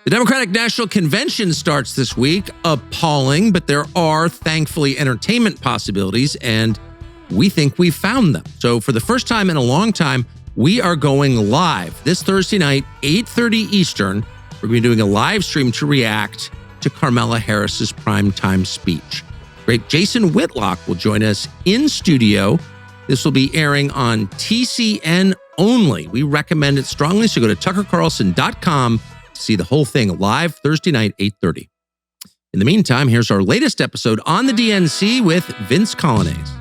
The Democratic National Convention starts this week. Appalling, but there are thankfully entertainment possibilities, and we think we've found them. So for the first time in a long time, we are going live this Thursday night, 8:30 Eastern. We're going to be doing a live stream to react to Kamala Harris's primetime speech. Great Jason Whitlock will join us in studio. This will be airing on TCN only. We recommend it strongly, so go to tuckercarlson.com. See the whole thing live Thursday night, 8:30. In the meantime, here's our latest episode on the DNC with Vince Coglianese.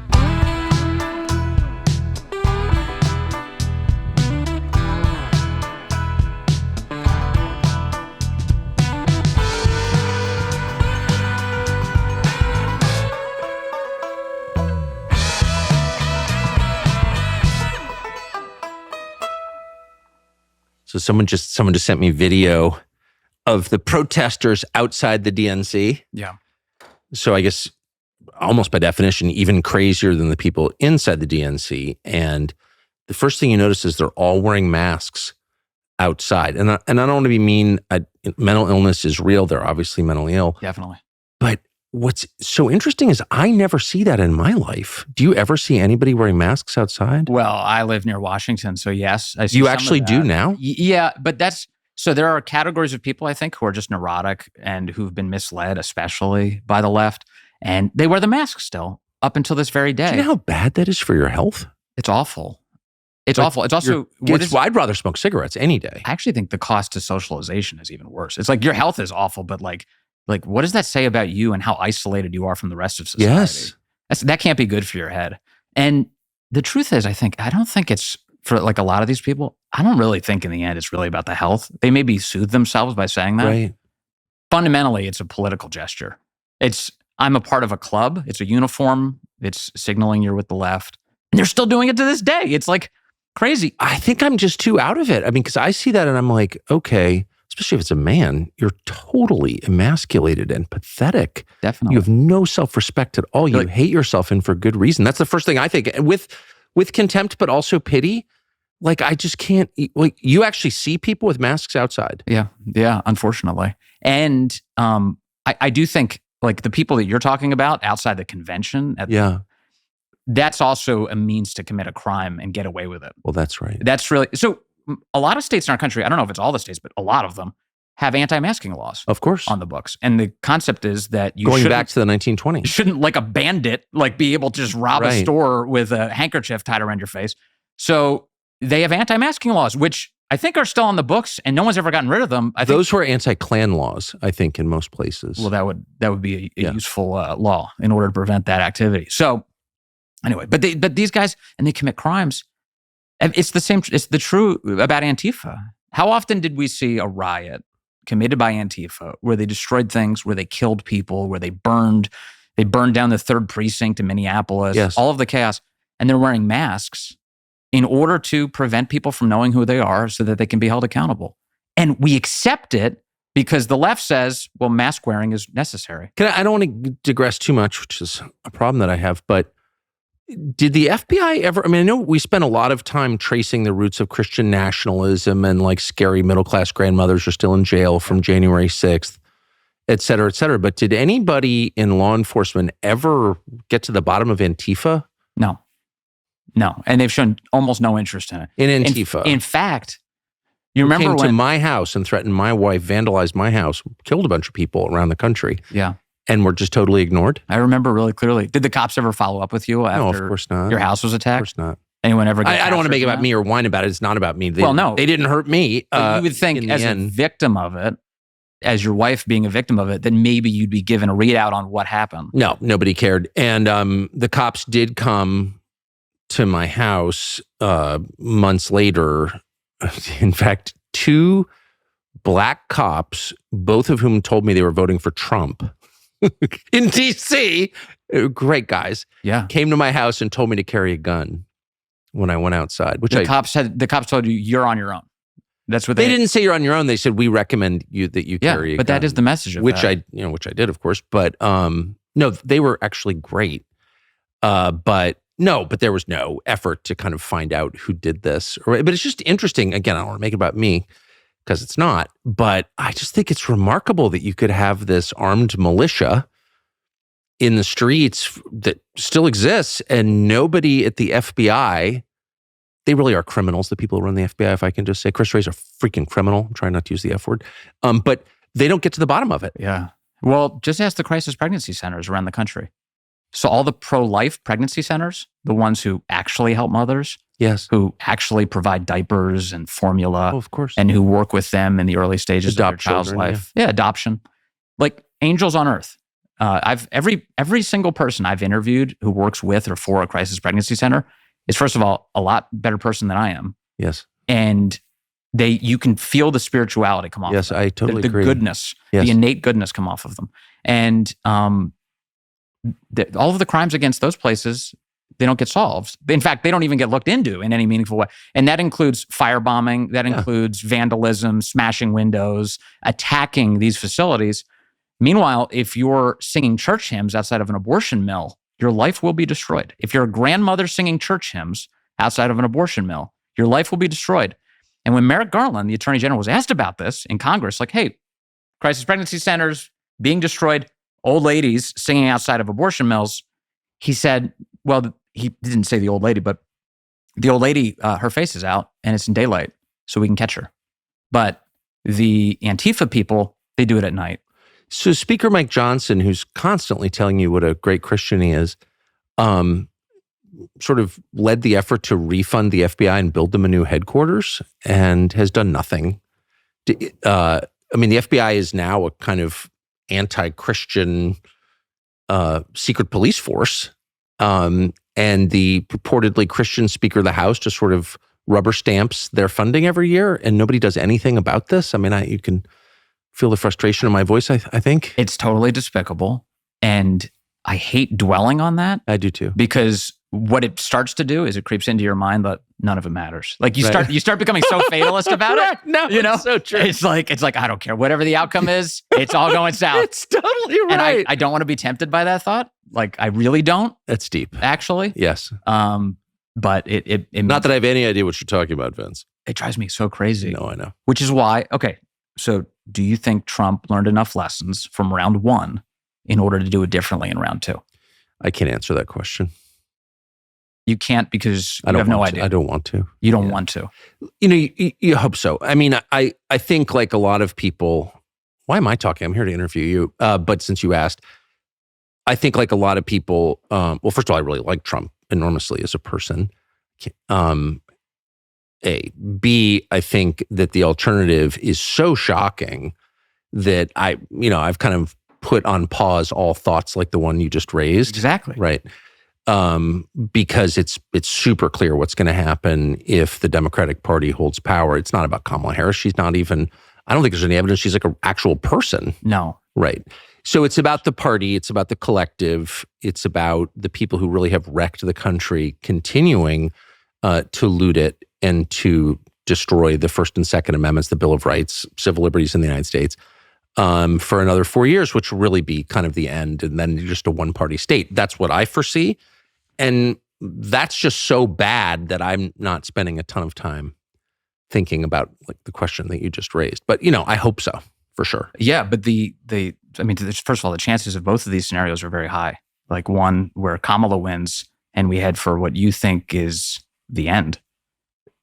So someone just sent me video of the protesters outside the DNC. Yeah. So I guess almost by definition, even crazier than the people inside the DNC. And the first thing you notice is they're all wearing masks outside. And I don't want to be mean. Mental illness is real. They're obviously mentally ill. Definitely. But what's so interesting is I never see that in my life. Do you ever see anybody wearing masks outside? Well, I live near Washington, so yes. I see you some actually of do that. now? Yeah, but so there are categories of people, I think, who are just neurotic and who've been misled, especially by the left. And they wear the mask still up until this very day. Do you know how bad that is for your health? It's awful. It's awful. It's also... I'd rather smoke cigarettes any day. I actually think the cost to socialization is even worse. It's like your health is awful, but like what does that say about you and how isolated you are from the rest of society? Yes. That can't be good for your head. And the truth is, I don't think it's for like a lot of these people. I don't really think in the end it's really about the health. They maybe soothe themselves by saying that. Right. Fundamentally, it's a political gesture. I'm a part of a club. It's a uniform. It's signaling you're with the left. And they're still doing it to this day. It's like crazy. I think I'm just too out of it. I mean, because I see that and I'm like, okay, especially if it's a man, you're totally emasculated and pathetic. Definitely. You have no self-respect at all. You hate yourself, and for good reason. That's the first thing I think. And with contempt, but also pity. Like, I just can't. Like, you actually see people with masks outside. Yeah, unfortunately. And I do think, like, the people that you're talking about outside the convention, that's also a means to commit a crime and get away with it. Well, that's right. That's really so. A lot of states in our country, I don't know if it's all the states, but a lot of them have anti-masking laws. Of course. On the books. And the concept is that you going back to the 1920s. Shouldn't, like a bandit, like be able to just rob a store with a handkerchief tied around your face. So they have anti-masking laws, which I think are still on the books, and no one's ever gotten rid of them. Those were anti-Klan laws, I think, in most places. Well, that would be a useful law in order to prevent that activity. So anyway, but these guys, and they commit crimes. It's the same. It's the true about Antifa. How often did we see a riot committed by Antifa where they destroyed things, where they killed people, where they burned down the 3rd precinct in Minneapolis, all of the chaos, and they're wearing masks in order to prevent people from knowing who they are so that they can be held accountable. And we accept it because the left says, well, mask wearing is necessary. I don't want to digress too much, which is a problem that I have, but did the FBI ever, I mean, I know we spent a lot of time tracing the roots of Christian nationalism and like scary middle-class grandmothers are still in jail from January 6th, et cetera, but did anybody in law enforcement ever get to the bottom of Antifa? No. And they've shown almost no interest in it. In Antifa? In fact, you remember came when to my house and threatened my wife, vandalized my house, killed a bunch of people around the country. Yeah. And were just totally ignored? I remember really clearly. Did the cops ever follow up with you after no, of course not. Your house was attacked? Of course not. Anyone ever get I don't want to make it about me or whine about it. It's not about me. No. They didn't hurt me. You would think as a victim of it, as your wife being a victim of it, then maybe you'd be given a readout on what happened. No, nobody cared. And the cops did come to my house months later. In fact, 2 black cops, both of whom told me they were voting for Trump. In DC, great guys. Yeah, came to my house and told me to carry a gun when I went outside. Which the cops told you you're on your own. That's what they didn't say. You're on your own. They said we recommend that you carry a gun. But that is the message of which that. which I did, of course. But no, they were actually great. But there was no effort to kind of find out who did this. But it's just interesting. Again, I don't want to make it about me. because it's not. But I just think it's remarkable that you could have this armed militia in the streets that still exists, and nobody at the FBI, they really are criminals, the people who run the FBI, if I can just say. Chris Wray's a freaking criminal. I'm trying not to use the F word. But they don't get to the bottom of it. Yeah. Well, just ask the crisis pregnancy centers around the country. So all the pro-life pregnancy centers, the ones who actually help mothers, yes, who actually provide diapers and formula, of course, and who work with them in the early stages of their child's children, life. Yeah, adoption. Like angels on earth. I've every single person I've interviewed who works with or for a crisis pregnancy center is, first of all, a lot better person than I am. Yes. And you can feel the spirituality come off of them. Yes, I totally agree. The goodness, yes. the innate goodness come off of them. And all of the crimes against those places, they don't get solved. In fact, they don't even get looked into in any meaningful way. And that includes firebombing, that includes vandalism, smashing windows, attacking these facilities. Meanwhile, if you're singing church hymns outside of an abortion mill, your life will be destroyed. If you're a grandmother singing church hymns outside of an abortion mill, your life will be destroyed. And when Merrick Garland, the Attorney General, was asked about this in Congress, like, hey, crisis pregnancy centers being destroyed, old ladies singing outside of abortion mills, he said, well, he didn't say the old lady, but the old lady, her face is out and it's in daylight, so we can catch her. But the Antifa people, they do it at night. So Speaker Mike Johnson, who's constantly telling you what a great Christian he is, sort of led the effort to refund the FBI and build them a new headquarters, and has done nothing. I mean, the FBI is now a kind of anti-Christian secret police force, and the purportedly Christian Speaker of the House just sort of rubber stamps their funding every year, and nobody does anything about this. I mean, you can feel the frustration in my voice, I think. It's totally despicable, and I hate dwelling on that. I do too. Because what it starts to do is it creeps into your mind that none of it matters. Like you start becoming so fatalist about it. No, you know, it's so true. It's like I don't care whatever the outcome is. It's all going south. It's totally right. And I don't want to be tempted by that thought. Like I really don't. That's deep, actually. Yes. But it not that I have any idea what you're talking about, Vince. It drives me so crazy. No, I know. Which is why. Okay, so do you think Trump learned enough lessons from round one in order to do it differently in round two? I can't answer that question. You can't because you have no idea. I don't want to. You don't want to. You know, you hope so. I mean, I think like a lot of people, why am I talking? I'm here to interview you. But since you asked, I think like a lot of people, well, first of all, I really like Trump enormously as a person. B, I think that the alternative is so shocking that I've kind of put on pause all thoughts like the one you just raised. Exactly. Right. Because it's super clear what's going to happen if the Democratic Party holds power. It's not about Kamala Harris. She's not even, I don't think there's any evidence she's like an actual person. No. Right. So it's about the party. It's about the collective. It's about the people who really have wrecked the country continuing to loot it and to destroy the First and Second Amendments, the Bill of Rights, civil liberties in the United States for another 4 years, which will really be kind of the end. And then just a one-party state. That's what I foresee. And that's just so bad that I'm not spending a ton of time thinking about like the question that you just raised. But, I hope so, for sure. Yeah, but first of all, the chances of both of these scenarios are very high. Like one where Kamala wins and we head for what you think is the end.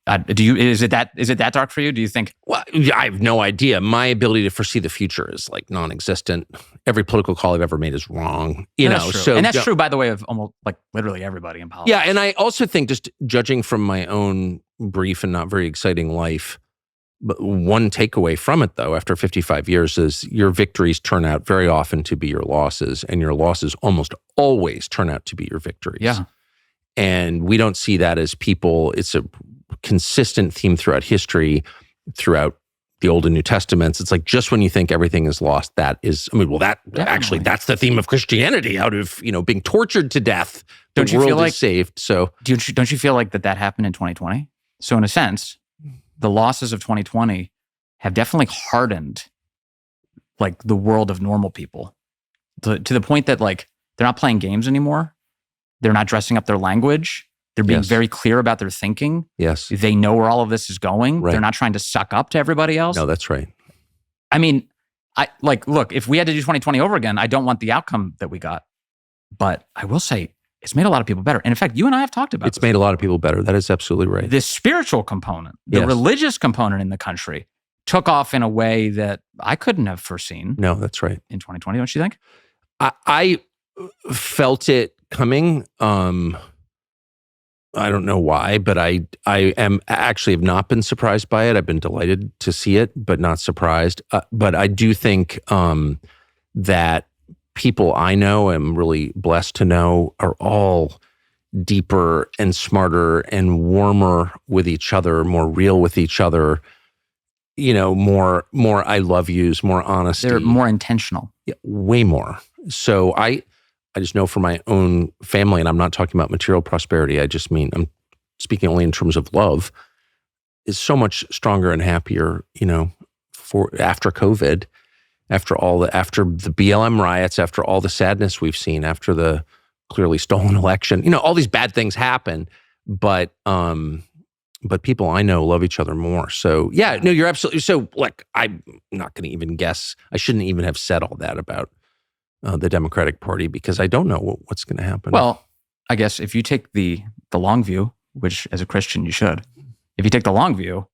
Is it that dark for you? Do you think? Well, I have no idea. My ability to foresee the future is like non-existent. Every political call I've ever made is wrong. That's true. So, and that's true, by the way, of almost like literally everybody in politics. Yeah, and I also think, just judging from my own brief and not very exciting life, but one takeaway from it, though, after 55 years, is your victories turn out very often to be your losses, and your losses almost always turn out to be your victories. Yeah, and we don't see that as people. It's a consistent theme throughout history, throughout the Old and New Testaments. It's like just when you think everything is lost, that's the theme of Christianity. Out of being tortured to death, don't you feel like saved? So don't you feel like that happened in 2020? So in a sense, the losses of 2020 have definitely hardened like the world of normal people to the point that like they're not playing games anymore. They're not dressing up their language. They're being very clear about their thinking. Yes. They know where all of this is going. Right. They're not trying to suck up to everybody else. No, that's right. I mean, look, if we had to do 2020 over again, I don't want the outcome that we got. But I will say, it's made a lot of people better. And in fact, you and I have talked about It's made a lot of people better. That is absolutely right. The spiritual component, the religious component in the country took off in a way that I couldn't have foreseen. No, that's right. In 2020, don't you think? I felt it coming. I don't know why, but I am actually have not been surprised by it. I've been delighted to see it, but not surprised. But I do think that people I know, am really blessed to know, are all deeper and smarter and warmer with each other, more real with each other. More I love yous, more honesty. They're more intentional. Yeah, way more. So I just know from my own family, and I'm not talking about material prosperity, I just mean, I'm speaking only in terms of love, is so much stronger and happier, for after COVID, after the BLM riots, after all the sadness we've seen, after the clearly stolen election. All these bad things happen, but people I know love each other more. So yeah, no, you're absolutely, so I'm not going to even guess. I shouldn't even have said all that about the Democratic Party, because I don't know what's going to happen. Well, I guess if you take the long view, which as a Christian you should, if you take the long view,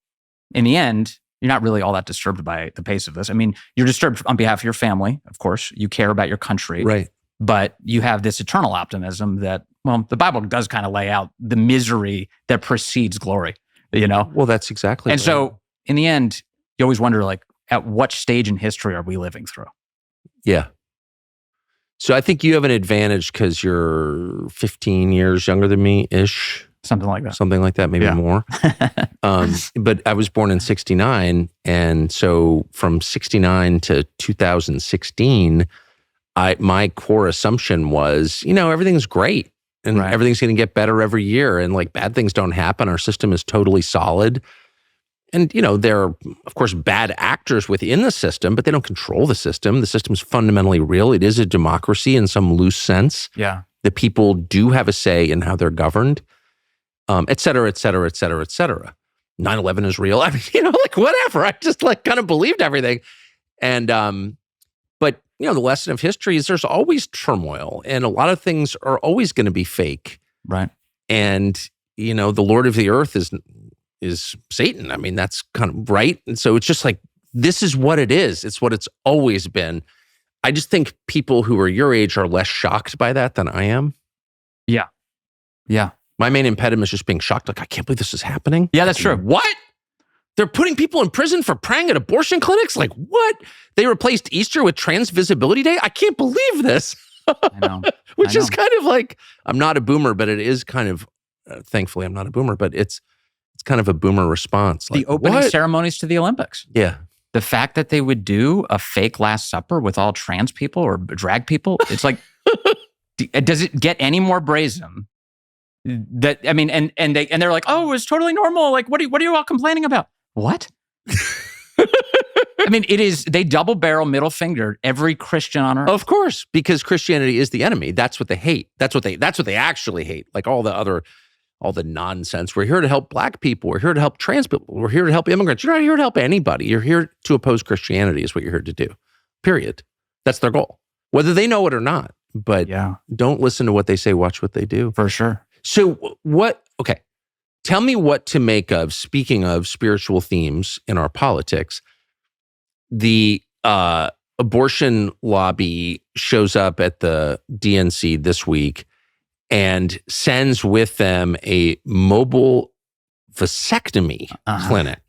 in the end, you're not really all that disturbed by the pace of this. I mean, you're disturbed on behalf of your family, of course. You care about your country. Right. But you have this eternal optimism that, well, the Bible does kind of lay out the misery that precedes glory, Well, that's exactly And right. so in the end, you always wonder, at what stage in history are we living through? Yeah. So I think you have an advantage because you're 15 years younger than me-ish. Something like that. Something like that, maybe more. But I was born in 69. And so from 69 to 2016, my core assumption was, everything's great. And everything's going to get better every year. And bad things don't happen. Our system is totally solid. And, there are, of course, bad actors within the system, but they don't control the system. The system's fundamentally real. It is a democracy in some loose sense. Yeah. The people do have a say in how they're governed, et cetera, et cetera, et cetera, et cetera. 9/11 is real. I mean, whatever. I just kind of believed everything. And, but, the lesson of history is there's always turmoil, and a lot of things are always going to be fake. Right. And, the Lord of the earth is Satan. I mean, that's kind of right. And so it's just this is what it is. It's what it's always been. I just think people who are your age are less shocked by that than I am. Yeah. Yeah. My main impediment is just being shocked. I can't believe this is happening. Yeah, that's true. What? They're putting people in prison for praying at abortion clinics? What? They replaced Easter with Trans Visibility Day? I can't believe this. I know. Which is kind of I'm not a boomer, but it is kind of, thankfully I'm not a boomer, but it's kind of a boomer response. The opening ceremonies to the Olympics. Yeah. The fact that they would do a fake Last Supper with all trans people or drag people, it's does it get any more brazen? And they're like, oh, it's totally normal. What are you all complaining about? What? I mean, it is, they double barrel middle fingered every Christian on earth. Of course, because Christianity is the enemy. That's what they hate. That's what they actually hate. All the nonsense. We're here to help Black people. We're here to help trans people. We're here to help immigrants. You're not here to help anybody. You're here to oppose Christianity is what you're here to do. Period. That's their goal. Whether they know it or not. But don't listen to what they say. Watch what they do. For sure. So okay. Tell me what to make of, speaking of spiritual themes in our politics, the abortion lobby shows up at the DNC this week and sends with them a mobile vasectomy clinic.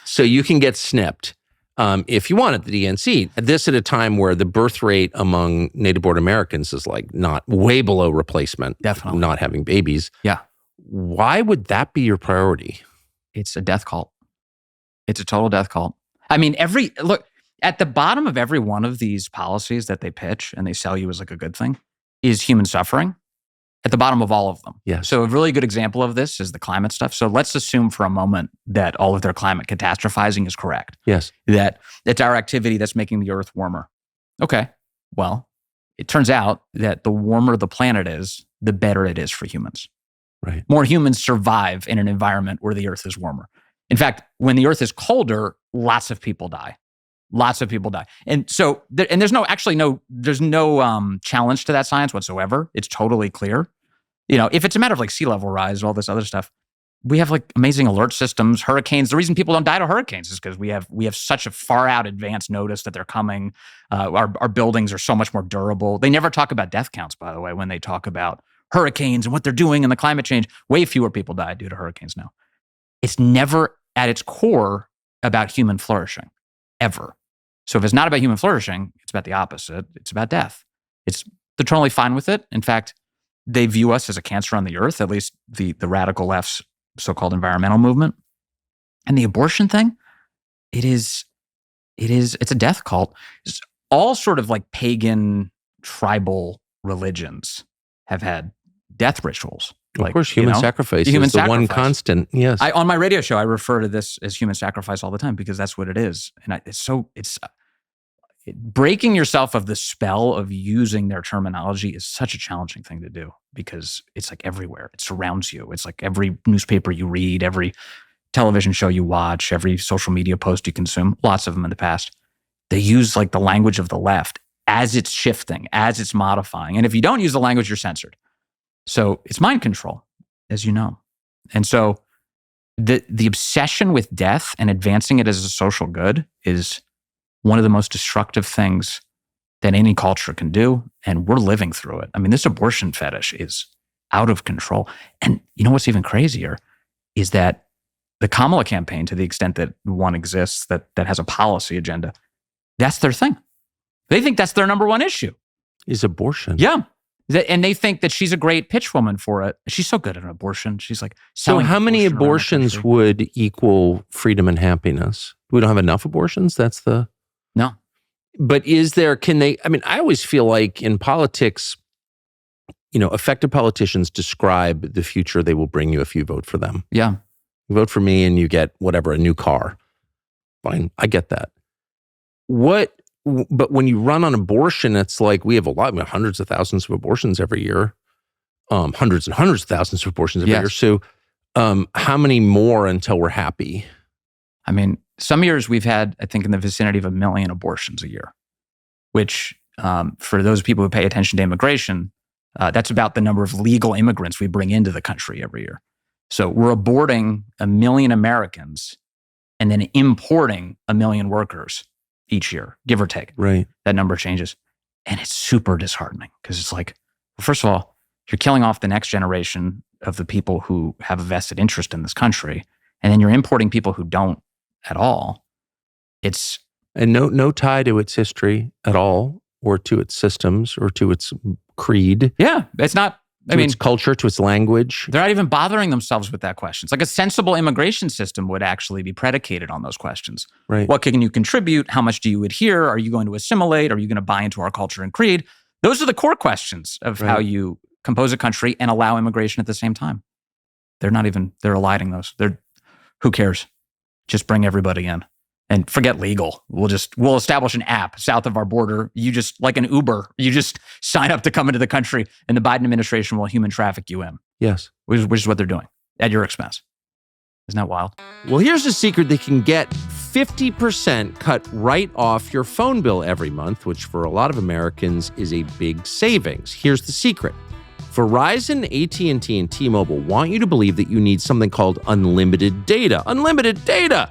So you can get snipped if you want at the DNC. This at a time where the birth rate among native-born Americans is not way below replacement. Definitely. Not having babies. Yeah. Why would that be your priority? It's a death cult. It's a total death cult. I mean, look, at the bottom of every one of these policies that they pitch and they sell you as a good thing is human suffering. At the bottom of all of them. Yes. So a really good example of this is the climate stuff. So let's assume for a moment that all of their climate catastrophizing is correct. Yes. That it's our activity that's making the earth warmer. Okay. Well, it turns out that the warmer the planet is, the better it is for humans. Right. More humans survive in an environment where the earth is warmer. In fact, when the earth is colder, lots of people die. Lots of people die. And so, there's no challenge to that science whatsoever. It's totally clear. If it's a matter of like sea level rise, all this other stuff, we have like amazing alert systems, hurricanes. The reason people don't die to hurricanes is because we have such a far out advance notice that they're coming. Our buildings are so much more durable. They never talk about death counts, by the way, when they talk about hurricanes and what they're doing and the climate change. Way fewer people die due to hurricanes now. It's never at its core about human flourishing, ever. So if it's not about human flourishing, it's about the opposite. It's about death. They're totally fine with it. In fact, they view us as a cancer on the earth, at least the radical left's so-called environmental movement. And the abortion thing, it's a death cult. It's all sort of like pagan tribal religions have had death rituals. Of course, human sacrifice is the one constant. Yes. On my radio show, I refer to this as human sacrifice all the time because that's what it is. And it's breaking yourself of the spell of using their terminology is such a challenging thing to do because it's like everywhere. It surrounds you. It's like every newspaper you read, every television show you watch, every social media post you consume, lots of them in the past. They use like the language of the left as it's shifting, as it's modifying. And if you don't use the language, you're censored. So it's mind control, as you know. And so the obsession with death and advancing it as a social good is one of the most destructive things that any culture can do. And we're living through it. I mean, this abortion fetish is out of control. And you know what's even crazier is that the Kamala campaign, to the extent that one exists that has a policy agenda, that's their thing. They think that's their number one issue. Is abortion. Yeah. And they think that she's a great pitch woman for it. She's so good at an abortion. She's like, so how many abortions would equal freedom and happiness? We don't have enough abortions? No. But I always feel like in politics, effective politicians describe the future they will bring you if you vote for them. Yeah. You vote for me and you get a new car. Fine, I get that. But when you run on abortion, it's like we have hundreds of thousands of abortions every year. Hundreds and hundreds of thousands of abortions every year. So how many more until we're happy? I mean, some years we've had, I think, in the vicinity of 1 million abortions a year, which for those people who pay attention to immigration, that's about the number of legal immigrants we bring into the country every year. So we're aborting 1 million Americans and then importing 1 million workers each year, give or take. Right. That number changes. And it's super disheartening because it's like, well, first of all, you're killing off the next generation of the people who have a vested interest in this country. And then you're importing people who don't at all. And no tie to its history at all, or to its systems, or to its creed. Yeah, it's not. To its culture, to its language. They're not even bothering themselves with that question. It's like a sensible immigration system would actually be predicated on those questions. Right. What can you contribute? How much do you adhere? Are you going to assimilate? Are you going to buy into our culture and creed? Those are the core questions of how you compose a country and allow immigration at the same time. They're eliding those. Who cares? Just bring everybody in. And forget legal. We'll establish an app south of our border. You just, like an Uber, you just sign up to come into the country and the Biden administration will human traffic you in. Yes. Which is what they're doing at your expense. Isn't that wild? Well, here's a secret that can get 50% cut right off your phone bill every month, which for a lot of Americans is a big savings. Here's the secret. Verizon, AT&T, and T-Mobile want you to believe that you need something called unlimited data. Unlimited data!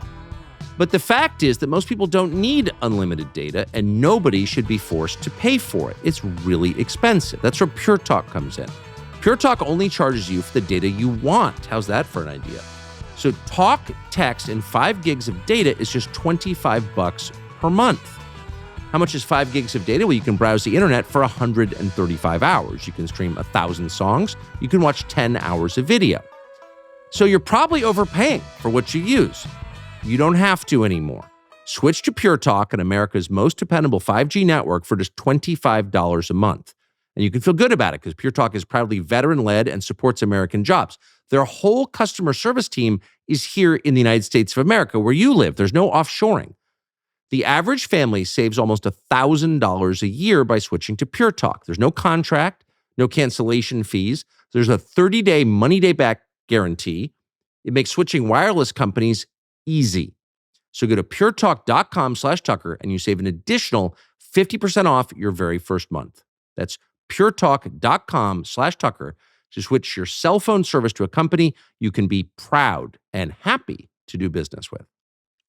But the fact is that most people don't need unlimited data, and nobody should be forced to pay for it. It's really expensive. That's where Pure Talk comes in. Pure Talk only charges you for the data you want. How's that for an idea? So talk, text, and 5 gigs of data is just $25 per month. How much is 5 gigs of data? Well, you can browse the internet for 135 hours. You can stream 1,000 songs. You can watch 10 hours of video. So you're probably overpaying for what you use. You don't have to anymore. Switch to Pure Talk on America's most dependable 5G network for just $25 a month. And you can feel good about it because Pure Talk is proudly veteran-led and supports American jobs. Their whole customer service team is here in the United States of America, where you live. There's no offshoring. The average family saves almost $1,000 a year by switching to Pure Talk. There's no contract, no cancellation fees. There's a 30-day money-day-back guarantee. It makes switching wireless companies easy. So go to puretalk.com/Tucker and you save an additional 50% off your very first month. That's puretalk.com/Tucker to switch your cell phone service to a company you can be proud and happy to do business with.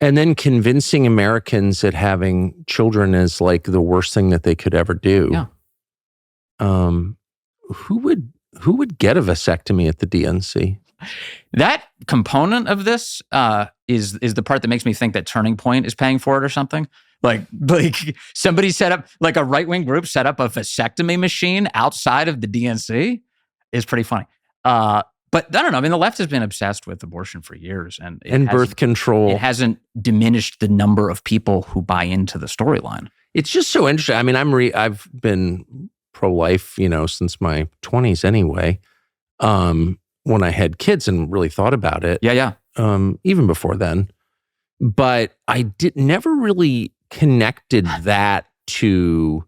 And then convincing Americans that having children is like the worst thing that they could ever do. Yeah. Who would get a vasectomy at the DNC? That component of this is the part that makes me think that Turning Point is paying for it or something. Like somebody set up, like a right-wing group set up a vasectomy machine outside of the DNC is pretty funny. But I don't know. I mean, the left has been obsessed with abortion for years, and birth control. It hasn't diminished the number of people who buy into the storyline. It's just so interesting. I mean, I've been pro-life, since my 20s anyway. When I had kids and really thought about it. Yeah. Even before then. But I never really connected that to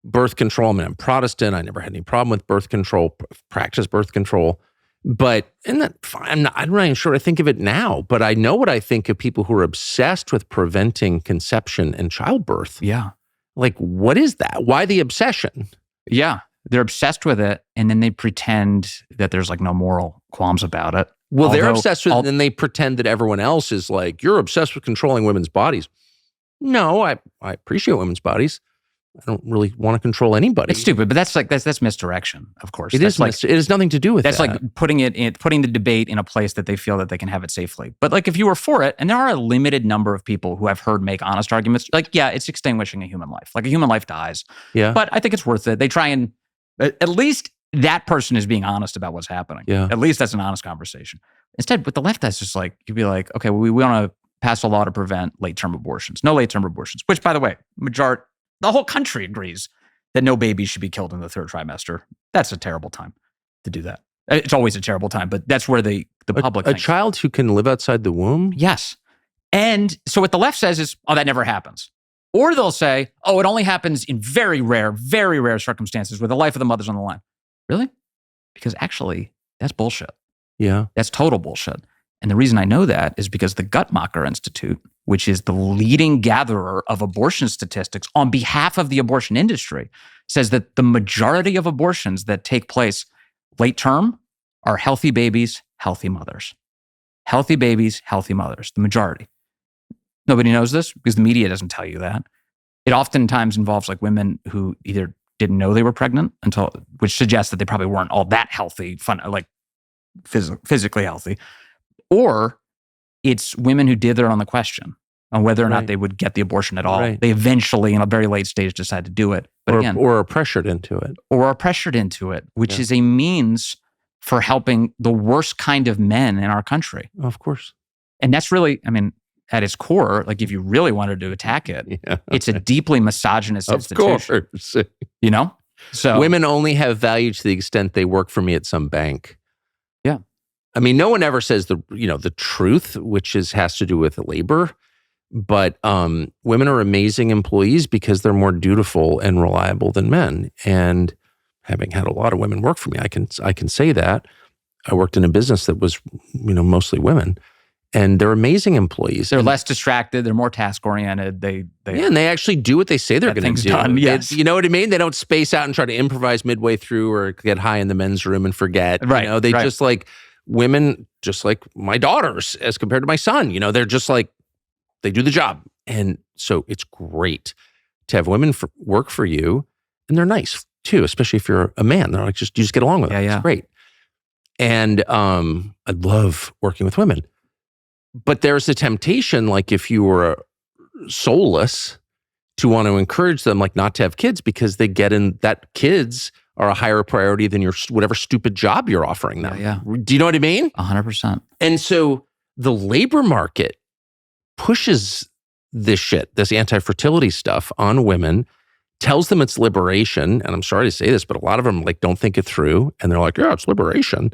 birth control. I mean, I'm Protestant. I never had any problem with birth control, practice birth control. But, I'm not even sure what I think of it now, but I know what I think of people who are obsessed with preventing conception and childbirth. Yeah. Like, what is that? Why the obsession? Yeah. They're obsessed with it, and then they pretend that there's like no moral qualms about it. Well, they're obsessed with it, and then they pretend that everyone else is like, you're obsessed with controlling women's bodies. No, I appreciate women's bodies. I don't really want to control anybody. It's stupid, but that's misdirection, of course. It is it has nothing to do with that. That's like putting the debate in a place that they feel that they can have it safely. But like if you were for it, and there are a limited number of people who I've heard make honest arguments, like, yeah, it's extinguishing a human life. Like a human life dies. Yeah. But I think it's worth it. They try and, at least that person is being honest about what's happening. Yeah. At least that's an honest conversation. Instead, with the left, that's just like, you'd be like, okay, well, we want to pass a law to prevent late-term abortions. No late-term abortions, which, by the way, the whole country agrees that no babies should be killed in the third trimester. That's a terrible time to do that. It's always a terrible time, but that's where the public thinks. A child who can live outside the womb? Yes. And so what the left says is, oh, that never happens. Or they'll say, oh, it only happens in very rare circumstances where the life of the mother's on the line. Really? Because actually, that's bullshit. Yeah. That's total bullshit. And the reason I know that is because the Guttmacher Institute, which is the leading gatherer of abortion statistics on behalf of the abortion industry, says that the majority of abortions that take place late term are healthy babies, healthy mothers. Healthy babies, healthy mothers, the majority. Nobody knows this because the media doesn't tell you that. It oftentimes involves like women who either didn't know they were pregnant which suggests that they probably weren't all that healthy, physically healthy, or it's women who did their on the question on whether or not they would get the abortion at all. Right. They eventually, in a very late stage, decide to do it. But or are pressured into it. Which is a means for helping the worst kind of men in our country. Of course. And that's really, I mean, at its core, like if you really wanted to attack it, it's a deeply misogynist institution. Of course. So women only have value to the extent they work for me at some bank. Yeah. I mean, no one ever says the truth, which has to do with labor. But women are amazing employees because they're more dutiful and reliable than men. And having had a lot of women work for me, I can say that. I worked in a business that was, mostly women, and they're amazing employees. They're less distracted. They're more task oriented. And they actually do what they say they're going to do. Done, yes. You know what I mean? They don't space out and try to improvise midway through or get high in the men's room and forget. Right. They just like women, just like my daughters as compared to my son. They're just like, they do the job. And so it's great to have women work for you, and they're nice too, especially if you're a man. They're like, you just get along with them. Yeah. It's great. And I love working with women. But there's a temptation, like if you were soulless, to want to encourage them, like not to have kids because they get in that kids are a higher priority than your whatever stupid job you're offering them. Yeah. Do you know what I mean? 100%. And so the labor market pushes this anti-fertility stuff on women, tells them it's liberation. And I'm sorry to say this, but a lot of them like don't think it through. And they're like, yeah, it's liberation.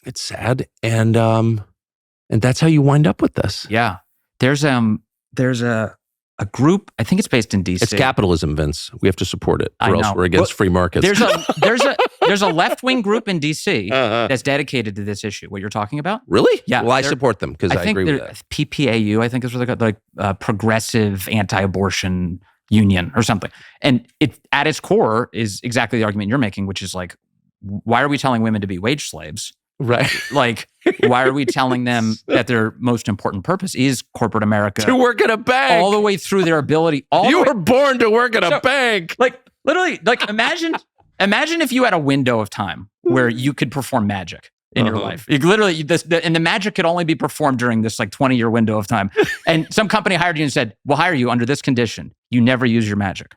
It's sad. And that's how you wind up with this. Yeah. There's a group, I think it's based in DC. It's capitalism, Vince. We have to support it, or else we're against free markets. there's a left-wing group in DC that's dedicated to this issue. What you're talking about? Really? Yeah. Well, I support them because I agree with that. PPAU, I think is what they're called, Progressive Anti-Abortion Union or something. And it at its core is exactly the argument you're making, which is like, why are we telling women to be wage slaves? Right. Like, why are we telling them that their most important purpose is corporate America? To work at a bank. All the way through their ability. You were born to work at a bank. Like, literally, like imagine if you had a window of time where you could perform magic in your life. And the magic could only be performed during this like 20-year window of time. And some company hired you and said, we'll hire you under this condition. You never use your magic.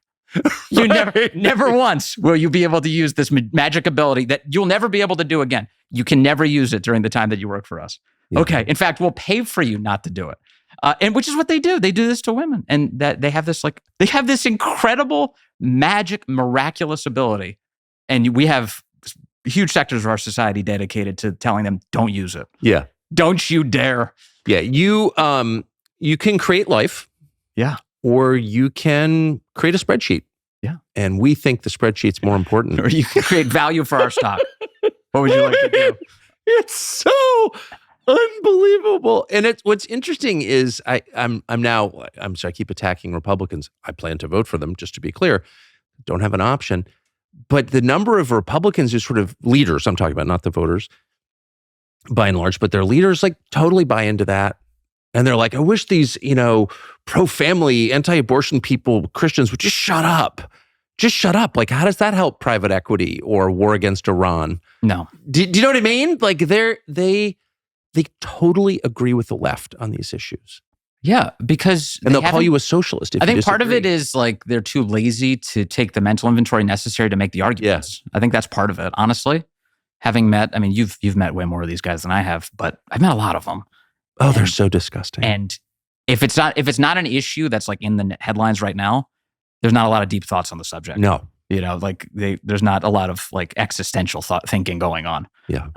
You never once will you be able to use this magic ability that you'll never be able to do again. You can never use it during the time that you work for us. Yeah. Okay. In fact, we'll pay for you not to do it. And which is what they do. They do this to women. And that they have this incredible magic, miraculous ability. And we have huge sectors of our society dedicated to telling them, don't use it. Yeah. Don't you dare. Yeah. You can create life. Yeah. Or you can create a spreadsheet. Yeah. And we think the spreadsheet's more important. Or you can create value for our stock. What would you like to do? It's so unbelievable. And what's interesting is I'm sorry, I keep attacking Republicans. I plan to vote for them, just to be clear. Don't have an option. But the number of Republicans who sort of leaders, I'm talking about, not the voters, by and large, but their leaders like totally buy into that. And they're like, I wish these, pro-family, anti-abortion people, Christians would just shut up. Just shut up. Like, how does that help private equity or war against Iran? No. Do you know what I mean? Like, they totally agree with the left on these issues. Yeah, because they'll call you a socialist if you disagree. Part of it is like they're too lazy to take the mental inventory necessary to make the arguments. Yeah. I think that's part of it. Honestly, having met, you've met way more of these guys than I have, but I've met a lot of them. Oh, they're so disgusting. And if it's not an issue that's like in the headlines right now, there's not a lot of deep thoughts on the subject. No. There's not a lot of like existential thinking going on. Yeah.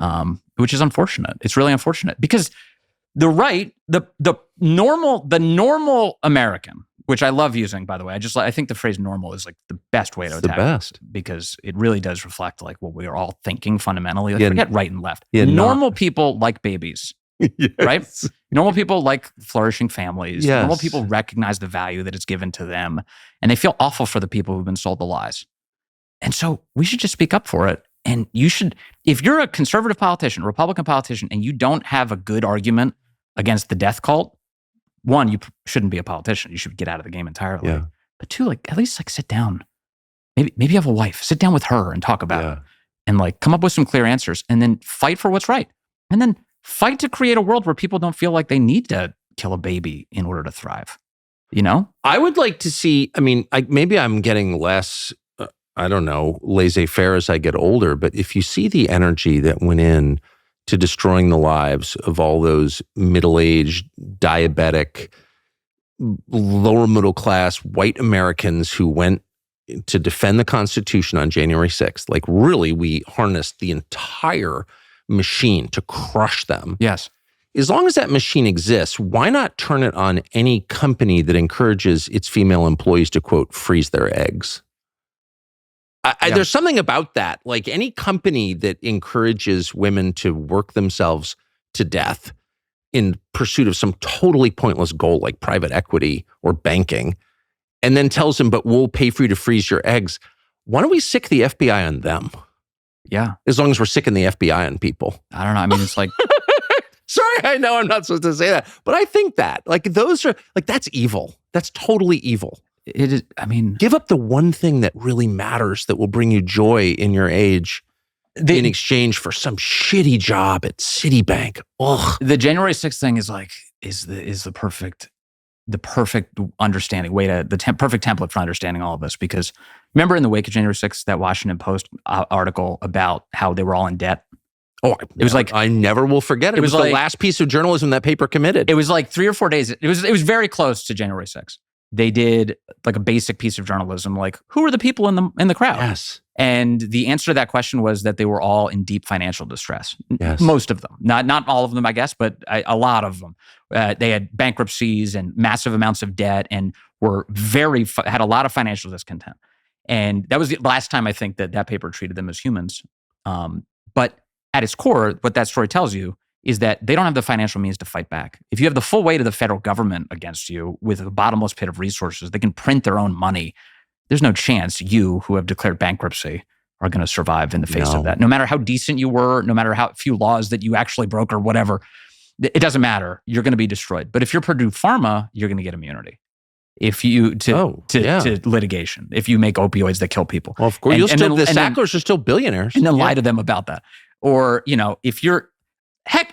Which is unfortunate. It's really unfortunate because the right, the normal American, which I love using, by the way. I think the phrase normal is like the best way to attack it. The best. Because it really does reflect like what we're all thinking fundamentally. Like, forget right and left. Yeah, normal people like babies. Yes. Right? Normal people like flourishing families. Yes. Normal people recognize the value that is given to them. And they feel awful for the people who've been sold the lies. And so we should just speak up for it. And you should, if you're a conservative politician, Republican politician, and you don't have a good argument against the death cult, one, you shouldn't be a politician. You should get out of the game entirely. Yeah. But two, like at least like sit down. Maybe you have a wife. Sit down with her and talk about it. And like come up with some clear answers and then fight for what's right. And then fight to create a world where people don't feel like they need to kill a baby in order to thrive. I would like to see, maybe I'm getting less, laissez-faire as I get older, but if you see the energy that went in to destroying the lives of all those middle-aged, diabetic, lower middle class white Americans who went to defend the Constitution on January 6th, like really we harnessed the entire machine to crush them. Yes. As long as that machine exists, why not turn it on any company that encourages its female employees to, quote, freeze their eggs? There's something about that. Like any company that encourages women to work themselves to death in pursuit of some totally pointless goal like private equity or banking, and then tells them, but we'll pay for you to freeze your eggs. Why don't we sick the FBI on them? Yeah. As long as we're sicking the FBI on people. I don't know. It's like... Sorry, I know I'm not supposed to say that, but I think that. Like those are, like that's evil. That's totally evil. It is, give up the one thing that really matters that will bring you joy in your age in exchange for some shitty job at Citibank. Ugh. The January 6th thing is the perfect understanding, perfect template for understanding all of this. Because remember in the wake of January 6th, that Washington Post article about how they were all in debt? Oh, it was like I never will forget it. It was like, the last piece of journalism that paper committed. It was like 3 or 4 days. It was very close to January 6th. They did like a basic piece of journalism, like who are the people in the crowd? Yes. And the answer to that question was that they were all in deep financial distress. Yes. Most of them, not all of them, I guess, but a lot of them. They had bankruptcies and massive amounts of debt, and were had a lot of financial discontent. And that was the last time I think that paper treated them as humans. But at its core, what that story tells you is that they don't have the financial means to fight back. If you have the full weight of the federal government against you with a bottomless pit of resources, they can print their own money. There's no chance you, who have declared bankruptcy, are going to survive in the face of that. No matter how decent you were, no matter how few laws that you actually broke or whatever, it doesn't matter. You're going to be destroyed. But if you're Purdue Pharma, you're going to get immunity. If you to litigation, if you make opioids that kill people, well, of course, the Sacklers are still billionaires, and then lie to them about that. Or if you're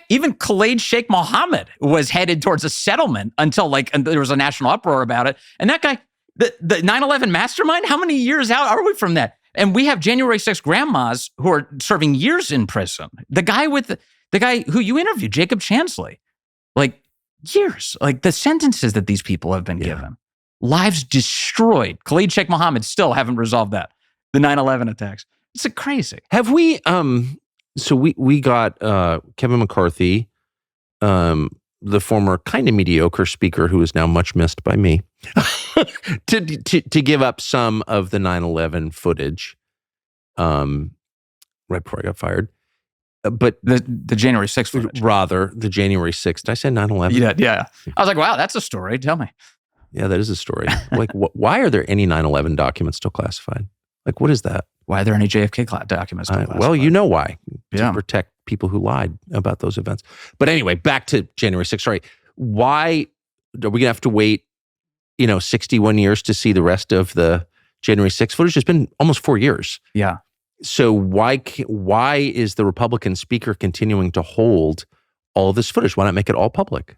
even Khalid Sheikh Mohammed was headed towards a settlement until and there was a national uproar about it. And that guy, the 9/11 mastermind, how many years out are we from that? And we have January 6th grandmas who are serving years in prison. The guy who you interviewed, Jacob Chansley, years, the sentences that these people have been given, lives destroyed. Khalid Sheikh Mohammed still haven't resolved that. The 9/11 attacks. It's crazy. Have we, so we got Kevin McCarthy, the former kind of mediocre speaker who is now much missed by me, to give up some of the 9/11 footage right before I got fired. But the January 6th footage. Rather, the January 6th. Did I say 9/11? Yeah. I was like, wow, that's a story. Tell me. Yeah, that is a story. Why are there any 9/11 documents still classified? What is that? Why are there any JFK documents still classified? Well, you know why. To protect people who lied about those events. But anyway, back to January 6th. Sorry. Why are we going to have to wait, 61 years to see the rest of the January 6th footage? It's been almost 4 years. Yeah. So why is the Republican speaker continuing to hold all of this footage? Why not make it all public?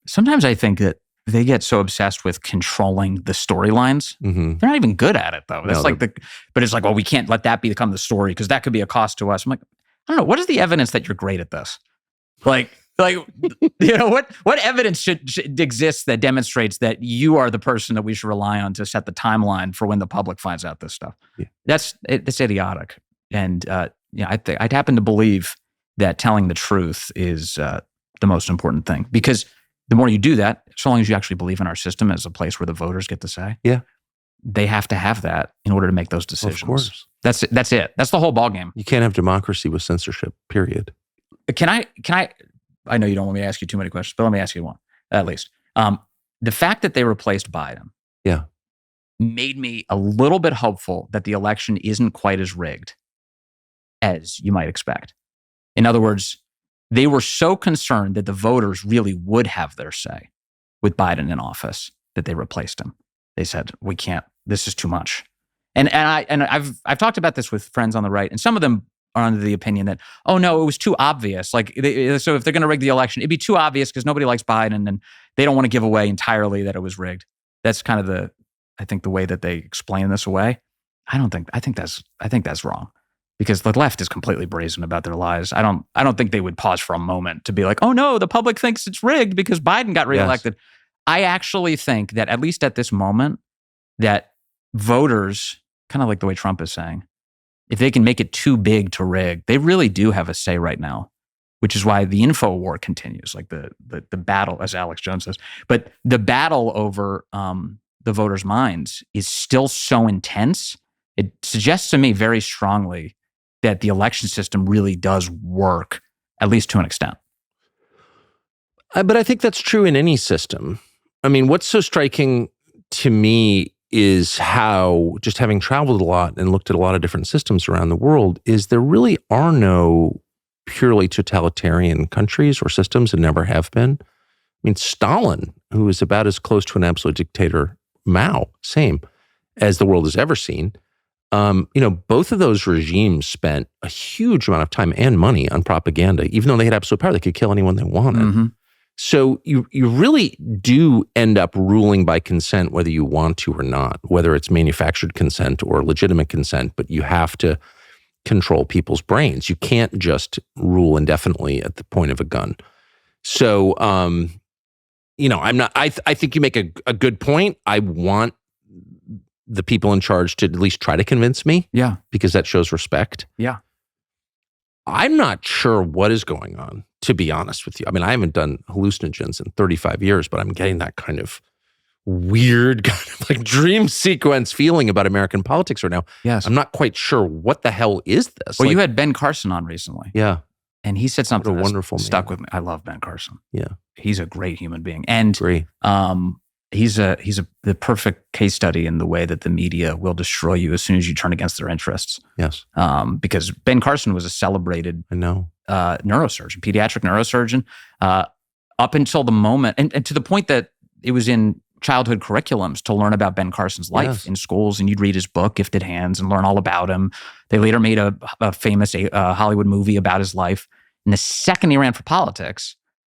Sometimes I think that they get so obsessed with controlling the storylines. Mm-hmm. They're not even good at it, though. That's but it's well, we can't let that become the story because that could be a cost to us. I'm like, I don't know. What is the evidence that you're great at this? What evidence should exist that demonstrates that you are the person that we should rely on to set the timeline for when the public finds out this stuff? Yeah. That's idiotic. And I'd happen to believe that telling the truth is the most important thing, because the more you do that, so long as you actually believe in our system as a place where the voters get to say, they have to have that in order to make those decisions. Of course. That's it. That's the whole ballgame. You can't have democracy with censorship, period. Can I know you don't want me to ask you too many questions, but let me ask you one, at least. The fact that they replaced Biden made me a little bit hopeful that the election isn't quite as rigged as you might expect. In other words, they were so concerned that the voters really would have their say with Biden in office that they replaced him. They said, we can't, this is too much. And I've talked about this with friends on the right, and some of them are under the opinion that, oh no, it was too obvious. So if they're going to rig the election, it'd be too obvious because nobody likes Biden and they don't want to give away entirely that it was rigged. That's kind of the way that they explain this away. I think that's wrong, because the left is completely brazen about their lies. I don't think they would pause for a moment to be like, oh no, the public thinks it's rigged because Biden got reelected. Yes. I actually think that, at least at this moment, that voters, kind of like the way Trump is saying, if they can make it too big to rig, they really do have a say right now, which is why the info war continues, the battle, as Alex Jones says. But the battle over the voters' minds is still so intense. It suggests to me very strongly that the election system really does work, at least to an extent. But I think that's true in any system. I mean, what's so striking to me is how, just having traveled a lot and looked at a lot of different systems around the world, is there really are no purely totalitarian countries or systems, and never have been. I mean, Stalin, who is about as close to an absolute dictator, Mao, same, as the world has ever seen. Both of those regimes spent a huge amount of time and money on propaganda. Even though they had absolute power, they could kill anyone they wanted. Mm-hmm. So you really do end up ruling by consent, whether you want to or not, whether it's manufactured consent or legitimate consent, but you have to control people's brains. You can't just rule indefinitely at the point of a gun. So, I think you make a good point. I want the people in charge to at least try to convince me. Yeah. Because that shows respect. Yeah. I'm not sure what is going on, to be honest with you. I mean, I haven't done hallucinogens in 35 years, but I'm getting that kind of weird kind of like dream sequence feeling about American politics right now. Yes. I'm not quite sure what the hell is this. Well, you had Ben Carson on recently. Yeah. And he said something What a wonderful that stuck man. with me. I love Ben Carson. Yeah. He's a great human being. And Agree. he's the perfect case study in the way that the media will destroy you as soon as you turn against their interests. Yes. Because Ben Carson was a celebrated neurosurgeon, pediatric neurosurgeon, up until the moment, and to the point that it was in childhood curriculums to learn about Ben Carson's life in schools, and you'd read his book, Gifted Hands, and learn all about him. They later made a famous Hollywood movie about his life. And the second he ran for politics,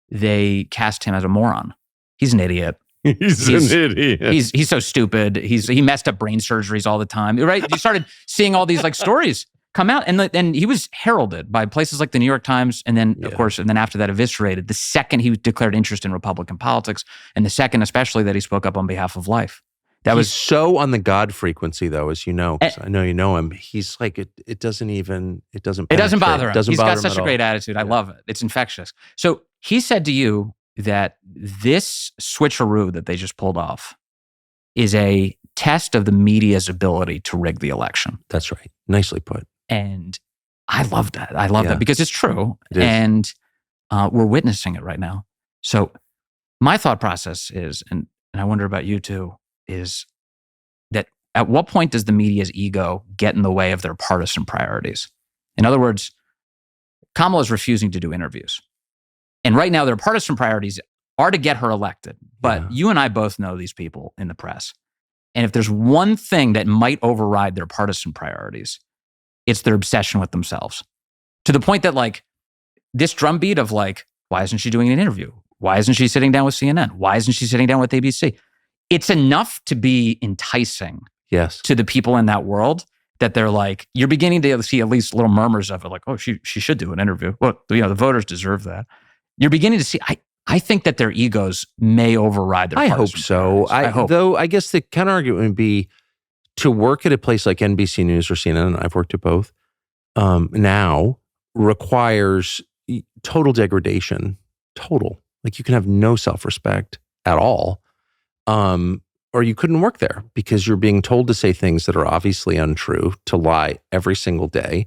they cast him as a moron. He's an idiot. He's an idiot. He's so stupid. He messed up brain surgeries all the time. Right? You started seeing all these like stories come out, and he was heralded by places like the New York Times, and then of course, and then after that, eviscerated the second he declared interest in Republican politics, and the second, especially, that he spoke up on behalf of life. He's was so on the God frequency, though, as you know. 'Cause I know you know him. He's like it doesn't bother him. He's got such a great attitude. I love it. It's infectious. So he said to you that this switcheroo that they just pulled off is a test of the media's ability to rig the election. That's right. Nicely put. And I love that. I love that because it's true. It is. And we're witnessing it right now. So my thought process is, and I wonder about you too, is that at what point does the media's ego get in the way of their partisan priorities? In other words, Kamala is refusing to do interviews. And right now their partisan priorities are to get her elected. But you and I both know these people in the press. And if there's one thing that might override their partisan priorities, it's their obsession with themselves. To the point that like this drumbeat of like, why isn't she doing an interview? Why isn't she sitting down with CNN? Why isn't she sitting down with ABC? It's enough to be enticing to the people in that world that they're like, you're beginning to see at least little murmurs of it, like, oh, she should do an interview. Well, the voters deserve that. You're beginning to see, I think that their egos may override their partisan hope so. I hope. Though I guess the counter-argument would be to work at a place like NBC News or CNN, and I've worked at both, now requires total degradation. Total. Like you can have no self-respect at all. Or you couldn't work there because you're being told to say things that are obviously untrue, to lie every single day.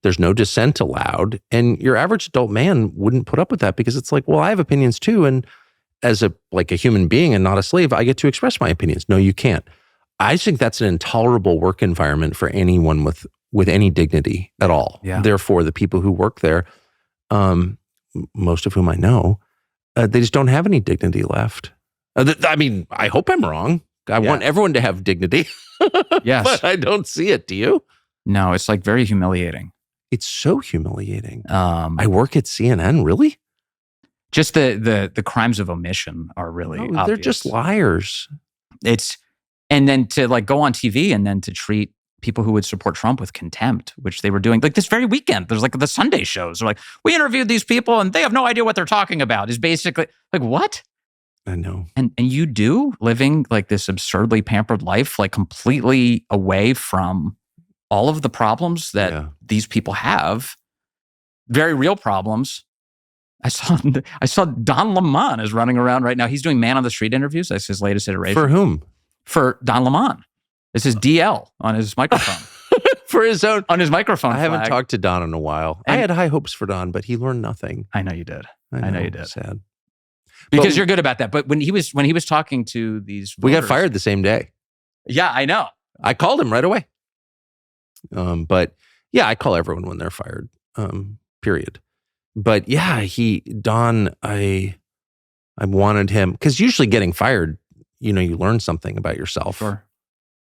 There's no dissent allowed. And your average adult man wouldn't put up with that because it's like, well, I have opinions too. And as a human being and not a slave, I get to express my opinions. No, you can't. I think that's an intolerable work environment for anyone with any dignity at all. Yeah. Therefore, the people who work there, most of whom I know, they just don't have any dignity left. I mean, I hope I'm wrong. I want everyone to have dignity. Yes. But I don't see it. Do you? No, it's like very humiliating. It's so humiliating. I work at CNN, really? Just the crimes of omission are really obvious. They're just liars. And then to like go on TV and then to treat people who would support Trump with contempt, which they were doing like this very weekend. There's like the Sunday shows. They're like, we interviewed these people and they have no idea what they're talking about. Is basically like, what? I know. And you do living like this absurdly pampered life, like completely away from all of the problems that these people have, very real problems. I saw Don Lemon is running around right now. He's doing man on the street interviews. That's his latest iteration. For whom? For Don Lemon. This is DL on his microphone. For his own. On his microphone. I haven't talked to Don in a while. I had high hopes for Don, but he learned nothing. I know you did. I know you did. Sad. Because you're good about that. But when he was talking to these voters, we got fired the same day. Yeah, I know. I called him right away. But yeah, I call everyone when they're fired. Period. But yeah, Don, I wanted him, because usually getting fired, you learn something about yourself. Sure.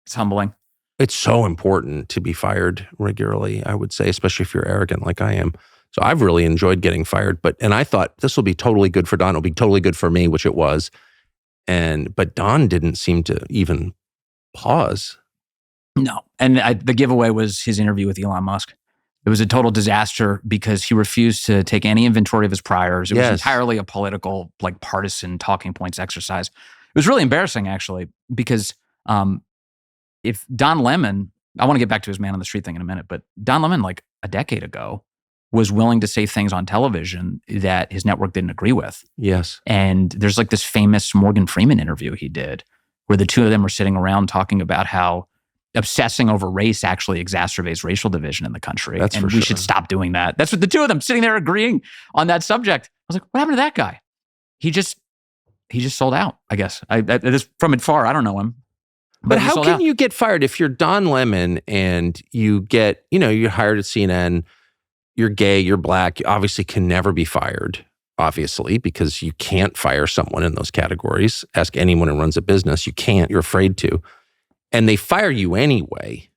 It's humbling. It's so important to be fired regularly, I would say, especially if you're arrogant like I am. So I've really enjoyed getting fired, and I thought this will be totally good for Don. It'll be totally good for me, which it was. But Don didn't seem to even pause. No. And the giveaway was his interview with Elon Musk. It was a total disaster because he refused to take any inventory of his priors. It was entirely a political, like partisan talking points exercise. It was really embarrassing, actually, because if Don Lemon, I want to get back to his man on the street thing in a minute, but Don Lemon, like a decade ago, was willing to say things on television that his network didn't agree with. Yes. And there's like this famous Morgan Freeman interview he did where the two of them were sitting around talking about how obsessing over race actually exacerbates racial division in the country. That's and for we sure. should stop doing that. That's what the two of them sitting there agreeing on that subject. I was like, what happened to that guy? He just sold out, I guess. This from afar, I don't know him. But how can you get fired if you're Don Lemon and you get, you're hired at CNN, you're gay, you're black, you obviously can never be fired, obviously, because you can't fire someone in those categories. Ask anyone who runs a business. You can't, you're afraid to. And they fire you anyway.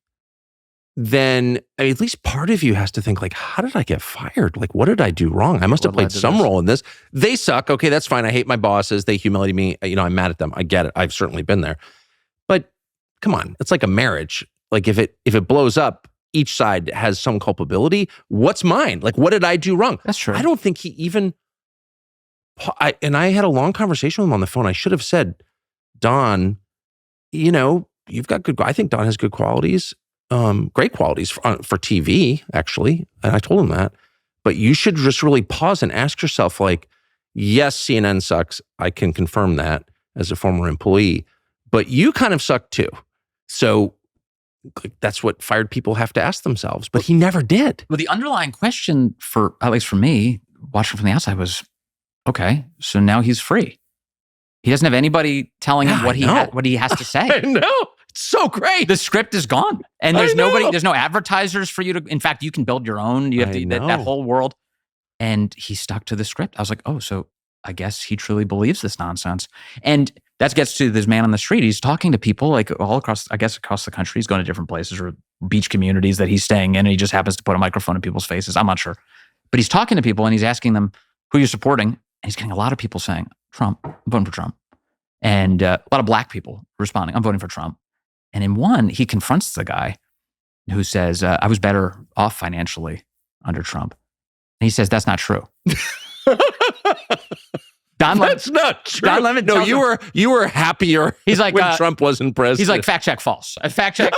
Then at least part of you has to think like, how did I get fired? Like, what did I do wrong? I must have played some role in this. They suck. Okay, that's fine. I hate my bosses. They humiliate me. I'm mad at them. I get it. I've certainly been there. But come on, it's like a marriage. Like if it blows up, each side has some culpability. What's mine? Like, what did I do wrong? That's true. I don't think he even, and I had a long conversation with him on the phone. I should have said, Don, you've got I think Don has good qualities, great qualities for TV, actually. And I told him that. But you should just really pause and ask yourself, like, yes, CNN sucks. I can confirm that as a former employee. But you kind of suck too. So that's what fired people have to ask themselves. But he never did. Well, the underlying question at least for me, watching from the outside was, okay, so now he's free. He doesn't have anybody telling him what he has to say. I know. It's so great. The script is gone. And there's no advertisers for you to, in fact, you can build your own. You have that whole world. And he stuck to the script. I was like, oh, so I guess he truly believes this nonsense. And that gets to this man on the street. He's talking to people like all across the country. He's going to different places or beach communities that he's staying in. And he just happens to put a microphone in people's faces. I'm not sure. But he's talking to people and he's asking them who you're supporting. And he's getting a lot of people saying, Trump, I'm voting for Trump. And a lot of black people responding, I'm voting for Trump. And in one, he confronts the guy who says, I was better off financially under Trump. And he says, that's not true. That's not true. Don Lemon. No, you were happier. He's like when Trump wasn't president. He's like, fact check false. Fact check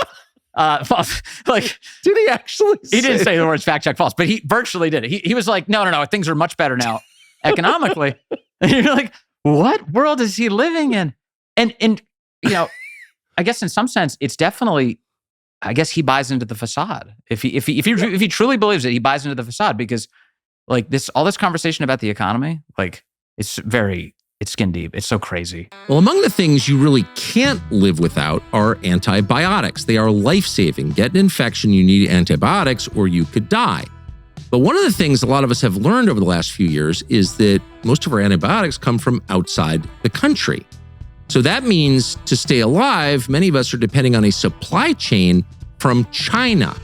false. Like, did he actually? He didn't say the words fact check false, but he virtually did it. He was like, no, things are much better now economically. And you're like, what world is he living in? And I guess in some sense, it's definitely. I guess he buys into the facade. If he truly believes it, he buys into the facade because, like all this conversation about the economy, like. It's skin deep. It's so crazy. Well, among the things you really can't live without are antibiotics. They are life-saving. Get an infection, you need antibiotics or you could die. But one of the things a lot of us have learned over the last few years is that most of our antibiotics come from outside the country. So that means to stay alive, many of us are depending on a supply chain from China.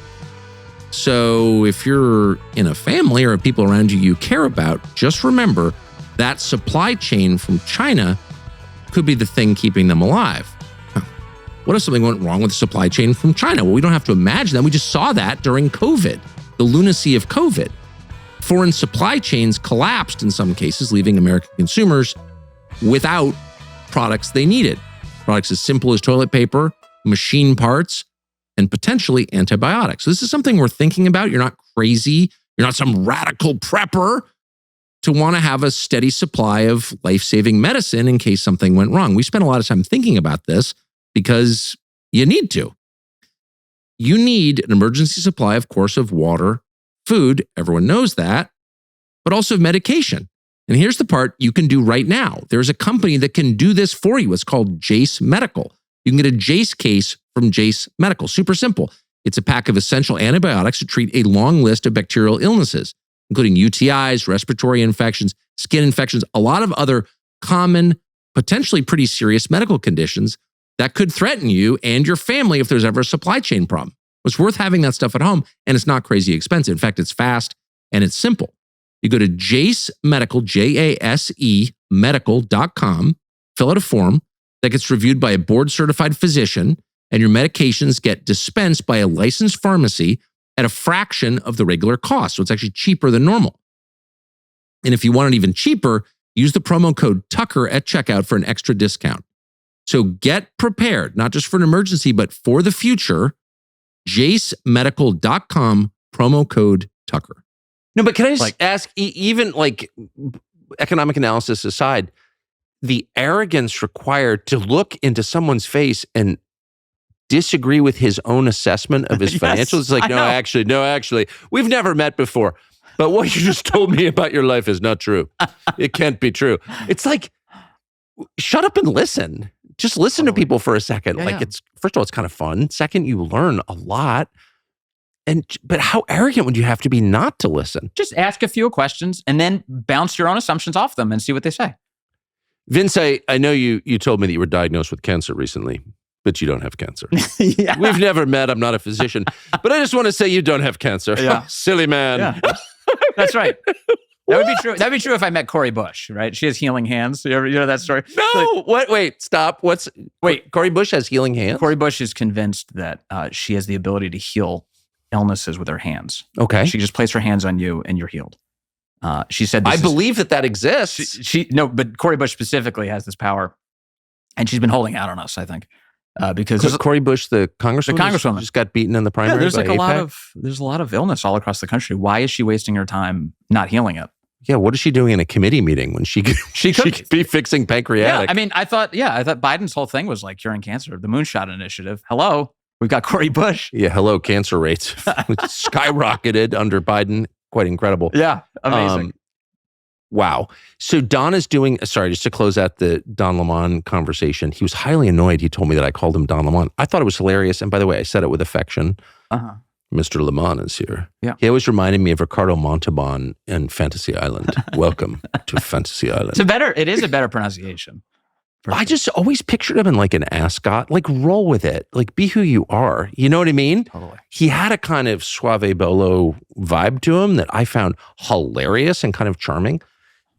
So if you're in a family or people around you care about, just remember that supply chain from China could be the thing keeping them alive. What if something went wrong with the supply chain from China? Well, we don't have to imagine that. We just saw that during COVID, the lunacy of COVID. Foreign supply chains collapsed in some cases, leaving American consumers without products they needed. Products as simple as toilet paper, machine parts, and potentially antibiotics. So this is something we're thinking about. You're not crazy. You're not some radical prepper to want to have a steady supply of life-saving medicine in case something went wrong. We spent a lot of time thinking about this because you need to. You need an emergency supply, of course, of water, food, everyone knows that, but also of medication. And here's the part you can do right now. There's a company that can do this for you. It's called Jace Medical. You can get a Jace case from Jace Medical. Super simple. It's a pack of essential antibiotics to treat a long list of bacterial illnesses, including UTIs, respiratory infections, skin infections, a lot of other common, potentially pretty serious medical conditions that could threaten you and your family if there's ever a supply chain problem. It's worth having that stuff at home, and it's not crazy expensive. In fact, it's fast and it's simple. You go to Jace Medical, Jase medical.com, fill out a form that gets reviewed by a board-certified physician, and your medications get dispensed by a licensed pharmacy at a fraction of the regular cost. So it's actually cheaper than normal. And if you want it even cheaper, use the promo code Tucker at checkout for an extra discount. So get prepared, not just for an emergency, but for the future. JaceMedical.com, promo code Tucker. No, but can I just ask, even like economic analysis aside, the arrogance required to look into someone's face and disagree with his own assessment of his financials. It's like, no, actually, we've never met before. But what you just told me about your life is not true. It can't be true. It's like, shut up and listen. Just listen to people for a second. It's first of all, it's kind of fun. Second, you learn a lot. But how arrogant would you have to be not to listen? Just ask a few questions and then bounce your own assumptions off them and see what they say. Vince, I know you told me that you were diagnosed with cancer recently, but you don't have cancer. We've never met. I'm not a physician. But I just want to say you don't have cancer. Yeah. Silly man. Yeah. That's right. That would be true. That'd be true if I met Cori Bush, right? She has healing hands. You know that story? No. What? Wait. Stop. Cori Bush has healing hands? Cori Bush is convinced that she has the ability to heal illnesses with her hands. Okay. She just places her hands on you and you're healed. She said, I believe that exists. But Cori Bush specifically has this power, and she's been holding out on us, I think, because Cori Bush, the congresswoman, just got beaten in the primary. There's a lot of illness all across the country. Why is she wasting her time not healing it? Yeah, what is she doing in a committee meeting when she could be fixing pancreatic? Yeah, I thought Biden's whole thing was like curing cancer, the Moonshot Initiative. Hello, we've got Cori Bush. Yeah, hello, cancer rates skyrocketed under Biden. Quite incredible. Yeah, amazing. Wow. So Don is doing, sorry, just to close out the Don Lemon conversation, he was highly annoyed. He told me that I called him Don Lemon. I thought it was hilarious. And by the way, I said it with affection. Mr. Lemon is here. Yeah. He always reminded me of Ricardo Montalban in Fantasy Island. Welcome to Fantasy Island. It is a better pronunciation. I just always pictured him in like an ascot, like roll with it, like be who you are. You know what I mean? Totally. He had a kind of suave bolo vibe to him that I found hilarious and kind of charming.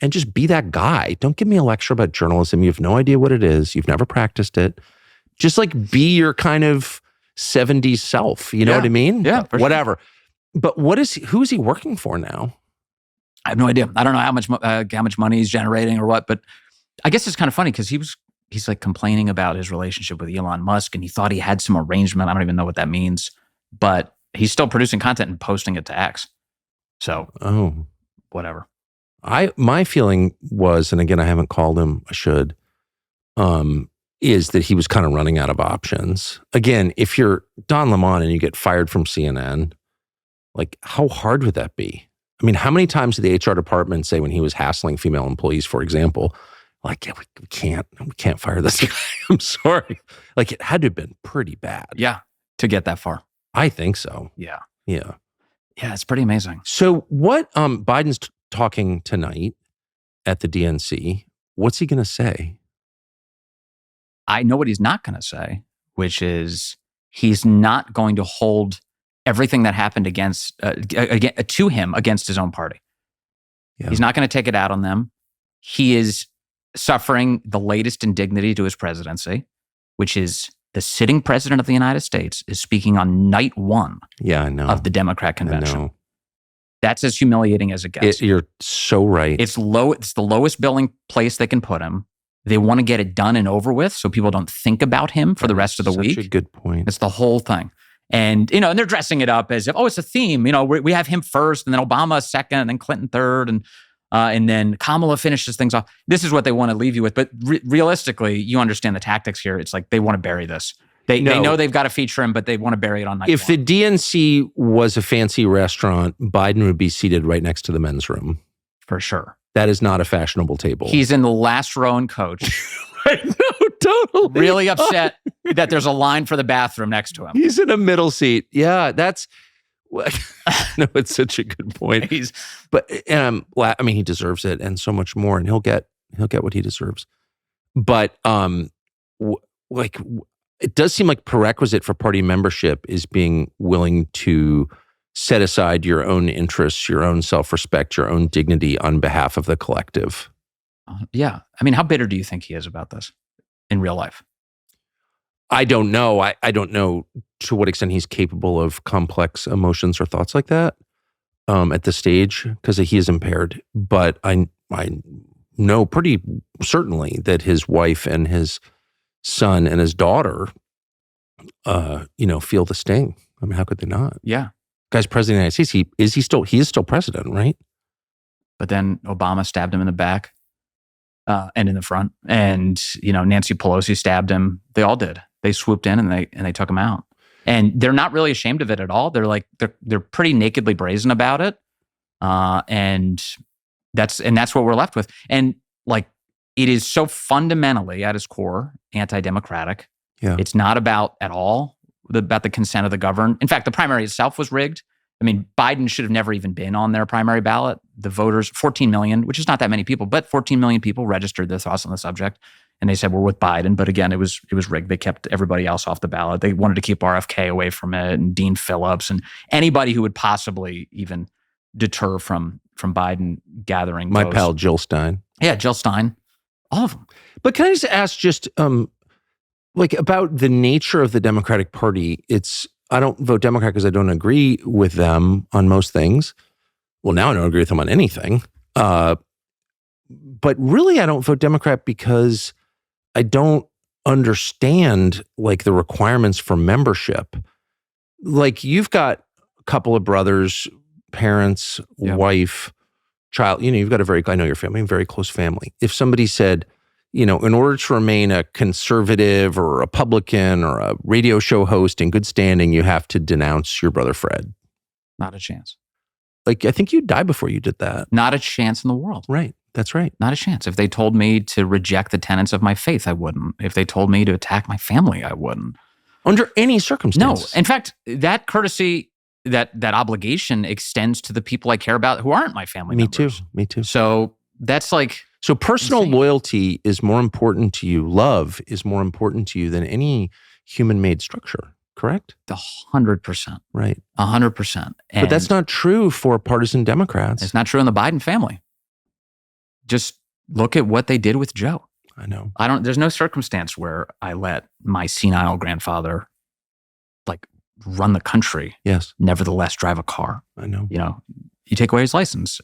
And just be that guy. Don't give me a lecture about journalism. You have no idea what it is. You've never practiced it. Just like be your kind of 70s self. You know what I mean? Yeah. Whatever. Sure. But who is he working for now? I have no idea. I don't know how much money he's generating or what, but I guess it's kind of funny because he's like complaining about his relationship with Elon Musk and he thought he had some arrangement. I don't even know what that means, but he's still producing content and posting it to X. So, whatever. My feeling was, and again, I haven't called him, I should, is that he was kind of running out of options. Again, if you're Don Lemon and you get fired from CNN, like how hard would that be? I mean, how many times did the HR department say when he was hassling female employees, for example, like, yeah, we can't fire this guy. I'm sorry. Like it had to have been pretty bad. Yeah. To get that far. I think so. Yeah. Yeah. Yeah. It's pretty amazing. So what Biden's talking tonight at the DNC, what's he going to say? I know what he's not going to say, which is he's not going to hold everything that happened to him against his own party. Yeah. He's not going to take it out on them. He is suffering the latest indignity to his presidency, which is the sitting president of the United States is speaking on night one of the Democrat convention. That's as humiliating as it gets. You're so right. It's the lowest billing place they can put him. They want to get it done and over with so people don't think about him for the rest of the week. Such a good point. It's the whole thing. And, and they're dressing it up as if, it's a theme. We have him first and then Obama second and then Clinton third and then Kamala finishes things off. This is what they want to leave you with. But realistically, you understand the tactics here. It's like they want to bury this. They know they've got to feature him, but they want to bury it on night If one. the DNC was a fancy restaurant, Biden would be seated right next to the men's room. For sure. That is not a fashionable table. He's in the last row and coach. I know, totally. Really upset that there's a line for the bathroom next to him. He's in a middle seat. Yeah, that's... No, it's such a good point. He deserves it and so much more, and he'll get what he deserves. But it does seem like prerequisite for party membership is being willing to set aside your own interests, your own self-respect, your own dignity on behalf of the collective. Yeah. I mean, how bitter do you think he is about this in real life? I don't know. I don't know to what extent he's capable of complex emotions or thoughts like that at this stage, because he is impaired. But I know pretty certainly that his wife and his son and his daughter, feel the sting. I mean, how could they not? Yeah. Guy's president of the United States. He is still president, right? But then Obama stabbed him in the back. and in the front. And, Nancy Pelosi stabbed him. They all did. They swooped in and they took him out. And they're not really ashamed of it at all. They're like, they're pretty nakedly brazen about it. And that's what we're left with. And like, it is so fundamentally at its core anti-democratic. Yeah. It's not about at all about the consent of the governed. In fact, the primary itself was rigged. I mean, Biden should have never even been on their primary ballot. The voters, 14 million, which is not that many people, but 14 million people registered their thoughts on the subject. And they said, we're with Biden. But again, it was rigged. They kept everybody else off the ballot. They wanted to keep RFK away from it, and Dean Phillips, and anybody who would possibly even deter from Biden gathering My votes. pal Jill Stein. Yeah, Jill Stein. All of them. But can I just ask about the nature of the Democratic Party? I don't vote Democrat because I don't agree with them on most things. Well, now I don't agree with them on anything. But really, I don't vote Democrat because I don't understand like the requirements for membership. Like you've got a couple of brothers, parents, wife, child. You've got I know your family, a very close family. If somebody said, in order to remain a conservative or a Republican or a radio show host in good standing, you have to denounce your brother Fred. Not a chance. Like, I think you'd die before you did that. Not a chance in the world. Right. That's right. Not a chance. If they told me to reject the tenets of my faith, I wouldn't. If they told me to attack my family, I wouldn't. Under any circumstance. No. In fact, that courtesy, that obligation extends to the people I care about who aren't my family members. Me too. So that's like... So personal insane. Loyalty is more important to you. Love is more important to you than any human-made structure, correct? 100%. Right. 100%. But that's not true for partisan Democrats. It's not true in the Biden family. Just look at what they did with Joe. I know. There's no circumstance where I let my senile grandfather like run the country. Yes. Nevertheless drive a car. I know. You take away his license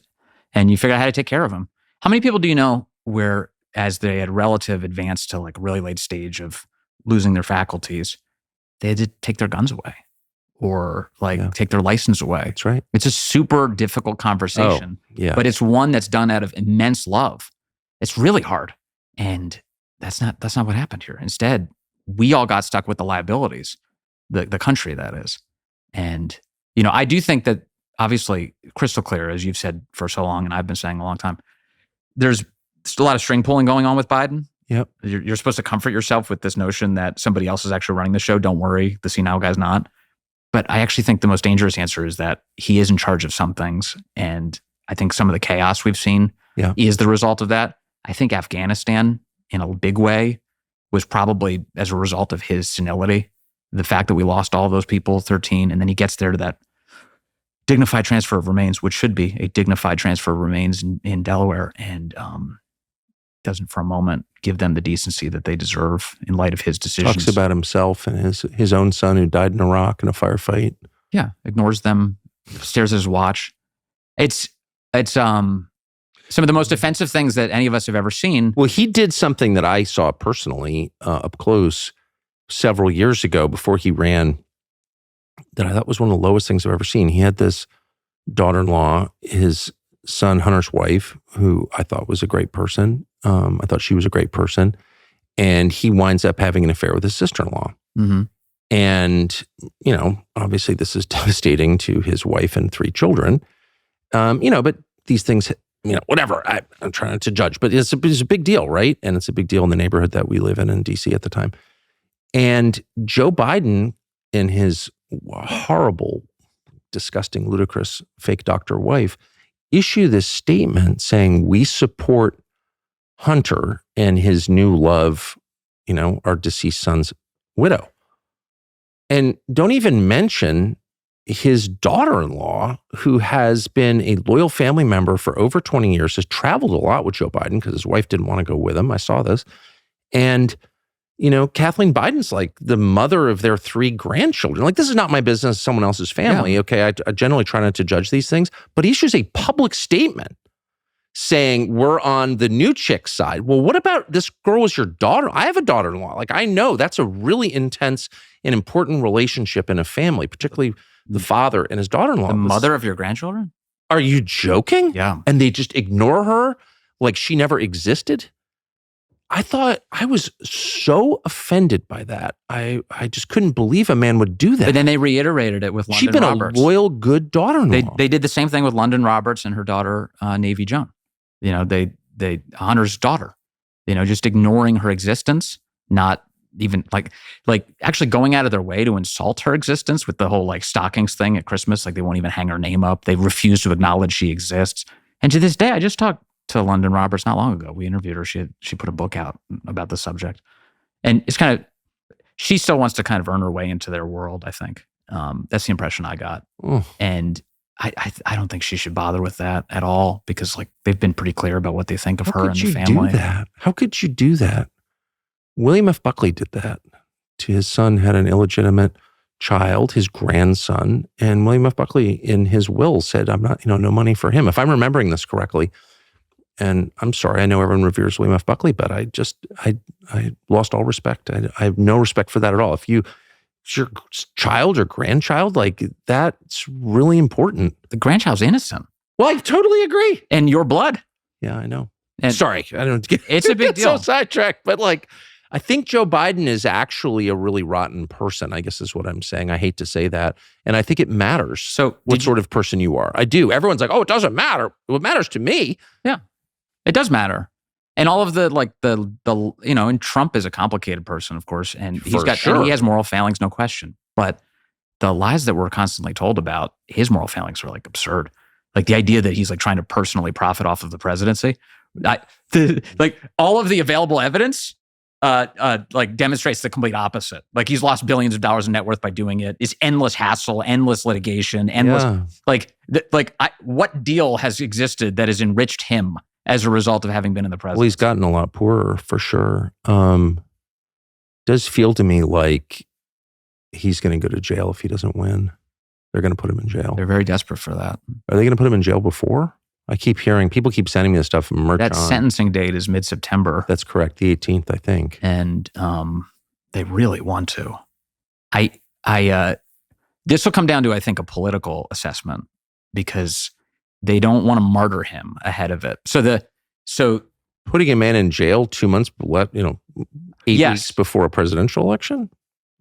and you figure out how to take care of him. How many people do you know where, as they had relative advanced to like a really late stage of losing their faculties, they had to take their guns away or take their license away? That's right. It's a super difficult conversation, but it's one that's done out of immense love. It's really hard. And that's not what happened here. Instead, we all got stuck with the liabilities, the country that is. And, I do think that obviously crystal clear, as you've said for so long, and I've been saying a long time, there's a lot of string pulling going on with Biden. Yep. You're supposed to comfort yourself with this notion that somebody else is actually running the show. Don't worry, the senile guy's not. But I actually think the most dangerous answer is that he is in charge of some things. And I think some of the chaos we've seen is the result of that. I think Afghanistan, in a big way, was probably as a result of his senility. The fact that we lost all of those people, 13, and then he gets there to that dignified transfer of remains, which should be a dignified transfer of remains in Delaware, and doesn't for a moment give them the decency that they deserve in light of his decisions. Talks about himself and his own son who died in Iraq in a firefight. Yeah, ignores them, stares at his watch. It's some of the most offensive things that any of us have ever seen. Well, he did something that I saw personally up close several years ago before he ran that I thought was one of the lowest things I've ever seen. He had this daughter-in-law, his son Hunter's wife, who I thought was a great person. I thought she was a great person. And he winds up having an affair with his sister-in-law. Mm-hmm. And, obviously this is devastating to his wife and 3 children. But these things, whatever, I'm trying not to judge, but it's a big deal, right? And it's a big deal in the neighborhood that we live in DC at the time. And Joe Biden and his horrible, disgusting, ludicrous fake doctor wife issue this statement saying, we support Hunter and his new love, our deceased son's widow. And don't even mention his daughter-in-law, who has been a loyal family member for over 20 years, has traveled a lot with Joe Biden because his wife didn't want to go with him. I saw this. And Kathleen Biden's like the mother of their 3 grandchildren. Like, this is not my business, someone else's family. Yeah. Okay, I generally try not to judge these things, but he issues a public statement saying we're on the new chick's side. Well, what about this girl is your daughter? I have a daughter-in-law. Like, I know that's a really intense and important relationship in a family, particularly the father and his daughter-in-law. The mother of your grandchildren? Are you joking? Yeah. And they just ignore her like she never existed? I thought I was so offended by that. I just couldn't believe a man would do that. But then they reiterated it with London She'd been Roberts. a loyal, good daughter-in-law. They did the same thing with London Roberts and her daughter, Navy Joan. They Hunter's daughter. Just ignoring her existence, not even like actually going out of their way to insult her existence with the whole like stockings thing at Christmas. Like they won't even hang her name up. They refuse to acknowledge she exists. And to this day, I just talked to London Roberts not long ago. We interviewed her. She put a book out about the subject. And it's kind of, she still wants to kind of earn her way into their world, I think. That's the impression I got. And I don't think she should bother with that at all, because like they've been pretty clear about what they think of her and the family. How could you do that? William F. Buckley did that to his son, had an illegitimate child, his grandson, and William F. Buckley in his will said, I'm not, no money for him. If I'm remembering this correctly, and I'm sorry, I know everyone reveres William F. Buckley, but I lost all respect. I have no respect for that at all. If it's your child or grandchild, like that's really important. The grandchild's innocent. Well, I totally agree. And your blood. Yeah, I know. And sorry, I don't get it's a big deal. So sidetracked, but like, I think Joe Biden is actually a really rotten person, I guess is what I'm saying. I hate to say that. And I think it matters. So what sort of person you are. I do. Everyone's like, oh, it doesn't matter. Well, it matters to me. Yeah, it does matter. And all of the and Trump is a complicated person, of course. And and he has moral failings, no question. But the lies that we're constantly told about his moral failings are like absurd. Like the idea that he's like trying to personally profit off of the presidency. Like all of the available evidence like demonstrates the complete opposite. Like he's lost billions of dollars in net worth by doing it. It's endless hassle, endless litigation, endless what deal has existed that has enriched him as a result of having been in the presidency? Well, he's gotten a lot poorer for sure. Does feel to me like he's going to go to jail if he doesn't win. They're going to put him in jail. They're very desperate for that. Are they going to put him in jail before? I keep hearing, people keep sending me this stuff from Merchant. That sentencing date is mid-September. That's correct, the 18th, I think. And they really want to. This will come down to, I think, a political assessment, because they don't want to martyr him ahead of it. So putting a man in jail 2 months, 8 weeks before a presidential election?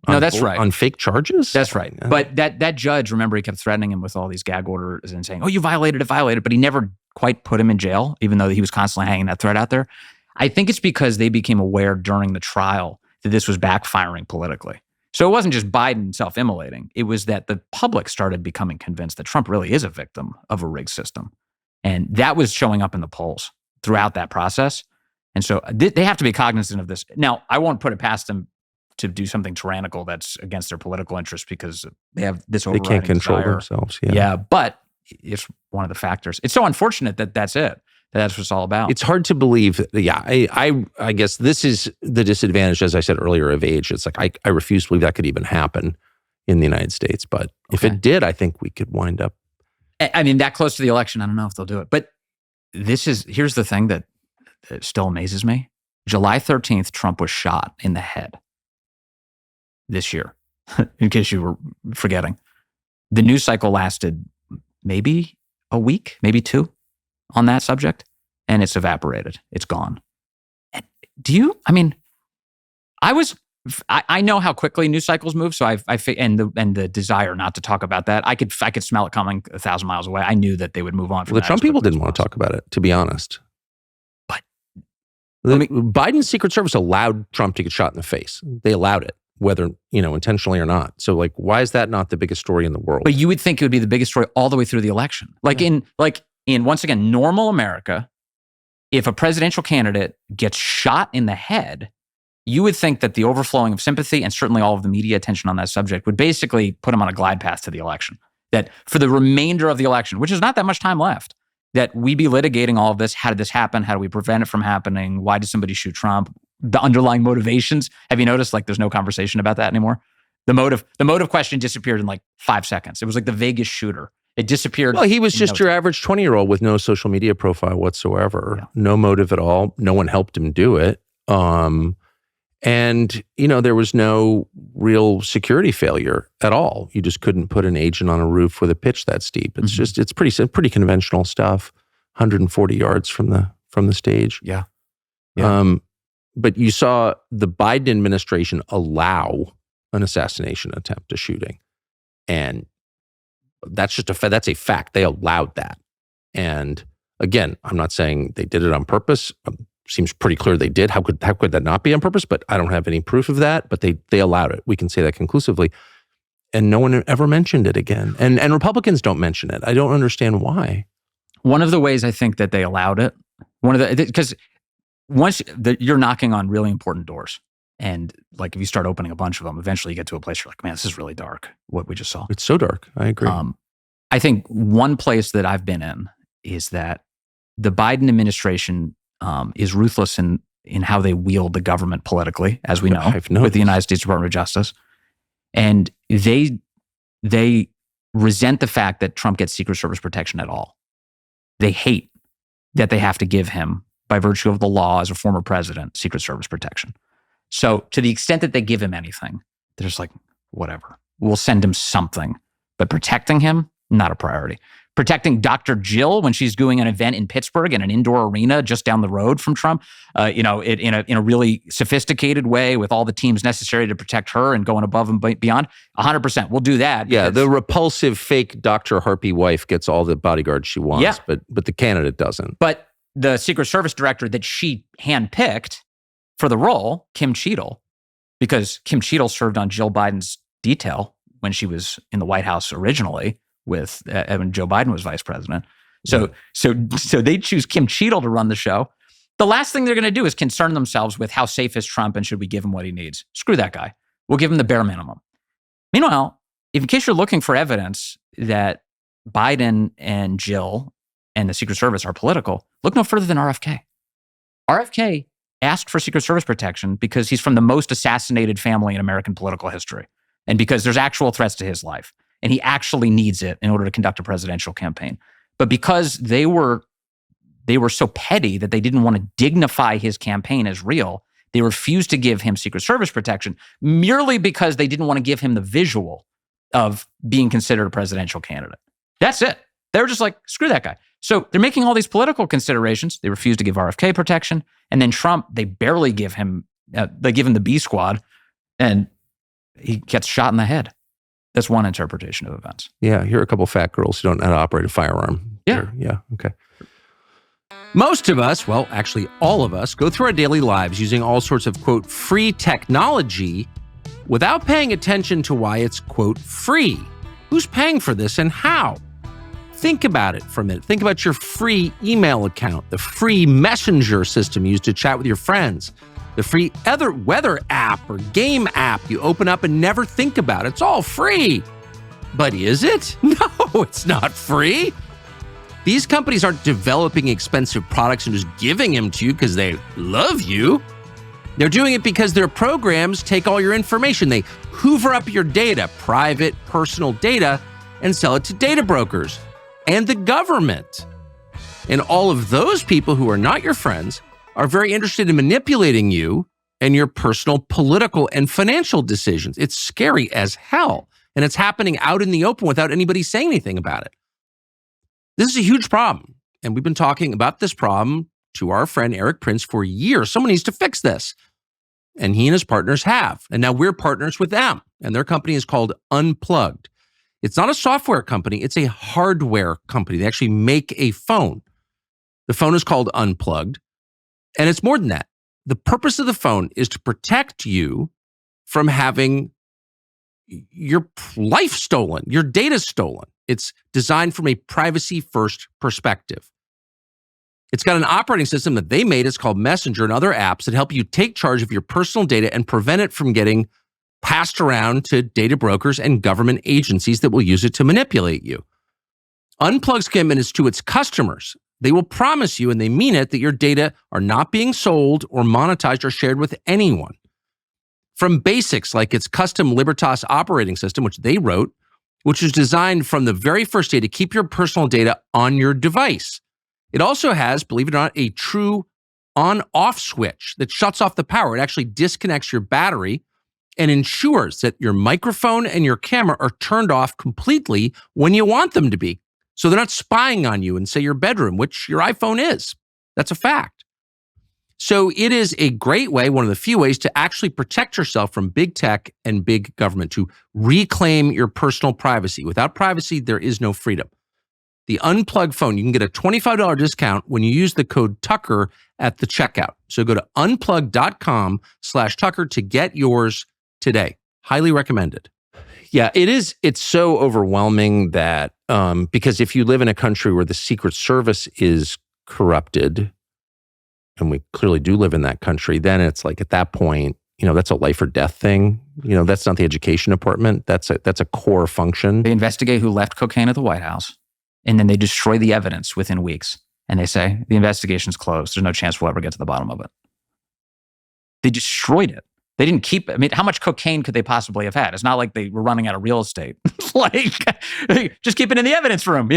No, that's right. On fake charges? That's right. Yeah. But that judge, remember, he kept threatening him with all these gag orders and saying, oh, you violated it, but he never quite put him in jail, even though he was constantly hanging that threat out there. I think it's because they became aware during the trial that this was backfiring politically. So it wasn't just Biden self-immolating. It was that the public started becoming convinced that Trump really is a victim of a rigged system. And that was showing up in the polls throughout that process. And so they have to be cognizant of this. Now, I won't put it past them to do something tyrannical that's against their political interests, because they have this overriding They can't control desire. themselves. Yeah, but it's one of the factors. It's so unfortunate that that's it. That's what it's all about. It's hard to believe. Yeah, I guess this is the disadvantage, as I said earlier, of age. It's like I refuse to believe that could even happen in the United States. But if it did, I think we could wind up. I mean, that close to the election, I don't know if they'll do it. But here's the thing that still amazes me. July 13th, Trump was shot in the head this year, in case you were forgetting. The news cycle lasted maybe a week, maybe 2 on that subject, and it's evaporated. It's gone. I know how quickly news cycles move, so and the desire not to talk about that, I could smell it coming 1,000 miles away. I knew that they would move on from that. The Trump people didn't want to talk about it, to be honest. But Biden's Secret Service allowed Trump to get shot in the face. They allowed it, whether intentionally or not. So like, why is that not the biggest story in the world? But you would think it would be the biggest story all the way through the election. In once again, normal America, if a presidential candidate gets shot in the head, you would think that the overflowing of sympathy and certainly all of the media attention on that subject would basically put him on a glide path to the election. That for the remainder of the election, which is not that much time left, that we be litigating all of this. How did this happen? How do we prevent it from happening? Why did somebody shoot Trump? The underlying motivations. Have you noticed there's no conversation about that anymore? The motive question disappeared in 5 seconds. It was like the Vegas shooter. It disappeared. Well, he was just your average 20-year-old with no social media profile whatsoever. Yeah. No motive at all. No one helped him do it. And there was no real security failure at all. You just couldn't put an agent on a roof with a pitch that steep. It's just, it's pretty conventional stuff. 140 yards from the stage. Yeah. But you saw the Biden administration allow an assassination attempt, a shooting. And that's a fact. They allowed that. And again, I'm not saying they did it on purpose. Seems pretty clear they did. How could that not be on purpose? But I don't have any proof of that. But they allowed it. We can say that conclusively. And no one ever mentioned it again. And Republicans don't mention it. I don't understand why. One of the ways I think that they allowed it, because once you're knocking on really important doors, and like if you start opening a bunch of them, eventually you get to a place where you're like, man, this is really dark, what we just saw. It's so dark. I agree. I think one place that I've been in is that the Biden administration is ruthless in how they wield the government politically, as we know, with the United States Department of Justice. And they resent the fact that Trump gets Secret Service protection at all. They hate that they have to give him, by virtue of the law as a former president, Secret Service protection. So to the extent that they give him anything, they're just like, whatever, we'll send him something. But protecting him, not a priority. Protecting Dr. Jill when she's doing an event in Pittsburgh in an indoor arena just down the road from Trump, in a really sophisticated way with all the teams necessary to protect her and going above and beyond. 100%, we'll do that. Yeah, the repulsive fake Dr. Harpy wife gets all the bodyguards she wants, yeah. but the candidate doesn't. But the Secret Service director that she handpicked for the role, Kim Cheadle, because Kim Cheadle served on Jill Biden's detail when she was in the White House originally, with when Joe Biden was vice president. So they choose Kim Cheadle to run the show. The last thing they're going to do is concern themselves with how safe is Trump and should we give him what he needs. Screw that guy. We'll give him the bare minimum. Meanwhile, in case you're looking for evidence that Biden and Jill and the Secret Service are political, look no further than RFK. RFK asked for Secret Service protection because he's from the most assassinated family in American political history, and because there's actual threats to his life. And he actually needs it in order to conduct a presidential campaign. But because they were so petty that they didn't want to dignify his campaign as real, they refused to give him Secret Service protection merely because they didn't want to give him the visual of being considered a presidential candidate. That's it. They were just like, screw that guy. So they're making all these political considerations. They refuse to give RFK protection. And then Trump, they barely give him, they give him the B squad, and he gets shot in the head. That's one interpretation of events. Yeah, here are a couple of fat girls who don't know how to operate a firearm. Yeah. Yeah, okay. Most of us, well, actually all of us, go through our daily lives using all sorts of, quote, free technology without paying attention to why it's, quote, free. Who's paying for this and how? Think about it for a minute. Think about your free email account, the free messenger system used to chat with your friends, the free weather app or game app you open up and never think about. It's all free. But is it? No, it's not free. These companies aren't developing expensive products and just giving them to you because they love you. They're doing it because their programs take all your information. They hoover up your data, private, personal data, and sell it to data brokers and the government. And all of those people who are not your friends are very interested in manipulating you and your personal political and financial decisions. It's scary as hell. And it's happening out in the open without anybody saying anything about it. This is a huge problem. And we've been talking about this problem to our friend Eric Prince for years. Someone needs to fix this. And he and his partners have. And now we're partners with them. And their company is called Unplugged. It's not a software company. It's a hardware company. They actually make a phone. The phone is called Unplugged. And it's more than that. The purpose of the phone is to protect you from having your life stolen, your data stolen. It's designed from a privacy-first perspective. It's got an operating system that they made. It's called Messenger and other apps that help you take charge of your personal data and prevent it from getting passed around to data brokers and government agencies that will use it to manipulate you. Unplugged's commitment is to its customers. They will promise you, and they mean it, that your data are not being sold or monetized or shared with anyone. From basics like its custom Libertas operating system, which they wrote, which is designed from the very first day to keep your personal data on your device. It also has, believe it or not, a true on-off switch that shuts off the power. It actually disconnects your battery and ensures that your microphone and your camera are turned off completely when you want them to be. So they're not spying on you in, say, your bedroom, which your iPhone is. That's a fact. So it is a great way, one of the few ways to actually protect yourself from big tech and big government, to reclaim your personal privacy. Without privacy, there is no freedom. The unplugged phone, you can get a $25 discount when you use the code Tucker at the checkout. So go to unplugged.com/Tucker to get yours today. Highly recommended. Yeah, it is. It's so overwhelming that because if you live in a country where the Secret Service is corrupted, and we clearly do live in that country, then it's like at that point, that's a life or death thing. That's not the education department. That's a core function. They investigate who left cocaine at the White House, and then they destroy the evidence within weeks. And they say, the investigation's closed. There's no chance we'll ever get to the bottom of it. They destroyed it. They didn't keep, how much cocaine could they possibly have had? It's not like they were running out of real estate. Just keep it in the evidence room,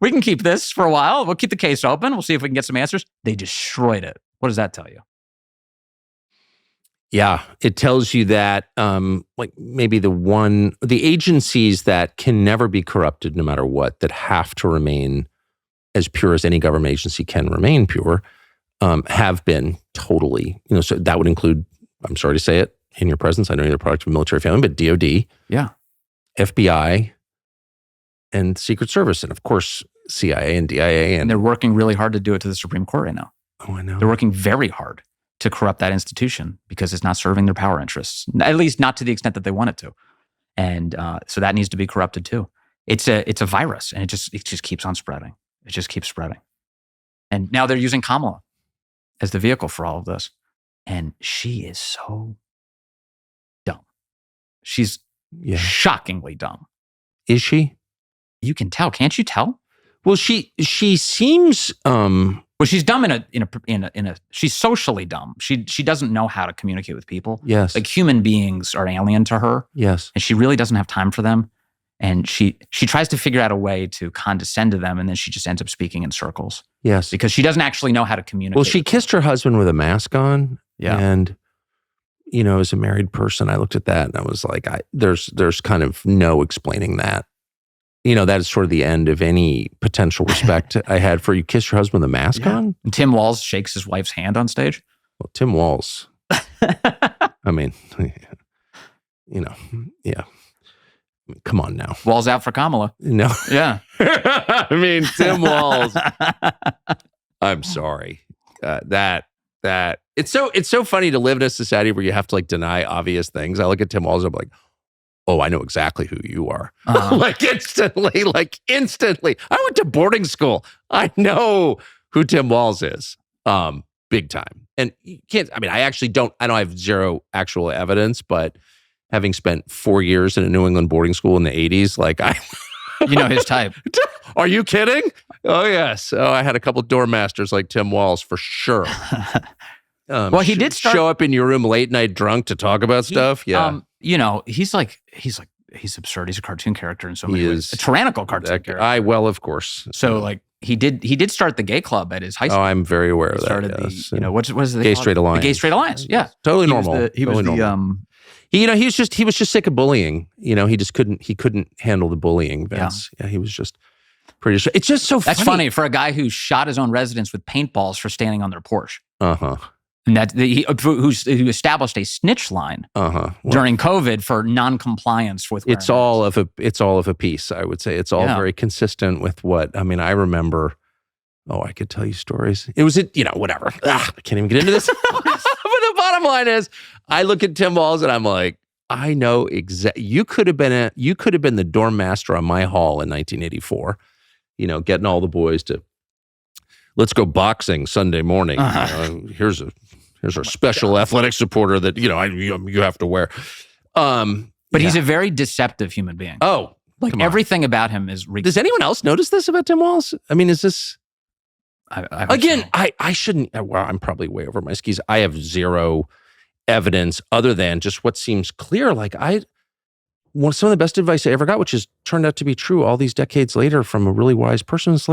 We can keep this for a while. We'll keep the case open. We'll see if we can get some answers. They destroyed it. What does that tell you? Yeah, it tells you that maybe the agencies that can never be corrupted no matter what, that have to remain as pure as any government agency can remain pure, have been totally, so that would include, I'm sorry to say it in your presence, I know you're a product of a military family, but DOD, FBI, and Secret Service, and of course, CIA and DIA. And they're working really hard to do it to the Supreme Court right now. Oh, I know. They're working very hard to corrupt that institution because it's not serving their power interests, at least not to the extent that they want it to. And so that needs to be corrupted too. It's a virus, and it just keeps on spreading. It just keeps spreading. And now they're using Kamala as the vehicle for all of this. And she is so dumb. She's shockingly dumb. Is she? You can tell. Can't you tell? Well, she seems well, she's dumb in a she's socially dumb. She doesn't know how to communicate with people. Yes. Like human beings are alien to her. Yes. And she really doesn't have time for them. And she tries to figure out a way to condescend to them, and then she just ends up speaking in circles. Yes. Because she doesn't actually know how to communicate. Well, she kissed her husband with a mask on. Yeah. And, as a married person, I looked at that and I was like, there's kind of no explaining that. That is sort of the end of any potential respect I had for you. Kiss your husband with a mask on? And Tim Walz shakes his wife's hand on stage. Well, Tim Walz. I mean, yeah. Come on now. Walz out for Kamala. No. Yeah. I mean, Tim Walz. I'm sorry. That it's so funny to live in a society where you have to deny obvious things. I look at Tim Walz and I'm like, oh, I know exactly who you are. Instantly. I went to boarding school. I know who Tim Walz is. Big time. And you can't, I don't have zero actual evidence, but having spent 4 years in a New England boarding school in the 80s, you know his type. Are you kidding? Oh, yes. Oh, I had a couple doormasters like Tim Walz for sure. Well, he did show up in your room late night drunk to talk about stuff. Yeah. He's absurd. He's a cartoon character in so many ways. A tyrannical cartoon character. Of course. So he did start the gay club at his high school. Oh, I'm very aware of that. Started what is it? Gay Straight Alliance. The Gay Straight Alliance. Yeah. Totally normal. He was just sick of bullying. He just couldn't handle the bullying, Vince. Yeah, he was just pretty sure. It's just so funny. That's funny for a guy who shot his own residents with paintballs for standing on their porch. Uh-huh. And who established a snitch line during COVID for non-compliance with. It's all of a piece. I would say it's all very consistent with what I remember. Oh, I could tell you stories. It was whatever. I can't even get into this. But the bottom line is, I look at Tim Walz and I'm like, I know exactly. You could have been the dorm master on my hall in 1984. Getting all the boys to let's go boxing Sunday morning. Here's our special athletic supporter that you have to wear. But he's a very deceptive human being. Oh, everything about him is. Does anyone else notice this about Tim Walz? Is this? I shouldn't. Well, I'm probably way over my skis. I have zero evidence other than just what seems clear. Some of the best advice I ever got, which has turned out to be true all these decades later from a really wise person, is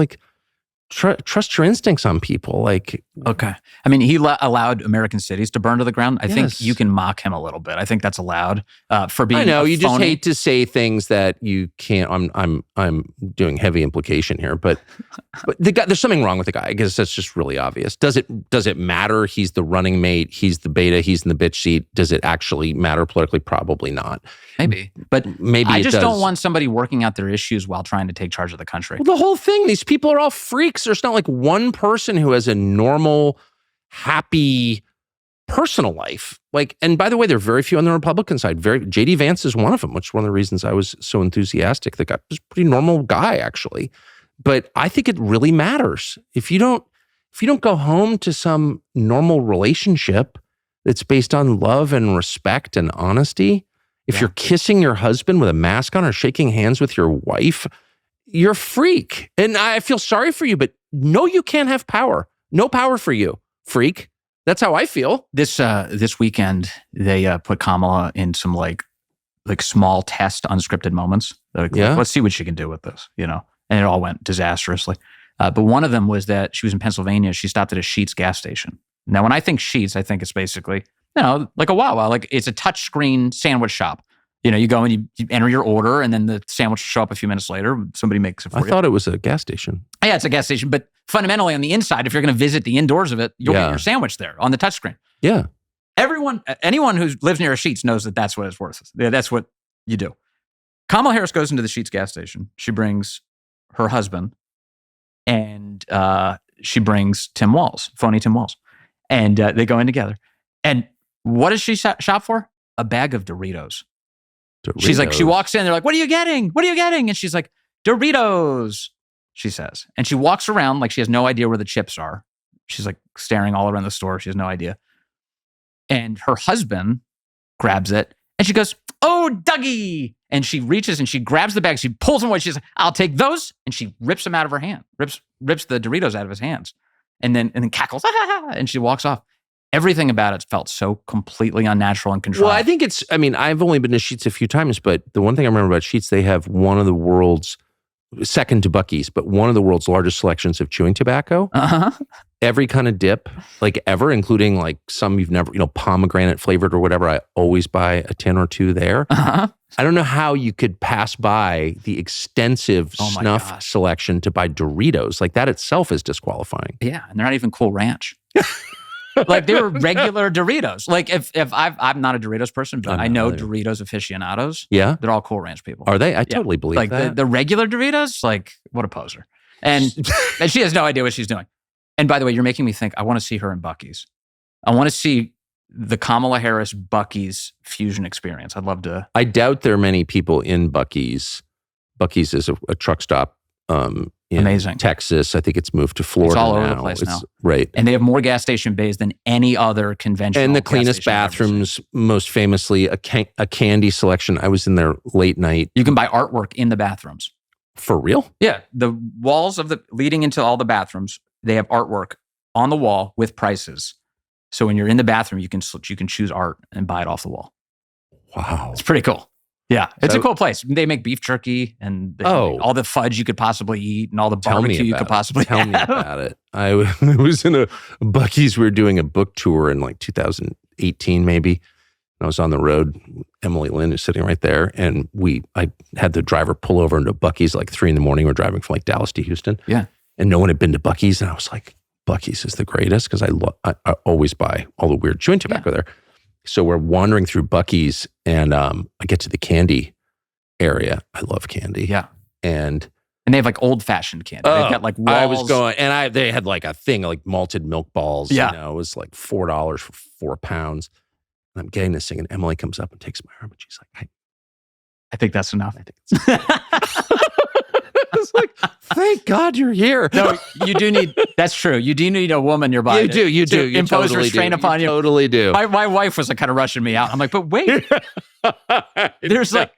trust your instincts on people. Like, okay. I mean, he allowed American cities to burn to the ground. I think you can mock him a little bit. I think that's allowed for being. I know you phony. just hate to say things that you can't. I'm doing heavy implication here, but the guy, there's something wrong with the guy. I guess that's just really obvious. Does it matter? He's the running mate. He's the beta. He's in the bitch seat. Does it actually matter politically? Probably not. Maybe, but maybe I just don't want somebody working out their issues while trying to take charge of the country. Well, the whole thing. These people are all freaks. There's not like one person who has a normal, happy personal life. Like, and by the way, there are very few on the Republican side. JD Vance is one of them, which is one of the reasons I was so enthusiastic. The guy was a pretty normal guy, actually. But I think it really matters. If you don't go home to some normal relationship that's based on love and respect and honesty, if you're kissing your husband with a mask on or shaking hands with your wife, you're a freak. And I feel sorry for you, but no, you can't have power. No power for you, freak. That's how I feel. This weekend, they put Kamala in some like small test unscripted moments. Like, let's see what she can do with this, and it all went disastrously. But one of them was that she was in Pennsylvania. She stopped at a Sheetz gas station. Now, when I think Sheetz, I think it's basically, like a Wawa, like it's a touchscreen sandwich shop. You go and you enter your order, and then the sandwich will show up a few minutes later. Somebody makes it for you. I thought it was a gas station. Yeah, it's a gas station. But fundamentally, on the inside, if you're going to visit the indoors of it, you'll get your sandwich there on the touchscreen. Yeah. Anyone who lives near a Sheetz knows that that's what it's worth. Yeah, that's what you do. Kamala Harris goes into the Sheetz gas station. She brings her husband, and she brings phony Tim Walz. And they go in together. And what does she shop for? A bag of Doritos. She's like, she walks in, they're like, what are you getting? What are you getting? And she's like, Doritos, she says. And she walks around like she has no idea where the chips are. She's like staring all around the store. She has no idea. And her husband grabs it and she goes, oh, Dougie. And she reaches and she grabs the bag. She pulls them away. She's like, I'll take those. And she rips them out of her hand, rips the Doritos out of his hands and then cackles. And she walks off. Everything about it felt so completely unnatural and contrived. Well, I think I've only been to Sheetz a few times, but the one thing I remember about Sheetz, they have one of the world's, second to Buc-ee's, but one of the world's largest selections of chewing tobacco. Uh-huh. Every kind of dip, like ever, including like some you've never, pomegranate flavored or whatever. I always buy a 10 or 2 there. Uh-huh. I don't know how you could pass by the extensive snuff selection to buy Doritos. Like that itself is disqualifying. Yeah, and they're not even Cool Ranch. Like they were regular Doritos. Like if I'm not a Doritos person, but I know Doritos aficionados. Yeah, they're all Cool Ranch people. Are they? I totally believe like that. The regular Doritos, like what a poser. And she has no idea what she's doing. And by the way, you're making me think. I want to see her in Buc-ee's. I want to see the Kamala Harris Buc-ee's fusion experience. I'd love to. I doubt there are many people in Buc-ee's. Buc-ee's is a truck stop. In Amazing. Texas. I think it's moved to Florida. It's all now. over the place now. Right. And they have more gas station bays than any other conventional. And the cleanest bathrooms, most famously, a candy selection. I was in there late night. You can buy artwork in the bathrooms. For real? Yeah. The walls leading into all the bathrooms, they have artwork on the wall with prices. So when you're in the bathroom, you can choose art and buy it off the wall. Wow. It's pretty cool. Yeah, it's a cool place. They make beef jerky and all the fudge you could possibly eat and all the barbecue you could possibly Tell me about it. I was in a Buc-ee's. We were doing a book tour in like 2018 maybe. And I was on the road. Emily Lynn is sitting right there. And I had the driver pull over into Buc-ee's like 3 a.m. We're driving from like Dallas to Houston. Yeah. And no one had been to Buc-ee's. And I was like, Buc-ee's is the greatest because I always buy all the weird chewing tobacco there. So we're wandering through Buc-ee's and I get to the candy area. I love candy. Yeah. And they have like old fashioned candy. They've got like Walz. I was going, and they had like a thing like malted milk balls. Yeah. It was like $4 for 4 pounds. And I'm getting this thing and Emily comes up and takes my arm and she's like, I think that's enough. It's like, thank God you're here. No, you do need, that's true. You do need a woman nearby. You do. You impose totally restraint upon you. Totally do. My wife was like kind of rushing me out. I'm like, but wait. There's like,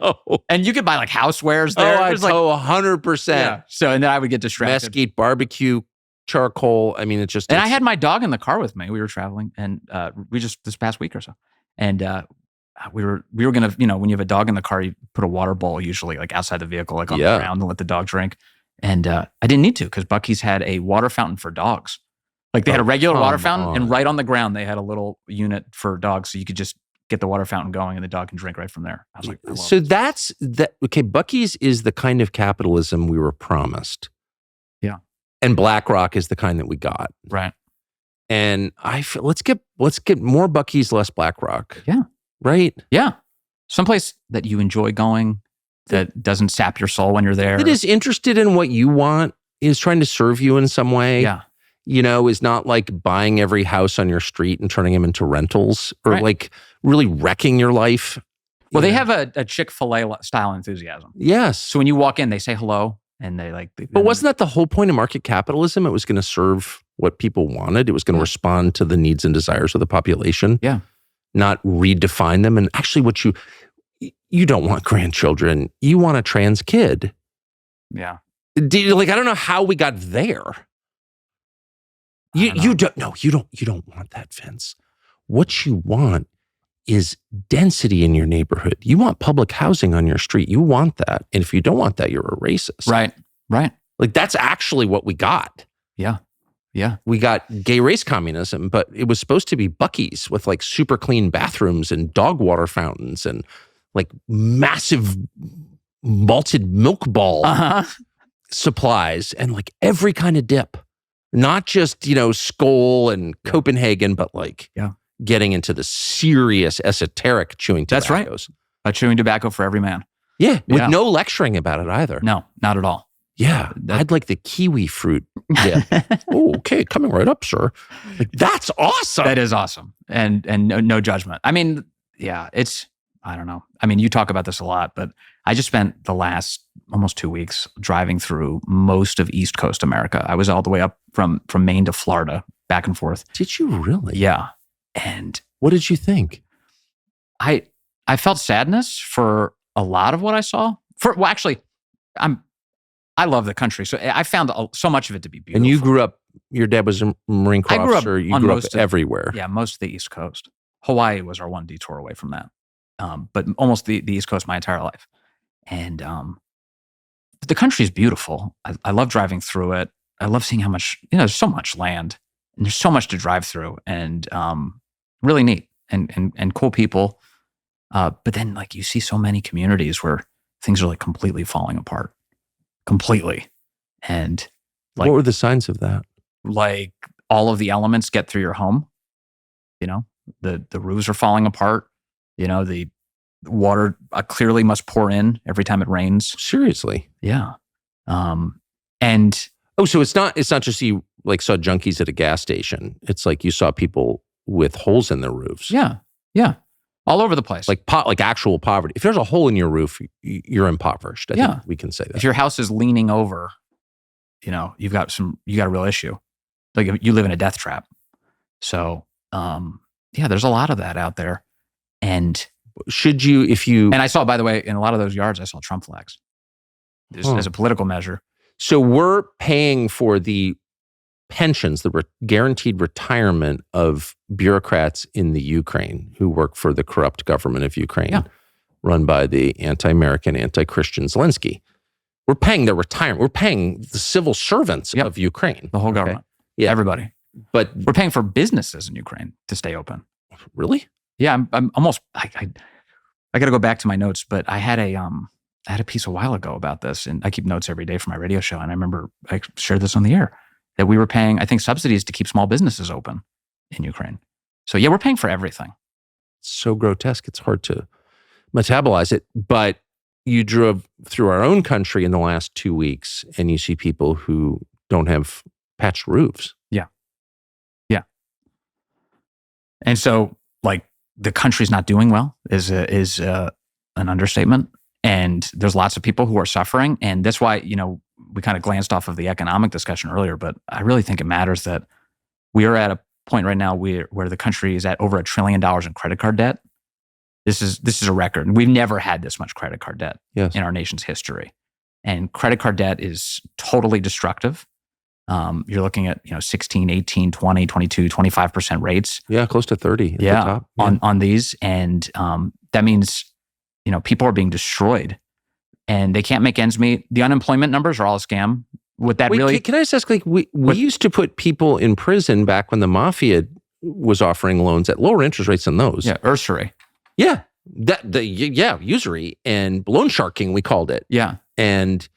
and you could buy like housewares there. Oh, 100%. Yeah. So, and then I would get distracted. Mesquite, barbecue, charcoal. I mean, And I had my dog in the car with me. We were traveling and we just, this past week or so. And we were going to, when you have a dog in the car, you put a water bowl usually like outside the vehicle, like on the ground and let the dog drink. And I didn't need to because Buc-ee's had a water fountain for dogs. Like they had a regular water fountain, and right on the ground they had a little unit for dogs, so you could just get the water fountain going, and the dog can drink right from there. I was like, so that's that. Okay, Buc-ee's is the kind of capitalism we were promised. Yeah, and BlackRock is the kind that we got. Right. And I feel, let's get more Buc-ee's, less BlackRock. Yeah. Right. Yeah. Someplace that you enjoy going, that doesn't sap your soul when you're there. That is interested in what you want, is trying to serve you in some way. Yeah. You know, is not like buying every house on your street and turning them into rentals, or like really wrecking your life. Well, they have a Chick-fil-A style enthusiasm. Yes. So when you walk in, they say hello, and they like. But wasn't that the whole point of market capitalism? It was going to serve what people wanted. It was going to respond to the needs and desires of the population. Yeah. Not redefine them. And actually, what you don't want grandchildren. You want a trans kid. Yeah. I don't know how we got there. You don't want that, Vince. What you want is density in your neighborhood. You want public housing on your street. You want that. And if you don't want that, you're a racist. Right. Like that's actually what we got. Yeah. Yeah. We got gay race communism, but it was supposed to be Buc-ee's with like super clean bathrooms and dog water fountains and like massive malted milk ball supplies and like every kind of dip. Not just, Skoal and Copenhagen, but like getting into the serious esoteric chewing tobaccos. That's right. A chewing tobacco for every man. Yeah, with no lecturing about it either. No, not at all. Yeah, I'd like the kiwi fruit dip. Oh, okay, coming right up, sir. Like that's awesome. That is awesome, and no judgment. I mean, yeah, I don't know. I mean, you talk about this a lot, but I just spent the last almost 2 weeks driving through most of East Coast America. I was all the way up from Maine to Florida, back and forth. Did you really? Yeah. And what did you think? I felt sadness for a lot of what I saw. I love the country, so I found so much of it to be beautiful. And you grew up. Your dad was a Marine Corps officer. You grew up everywhere. Yeah, most of the East Coast. Hawaii was our one detour away from that. But almost the East Coast my entire life. And the country is beautiful. I love driving through it. I love seeing how much, there's so much land and there's so much to drive through, and really neat and cool people. But then like you see so many communities where things are like completely falling apart. Completely. And like, what were the signs of that? Like all of the elements get through your home. The roofs are falling apart. The water clearly must pour in every time it rains. Seriously. Yeah. So it's not just you like saw junkies at a gas station. It's like you saw people with holes in their roofs. Yeah. Yeah. All over the place. Like actual poverty. If there's a hole in your roof, you're impoverished. I think we can say that. If your house is leaning over, you've got a real issue. Like you live in a death trap. So, there's a lot of that out there. And and I saw, by the way, in a lot of those yards, I saw Trump flags as a political measure. So we're paying for the pensions, the guaranteed retirement of bureaucrats in the Ukraine who work for the corrupt government of Ukraine, run by the anti-American, anti-Christian Zelensky. We're paying their retirement. We're paying the civil servants of Ukraine. The whole government. Yeah. Everybody. But we're paying for businesses in Ukraine to stay open. Really? Yeah, I'm almost. I got to go back to my notes, but I had a piece a while ago about this, and I keep notes every day for my radio show. And I remember I shared this on the air that we were paying, I think, subsidies to keep small businesses open in Ukraine. So yeah, we're paying for everything. It's so grotesque; it's hard to metabolize it. But you drove through our own country in the last 2 weeks, and you see people who don't have patched roofs. Yeah. And so, like, the country's not doing well is an understatement. And there's lots of people who are suffering. And that's why, we kind of glanced off of the economic discussion earlier, but I really think it matters that we are at a point right now where the country is at over $1 trillion in credit card debt. This is a record. We've never had this much credit card debt in our nation's history. And credit card debt is totally destructive. You're looking at 16, 18, 20, 22, 25% rates. Yeah, close to 30 at the top. On these. And that means, people are being destroyed and they can't make ends meet. The unemployment numbers are all a scam. What that really... Can I just ask, like, we used to put people in prison back when the mafia was offering loans at lower interest rates than those. Yeah, usury. Yeah. Usury and loan sharking, we called it. Yeah. And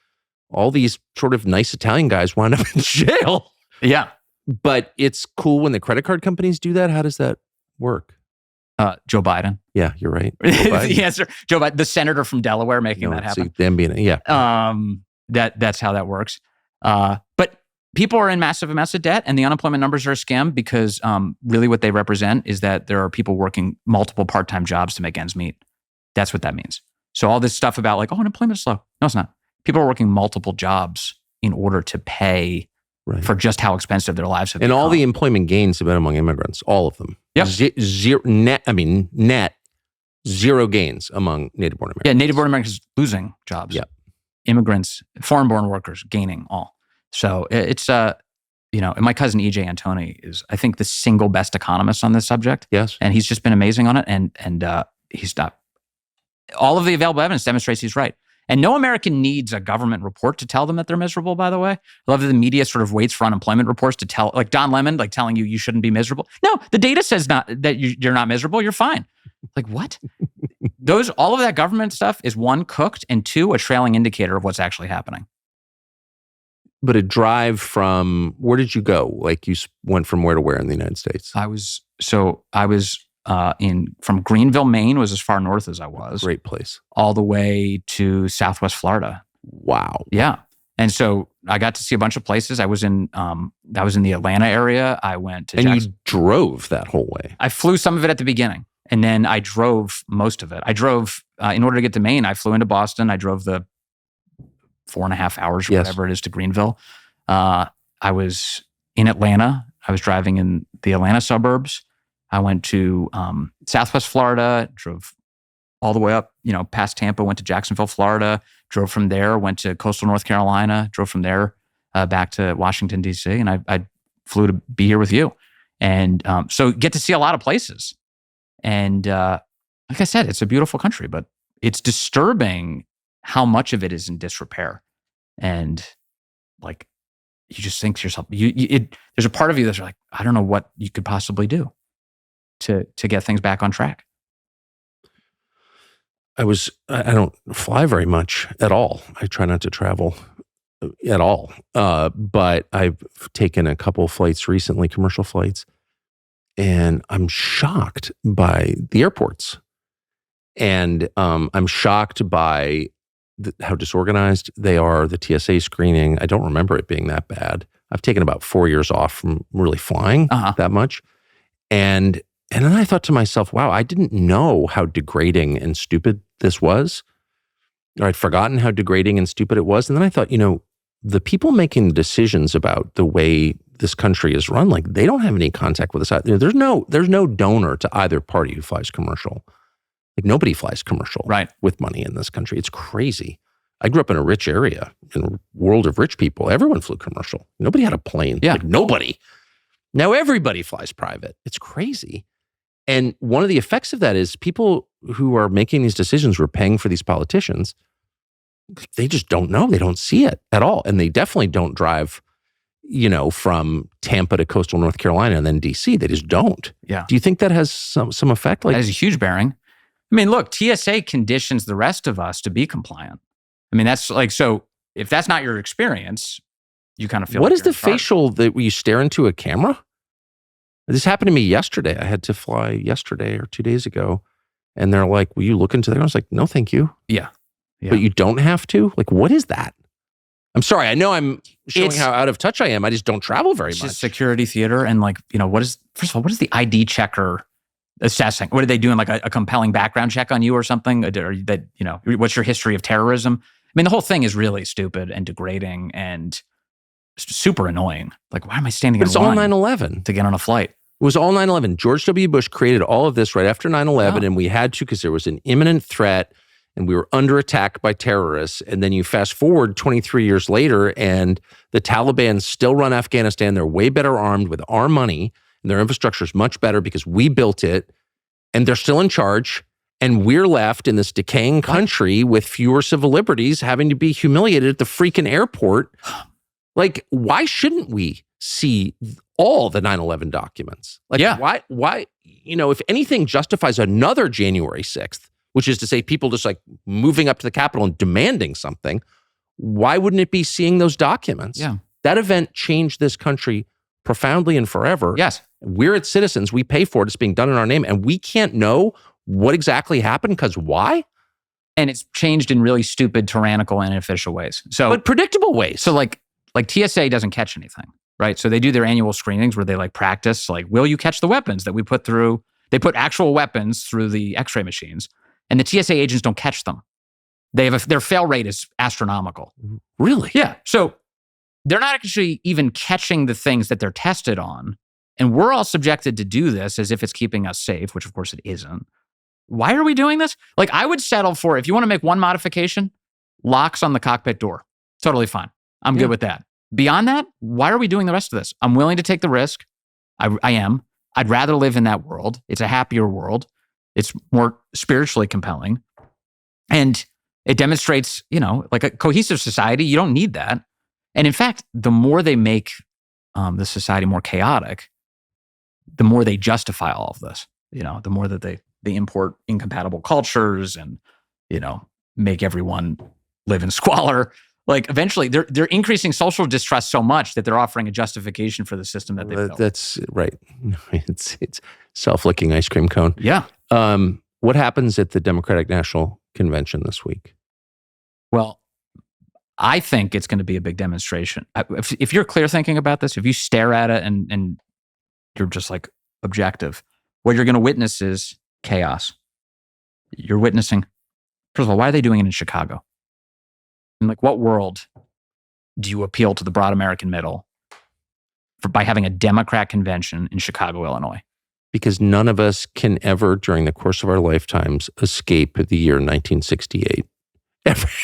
all these sort of nice Italian guys wound up in jail. Yeah. But it's cool when the credit card companies do that. How does that work? Joe Biden. Yeah, you're right. The answer, Joe Biden, the senator from Delaware, making that happen. Them being, that's how that works. But people are in massive amounts of debt, and the unemployment numbers are a scam because really what they represent is that there are people working multiple part-time jobs to make ends meet. That's what that means. So all this stuff about like, unemployment's low. No, it's not. People are working multiple jobs in order to pay for just how expensive their lives have become. And all the employment gains have been among immigrants, all of them. Yep. Net zero gains among native-born Americans. Yeah, native-born Americans losing jobs. Yep. Immigrants, foreign-born workers gaining all. So it's, and my cousin E.J. Antoni is, I think, the single best economist on this subject. Yes. And he's just been amazing on it. And he's not, all of the available evidence demonstrates he's right. And no American needs a government report to tell them that they're miserable, by the way. I love that the media sort of waits for unemployment reports to tell, like Don Lemon, like telling you shouldn't be miserable. No, the data says that you're not miserable, you're fine. Like, what? All of that government stuff is one, cooked, and two, a trailing indicator of what's actually happening. But a drive from, where did you go? Like you went from where to where in the United States? I was from Greenville, Maine, was as far north as I was. Great place. All the way to Southwest Florida. Wow. Yeah. And so I got to see a bunch of places. I was in the Atlanta area. I went to Jackson. You drove that whole way? I flew some of it at the beginning, and then I drove most of it. I drove, in order to get to Maine, I flew into Boston. I drove the 4.5 hours or whatever it is to Greenville. I was in Atlanta. I was driving in the Atlanta suburbs. I went to Southwest Florida, drove all the way up, past Tampa, went to Jacksonville, Florida, drove from there, went to coastal North Carolina, drove from there back to Washington, D.C., and I flew to be here with you. And so get to see a lot of places. And like I said, it's a beautiful country, but it's disturbing how much of it is in disrepair. And like, you just think to yourself, there's a part of you that's like, I don't know what you could possibly do to get things back on track. I don't fly very much at all. I try not to travel at all. But I've taken a couple of flights recently, commercial flights, and I'm shocked by the airports. And I'm shocked by how disorganized they are, the TSA screening. I don't remember it being that bad. I've taken about 4 years off from really flying that much. And then I thought to myself, wow, I didn't know how degrading and stupid this was. Or I'd forgotten how degrading and stupid it was. And then I thought, the people making the decisions about the way this country is run, like they don't have any contact with us. There's no donor to either party who flies commercial. Like nobody flies commercial with money in this country. It's crazy. I grew up in a rich area, in a world of rich people. Everyone flew commercial. Nobody had a plane. Yeah. Like nobody. Now everybody flies private. It's crazy. And one of the effects of that is people who are making these decisions, who are paying for these politicians, they just don't know. They don't see it at all. And they definitely don't drive, from Tampa to coastal North Carolina and then DC. They just don't. Yeah. Do you think that has some effect? That has a huge bearing. I mean, look, TSA conditions the rest of us to be compliant. I mean, that's like, so if that's not your experience, you kind of feel what like is the facial that you stare into a camera? This happened to me yesterday. I had to fly yesterday or 2 days ago. And they're like, will you look into that? I was like, no, thank you. Yeah. But you don't have to? Like, what is that? I'm sorry. I know I'm showing how out of touch I am. I just don't travel very much. It's just security theater. And like, first of all, what is the ID checker assessing? What are they doing? Like a compelling background check on you or something? Or that, what's your history of terrorism? I mean, the whole thing is really stupid and degrading and super annoying. Like, why am I standing in line? It's all 9/11. To get on a flight. It was all 9/11. George W. Bush created all of this right after 9/11, and we had to because there was an imminent threat and we were under attack by terrorists. And then you fast forward 23 years later and the Taliban still run Afghanistan. They're way better armed with our money and their infrastructure is much better because we built it and they're still in charge. And we're left in this decaying country with fewer civil liberties, having to be humiliated at the freaking airport. Like, why shouldn't we see all the 9/11 documents? Like, why, if anything justifies another January 6th, which is to say people just like moving up to the Capitol and demanding something, why wouldn't it be seeing those documents? Yeah. That event changed this country profoundly and forever. Yes. We're its citizens. We pay for it. It's being done in our name. And we can't know what exactly happened because why? And it's changed in really stupid, tyrannical, and inefficient ways. But predictable ways. So like TSA doesn't catch anything, right? So they do their annual screenings where they like practice, like, will you catch the weapons that we put through? They put actual weapons through the x-ray machines, and the TSA agents don't catch them. Their fail rate is astronomical. Really? Yeah. So they're not actually even catching the things that they're tested on. And we're all subjected to do this as if it's keeping us safe, which of course it isn't. Why are we doing this? Like, I would settle for, if you want to make one modification, locks on the cockpit door. Totally fine. I'm good with that. Beyond that, why are we doing the rest of this? I'm willing to take the risk. I am. I'd rather live in that world. It's a happier world. It's more spiritually compelling. And it demonstrates, like a cohesive society. You don't need that. And in fact, the more they make the society more chaotic, the more they justify all of this. The more that they import incompatible cultures and, make everyone live in squalor. Like, eventually, they're increasing social distrust so much that they're offering a justification for the system that they built. That's right. It's self-licking ice cream cone. Yeah. What happens at the Democratic National Convention this week? Well, I think it's going to be a big demonstration. If you're clear thinking about this, if you stare at it and you're just like objective, what you're going to witness is chaos. You're witnessing, first of all, why are they doing it in Chicago? In like what world do you appeal to the broad American middle by having a Democrat convention in Chicago, Illinois? Because none of us can ever, during the course of our lifetimes, escape the year 1968.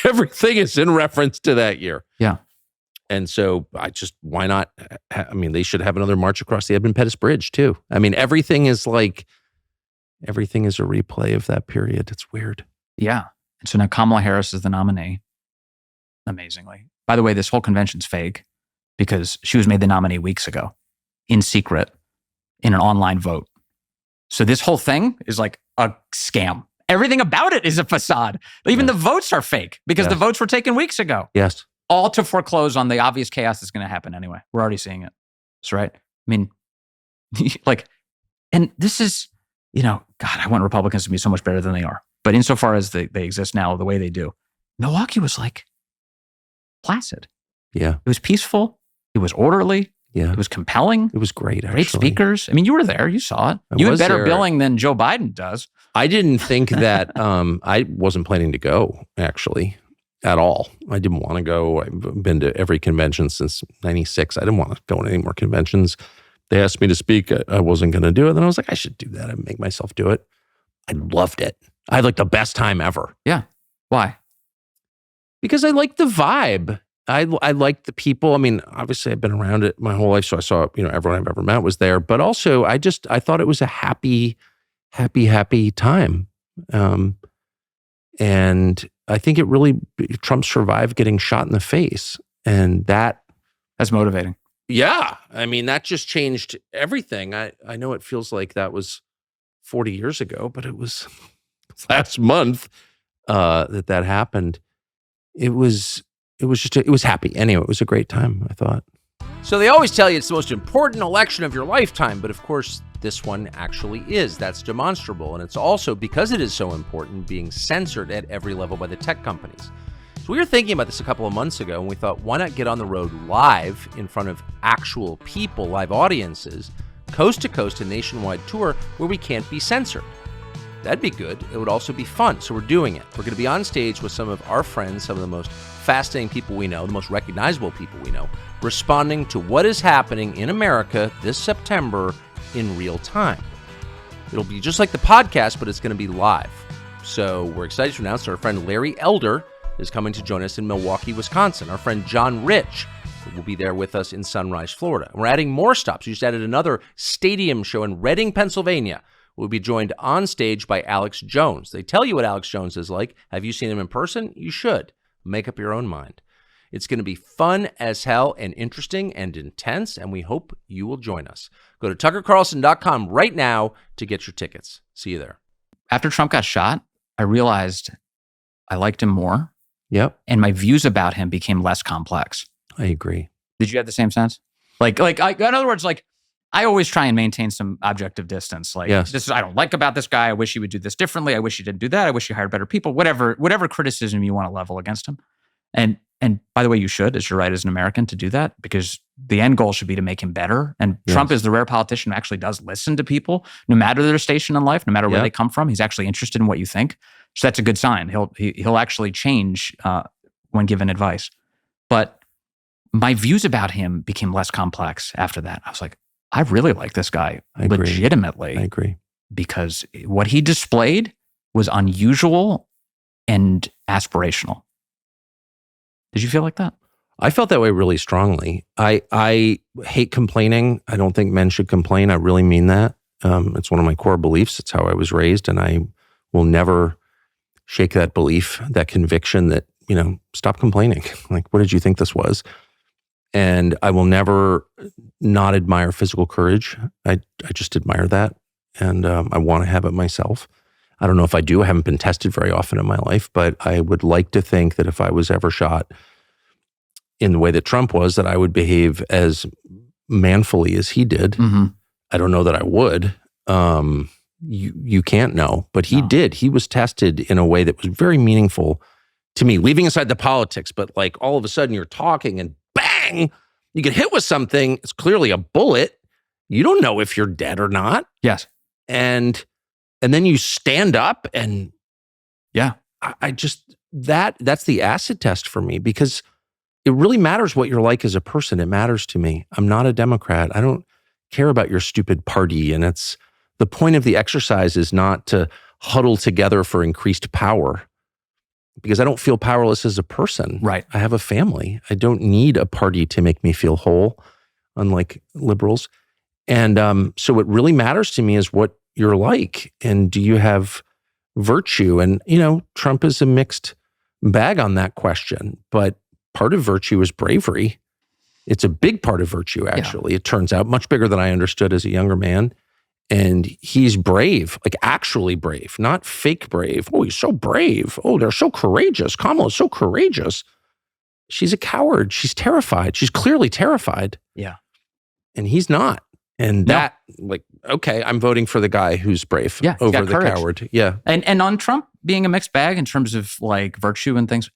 Everything is in reference to that year. Yeah. And so why not? They should have another march across the Edmund Pettus Bridge too. Everything is a replay of that period. It's weird. Yeah. And so now Kamala Harris is the nominee. Amazingly. By the way, this whole convention's fake because she was made the nominee weeks ago in secret in an online vote. So this whole thing is like a scam. Everything about it is a facade. Even the votes are fake because the votes were taken weeks ago. Yes. All to foreclose on the obvious chaos that's going to happen anyway. We're already seeing it. That's right. And this is, God, I want Republicans to be so much better than they are. But insofar as they exist now, the way they do, Milwaukee was like placid. Yeah. It was peaceful. It was orderly. Yeah. It was compelling. It was great, actually. Great speakers. You were there. You saw it. You had better billing than Joe Biden does. I didn't think that, I wasn't planning to go, actually, at all. I didn't want to go. I've been to every convention since 96. I didn't want to go to any more conventions. They asked me to speak. I wasn't going to do it. Then I was like, I should do that. I'd make myself do it. I loved it. I had like the best time ever. Yeah. Why? Because I liked the vibe. I liked the people. Obviously I've been around it my whole life. So I saw, everyone I've ever met was there. But also I thought it was a happy time. And I think Trump survived getting shot in the face. And that's motivating. Yeah. That just changed everything. I know it feels like that was 40 years ago, but it was last month that happened. It was happy. Anyway, it was a great time, I thought. So they always tell you it's the most important election of your lifetime, but of course this one actually is. That's demonstrable. And it's also, because it is so important, being censored at every level by the tech companies. So we were thinking about this a couple of months ago, and we thought, why not get on the road live in front of actual people, live audiences, coast to coast, a nationwide tour where we can't be censored. That'd be good. It would also be fun. So we're doing it. We're going to be on stage with some of our friends, some of the most fascinating people we know, the most recognizable people we know, responding to what is happening in America this September in real time. It'll be just like the podcast, but it's going to be live. So we're excited to announce our friend Larry Elder is coming to join us in Milwaukee, Wisconsin. Our friend John Rich will be there with us in Sunrise, Florida. We're adding more stops. We just added another stadium show in Reading, Pennsylvania, We'll be joined on stage by Alex Jones. They tell you what Alex Jones is like. Have you seen him in person? You should. Make up your own mind. It's going to be fun as hell and interesting and intense, and we hope you will join us. Go to tuckercarlson.com right now to get your tickets. See you there. After Trump got shot, I realized I liked him more. Yep. And my views about him became less complex. I agree. Did you have the same sense? In other words, I always try and maintain some objective distance. This is I don't like about this guy. I wish he would do this differently. I wish he didn't do that. I wish he hired better people. Whatever criticism you want to level against him. And by the way, you should, as your right as an American, to do that, because the end goal should be to make him better. And Trump is the rare politician who actually does listen to people, no matter their station in life, no matter where they come from. He's actually interested in what you think. So that's a good sign. He'll actually change when given advice. But my views about him became less complex after that. I was like, I really like this guy legitimately. I agree. Because what he displayed was unusual and aspirational. Did you feel like that? I felt that way really strongly. I hate complaining. I don't think men should complain. I really mean that. It's one of my core beliefs. It's how I was raised, and I will never shake that belief, that conviction that, stop complaining. Like, what did you think this was? And I will never not admire physical courage. I just admire that, and I want to have it myself. I don't know if I do. I haven't been tested very often in my life, but I would like to think that if I was ever shot in the way that Trump was, that I would behave as manfully as he did. Mm-hmm. I don't know that I would. You can't know, but he did. He was tested in a way that was very meaningful to me, leaving aside the politics, but all of a sudden you're talking and bang, you get hit with something. It's clearly a bullet. You don't know if you're dead or not. Yes. And then you stand up and I just, that's the acid test for me, because it really matters what you're like as a person. It matters to me. I'm not a Democrat. I don't care about your stupid party. And it's the point of the exercise is not to huddle together for increased power, because I don't feel powerless as a person. Right. I have a family. I don't need a party to make me feel whole, unlike liberals. And so what really matters to me is what you're like. And do you have virtue? And, Trump is a mixed bag on that question, but part of virtue is bravery. It's a big part of virtue, actually. It turns out much bigger than I understood as a younger man. And he's brave, actually brave, not fake brave. Oh, he's so brave. Oh, they're so courageous. Kamala's so courageous. She's a coward. She's terrified. She's clearly terrified. Yeah. And he's not. And okay, I'm voting for the guy who's brave over the coward. Yeah. And on Trump being a mixed bag in terms of virtue and things,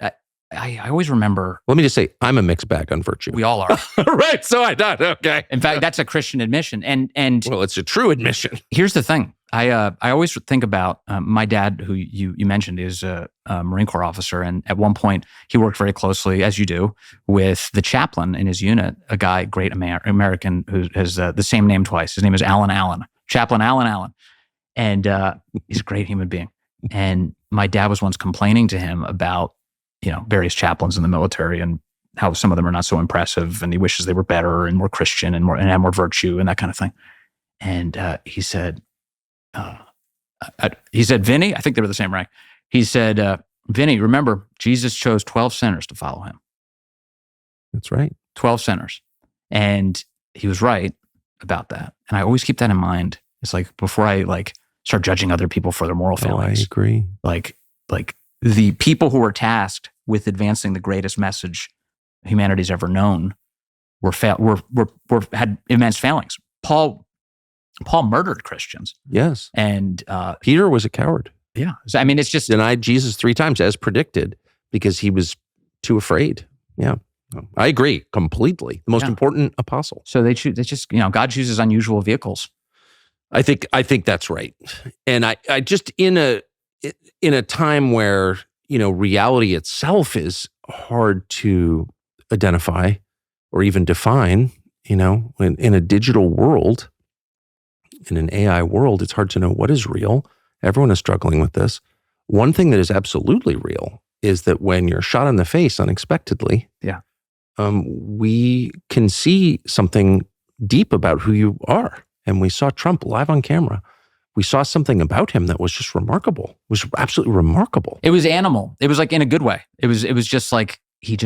I always remember. Let me just say, I'm a mixed bag on virtue. We all are. Right. So I thought, okay. In fact, that's a Christian admission. And well, it's a true admission. Here's the thing. I always think about my dad, who you mentioned is a Marine Corps officer. And at one point, he worked very closely, as you do, with the chaplain in his unit, a guy, great American, who has the same name twice. His name is Alan Allen, Chaplain Alan Allen. And he's a great human being. And my dad was once complaining to him about, various chaplains in the military and how some of them are not so impressive, and he wishes they were better and more Christian and had more virtue and that kind of thing. And he said, Vinny, I think they were the same rank. He said, Vinny, remember, Jesus chose 12 sinners to follow him. That's right. 12 sinners. And he was right about that. And I always keep that in mind. It's before I start judging other people for their moral failings. I agree. The people who were tasked with advancing the greatest message humanity's ever known had immense failings. Paul murdered Christians. Yes. And Peter was a coward. Yeah. So, I mean, it's just denied Jesus 3 times as predicted because he was too afraid. Yeah. I agree completely. The most important apostle. So they just God chooses unusual vehicles. I think that's right. And I just in a time where, reality itself is hard to identify or even define, in a digital world, in an AI world, it's hard to know what is real. Everyone is struggling with this. One thing that is absolutely real is that when you're shot in the face unexpectedly, we can see something deep about who you are. And we saw Trump live on camera we saw something about him that was just remarkable. It was absolutely remarkable. It was animal. It was like in a good way. It was just like, it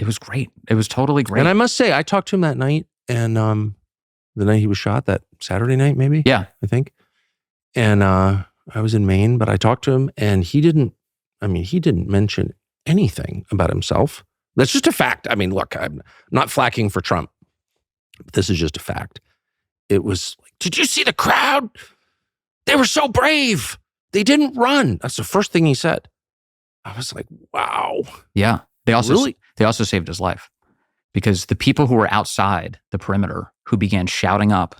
was great. It was totally great. And I must say, I talked to him that night, and the night he was shot, that Saturday night, maybe? Yeah. I think. And I was in Maine, but I talked to him, and he didn't mention anything about himself. That's just a fact. I mean, look, I'm not flacking for Trump, but this is just a fact. It was like, did you see the crowd? They were so brave. They didn't run. That's the first thing he said. I was like, wow. Yeah. They also saved his life, because the people who were outside the perimeter who began shouting up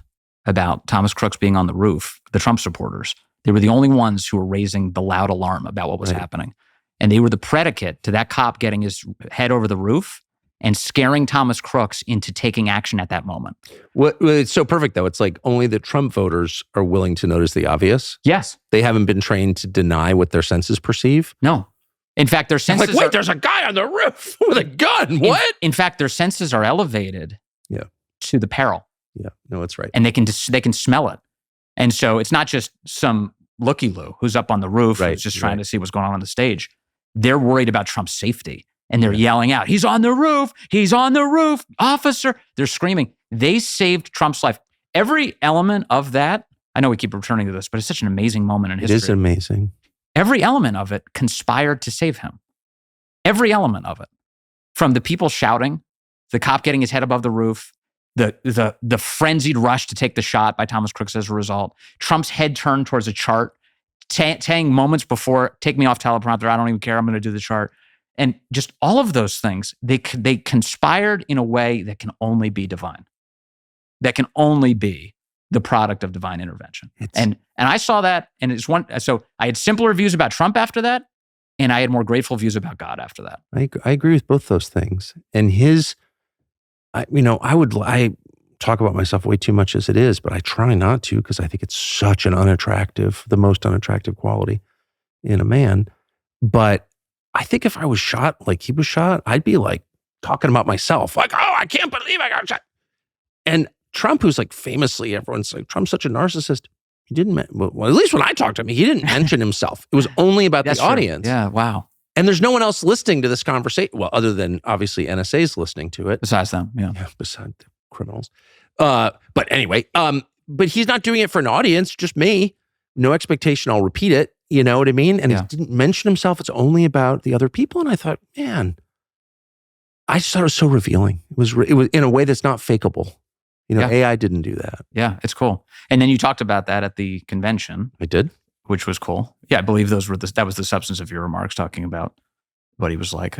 about Thomas Crooks being on the roof, the Trump supporters, they were the only ones who were raising the loud alarm about what was happening. And they were the predicate to that cop getting his head over the roof and scaring Thomas Crooks into taking action at that moment. Well, it's so perfect, though. It's like only the Trump voters are willing to notice the obvious. Yes. They haven't been trained to deny what their senses perceive. No. In fact, their senses wait, there's a guy on the roof with a gun. What? In fact, their senses are elevated to the peril. Yeah, no, that's right. And they can smell it. And so it's not just some looky-loo who's up on the roof who's just trying to see what's going on the stage. They're worried about Trump's safety. And they're yelling out, he's on the roof, officer. They're screaming. They saved Trump's life. Every element of that, I know we keep returning to this, but it's such an amazing moment in history. It is amazing. Every element of it conspired to save him. Every element of it. From the people shouting, the cop getting his head above the roof, the frenzied rush to take the shot by Thomas Crooks as a result, Trump's head turned towards a chart, saying moments before, take me off teleprompter, I don't even care, I'm going to do the chart. And just all of those things, they conspired in a way that can only be divine. That can only be the product of divine intervention. And I saw that, and so I had simpler views about Trump after that, and I had more grateful views about God after that. I agree with both those things. And I talk about myself way too much as it is, but I try not to, because I think it's such the most unattractive quality in a man. But I think if I was shot like he was shot, I'd be like talking about myself, like, oh, I can't believe I got shot. And Trump, who's like famously, everyone's like, Trump's such a narcissist. He didn't, well, at least when I talked to him, he didn't mention himself. It was only about the audience. Yeah, wow. And there's no one else listening to this conversation. Well, other than obviously NSA's listening to it. Besides them, yeah. Besides the criminals. But anyway, but he's not doing it for an audience, just me. No expectation I'll repeat it. You know what I mean? And he didn't mention himself. It's only about the other people. And I thought, man, I just thought it was so revealing. It was in a way that's not fakeable. AI didn't do that. Yeah, it's cool. And then you talked about that at the convention. I did. Which was cool. Yeah, I believe that was the substance of your remarks, talking about what he was like.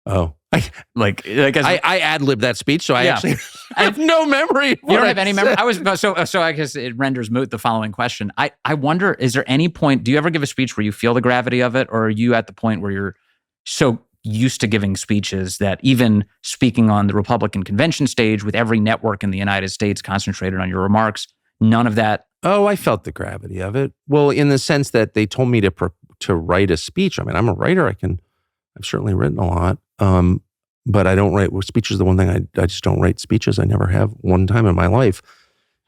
Oh. I ad-libbed that speech, so I actually have no memory. You don't have any memory? So I guess it renders moot the following question. I wonder, is there any point, do you ever give a speech where you feel the gravity of it, or are you at the point where you're so used to giving speeches that even speaking on the Republican convention stage with every network in the United States concentrated on your remarks, none of that? Oh, I felt the gravity of it. Well, in the sense that they told me to write a speech. I mean, I'm a writer. I've certainly written a lot. But I don't write speeches. The one thing I just don't write speeches. I never have one time in my life.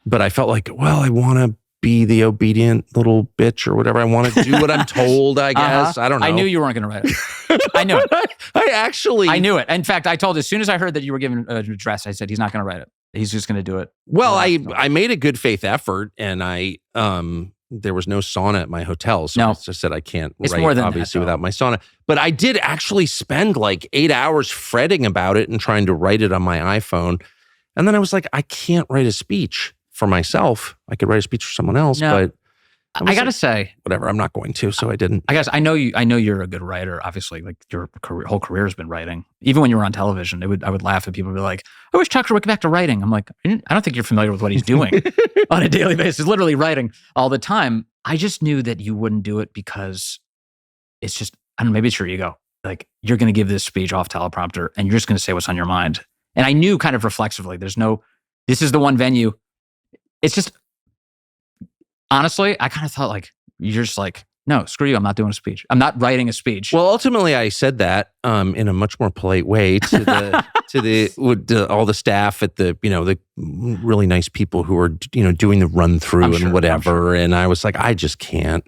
But I felt like, well, I want to be the obedient little bitch or whatever. I want to do what I'm told, I guess. I don't know. I knew you weren't going to write it. I knew it. I knew it. In fact, I told, as soon as I heard that you were giving an address, I said, he's not going to write it. He's just going to do it. Well, I made a good faith effort, and there was no sauna at my hotel. So I just said I can't write, more than obviously, that, without my sauna. But I did actually spend like 8 hours fretting about it and trying to write it on my iPhone. And then I was like, I can't write a speech for myself. I could write a speech for someone else, but I got to say, whatever, I'm not going to, so I didn't. I guess I know you're a good writer. Obviously, like your whole career has been writing. Even when you were on television, I would laugh at people and be like, I wish Tucker would get back to writing. I'm like, I don't think you're familiar with what he's doing on a daily basis, literally writing all the time. I just knew that you wouldn't do it because it's just, I don't know, maybe it's your ego. Like, you're going to give this speech off teleprompter and you're just going to say what's on your mind. And I knew kind of reflexively, this is the one venue. It's just, honestly, I kind of thought like, you're just like, no, screw you. I'm not doing a speech. I'm not writing a speech. Well, ultimately, I said that in a much more polite way to all the staff at the really nice people who are doing the run through and whatever. And I was like, I just can't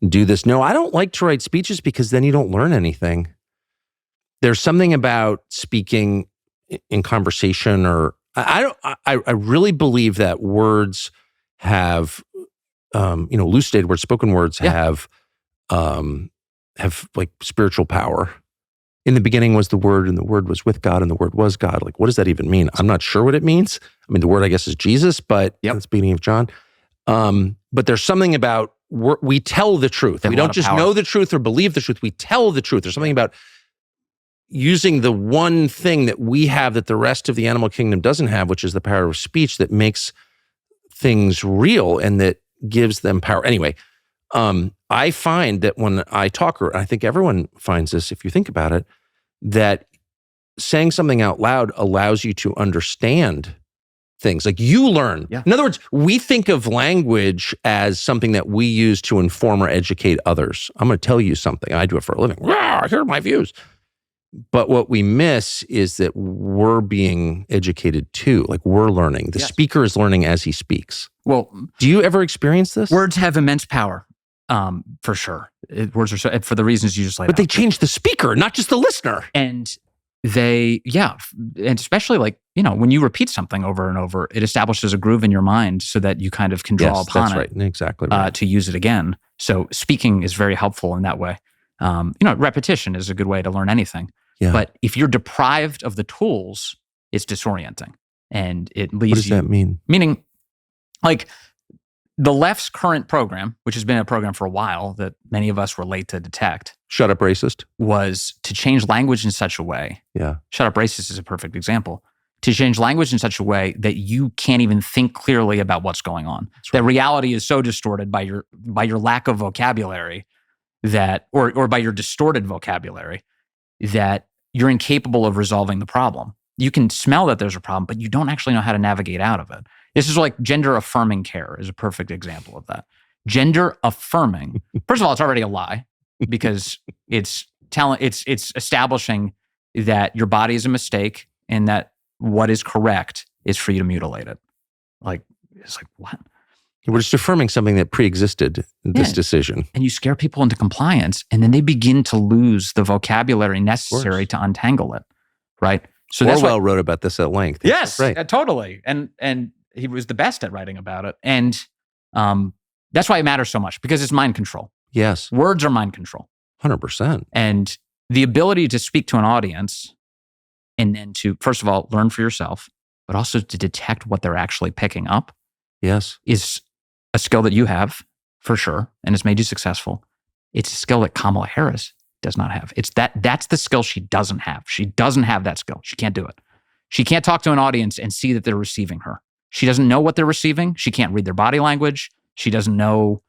do this. No, I don't like to write speeches because then you don't learn anything. There's something about speaking in conversation, or I really believe that words have, elucidated words, spoken words have like spiritual power. In the beginning was the Word, and the Word was with God, and the Word was God. Like, what does that even mean? I'm not sure what it means. I mean, the Word, I guess, is Jesus, but it's the beginning of John. But there's something about we tell the truth. We don't just know the truth or believe the truth. We tell the truth. There's something about using the one thing that we have that the rest of the animal kingdom doesn't have, which is the power of speech that makes things real and that gives them power. Anyway, I find that when I talk, or I think everyone finds this if you think about it, that saying something out loud allows you to understand things. Like you learn. Yeah. In other words, we think of language as something that we use to inform or educate others. I'm going to tell you something. I do it for a living. Here are my views. But what we miss is that we're being educated too. Like we're learning. The speaker is learning as he speaks. Well, do you ever experience this? Words have immense power, for sure. Words are for the reasons you just laid out. But they change the speaker, not just the listener. And and especially like, when you repeat something over and over, it establishes a groove in your mind so that you kind of can draw upon it. Exactly right. To use it again. So speaking is very helpful in that way. Repetition is a good way to learn anything. Yeah. But if you're deprived of the tools, it's disorienting. And it leaves you... What does that mean? Meaning, like, the left's current program, which has been a program for a while that many of us were late to detect... Shut up, racist. ...was to change language in such a way... Yeah. Shut up, racist is a perfect example. To change language in such a way that you can't even think clearly about what's going on. Right. That reality is so distorted by your lack of vocabulary that... Or by your distorted vocabulary that you're incapable of resolving the problem. You can smell that there's a problem, but you don't actually know how to navigate out of it. This is like gender affirming care is a perfect example of that. Gender affirming. First of all, it's already a lie because it's establishing that your body is a mistake and that what is correct is for you to mutilate it. Like, it's like, what? We're just affirming something that pre-existed this decision. And you scare people into compliance, and then they begin to lose the vocabulary necessary to untangle it, right? So Orwell wrote about this at length. Yes, right. Totally. And he was the best at writing about it. And that's why it matters so much, because it's mind control. Yes. Words are mind control. 100%. And the ability to speak to an audience and then to, first of all, learn for yourself, but also to detect what they're actually picking up. Yes. Is a skill that you have, for sure, and has made you successful. It's a skill that Kamala Harris does not have. That's the skill she doesn't have. She doesn't have that skill. She can't do it. She can't talk to an audience and see that they're receiving her. She doesn't know what they're receiving. She can't read their body language. She doesn't know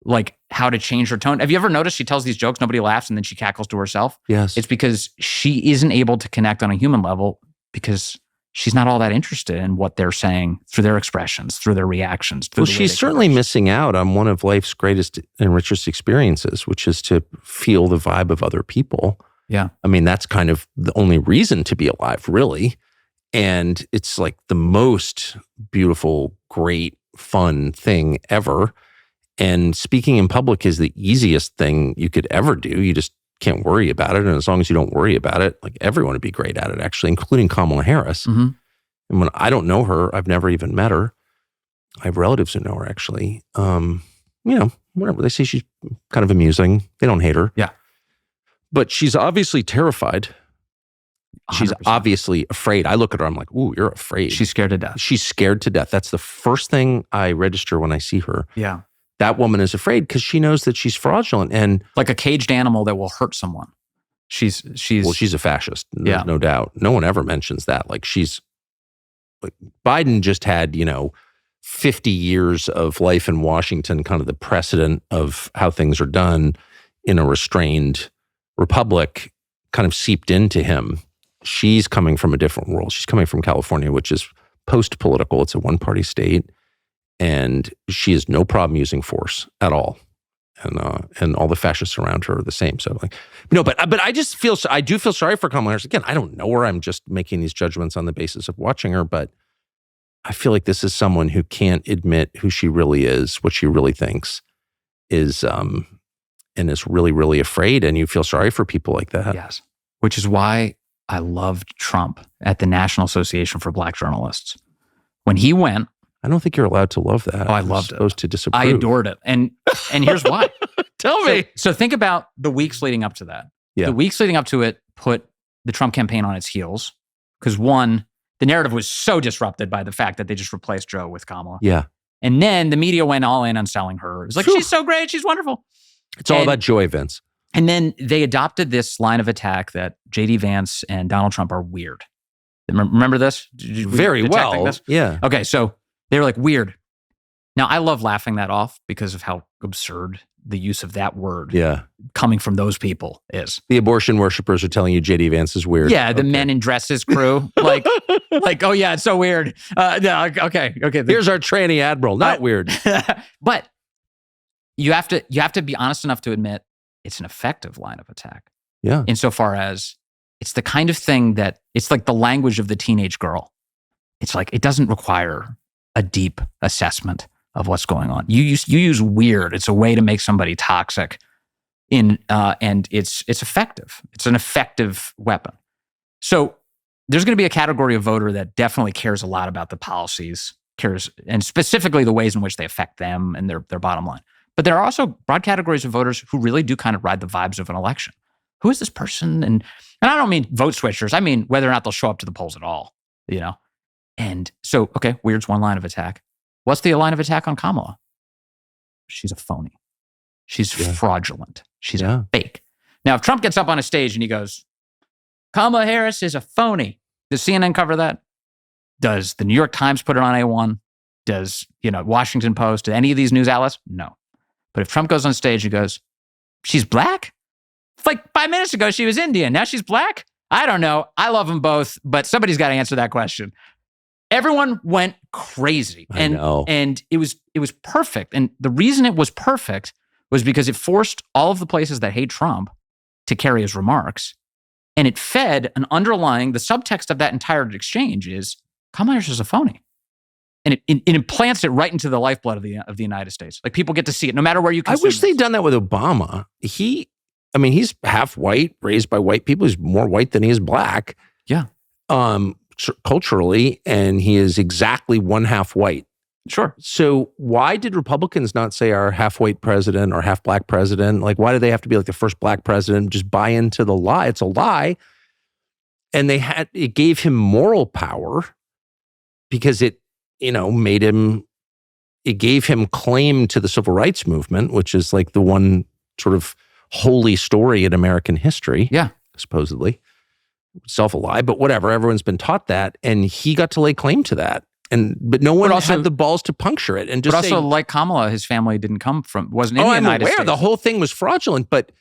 like how to change her tone. Have you ever noticed she tells these jokes, nobody laughs, and then she cackles to herself? Yes. It's because she isn't able to connect on a human level because she's not all that interested in what they're saying through their expressions, through their reactions. Well, she's certainly missing out on one of life's greatest and richest experiences, which is to feel the vibe of other people. Yeah. I mean, that's kind of the only reason to be alive, really. And it's like the most beautiful, great, fun thing ever. And speaking in public is the easiest thing you could ever do. You just can't worry about it. And as long as you don't worry about it, like everyone would be great at it, actually, including Kamala Harris. Mm-hmm. And when I don't know her, I've never even met her. I have relatives who know her, actually. Whatever. They say she's kind of amusing. They don't hate her. Yeah. But she's obviously terrified. 100%. She's obviously afraid. I look at her, I'm like, ooh, you're afraid. She's scared to death. She's scared to death. That's the first thing I register when I see her. Yeah. That woman is afraid because she knows that she's fraudulent and like a caged animal that will hurt someone. She's a fascist. There's no doubt. No one ever mentions that. Like Biden just had, 50 years of life in Washington, kind of the precedent of how things are done in a restrained republic kind of seeped into him. She's coming from a different world. She's coming from California, which is post-political. It's a one-party state. And she has no problem using force at all. and all the fascists around her are the same. So like, but I do feel sorry for Kamala Harris. Again, I don't know her. I'm just making these judgments on the basis of watching her, but I feel like this is someone who can't admit who she really is, what she really thinks is, and is really, really afraid. And you feel sorry for people like that. Yes. Which is why I loved Trump at the National Association for Black Journalists. When he went, I don't think you're allowed to love that. Oh, I loved it. You're supposed to disapprove. I adored it. And here's why. Tell me. So think about the weeks leading up to that. Yeah. The weeks leading up to it put the Trump campaign on its heels. Because one, the narrative was so disrupted by the fact that they just replaced Joe with Kamala. Yeah. And then the media went all in on selling her. It was like, she's so great. She's wonderful. It's all about joy, Vince. And then they adopted this line of attack that J.D. Vance and Donald Trump are weird. Remember this? Very well. This? Yeah. Okay, so they were like, weird. Now, I love laughing that off because of how absurd the use of that word coming from those people is. The abortion worshipers are telling you J.D. Vance is weird. Yeah, the men in dresses crew. like, oh yeah, it's so weird. No, okay. Here's our tranny admiral. Not weird. But you have to be honest enough to admit it's an effective line of attack. Yeah. Insofar as it's the kind of thing that it's like the language of the teenage girl. It's like it doesn't require a deep assessment of what's going on. You use weird. It's a way to make somebody toxic. And it's effective. It's an effective weapon. So there's going to be a category of voter that definitely cares a lot about the policies, and specifically the ways in which they affect them and their bottom line. But there are also broad categories of voters who really do kind of ride the vibes of an election. Who is this person? And I don't mean vote switchers. I mean whether or not they'll show up to the polls at all. And so, okay, weird's one line of attack. What's the line of attack on Kamala? She's a phony. She's fraudulent. She's a fake. Now, if Trump gets up on a stage and he goes, Kamala Harris is a phony, does CNN cover that? Does the New York Times put it on A1? Does, Washington Post? Do any of these news outlets? No. But if Trump goes on stage and goes, she's black? Like 5 minutes ago, she was Indian. Now she's black? I don't know. I love them both, but somebody's got to answer that question. Everyone went crazy. I know. And it was perfect. And the reason it was perfect was because it forced all of the places that hate Trump to carry his remarks. And it fed the subtext of that entire exchange is Kamala Harris is a phony. And it implants it right into the lifeblood of the United States. Like people get to see it no matter where you consume I wish they'd done that with Obama. He's half white, raised by white people. He's more white than he is black. Yeah. Culturally, and he is exactly one half white. Sure. So why did Republicans not say our half white president or half black president? Like, why do they have to be like the first black president? Just buy into the lie. It's a lie. And it gave him moral power because it gave him claim to the civil rights movement, which is like the one sort of holy story in American history. Yeah. Supposedly. Self-a-lie, but whatever. Everyone's been taught that. And he got to lay claim to that. But no one had the balls to puncture it. And just but also, like Kamala, his family wasn't in the United States. The whole thing was fraudulent, but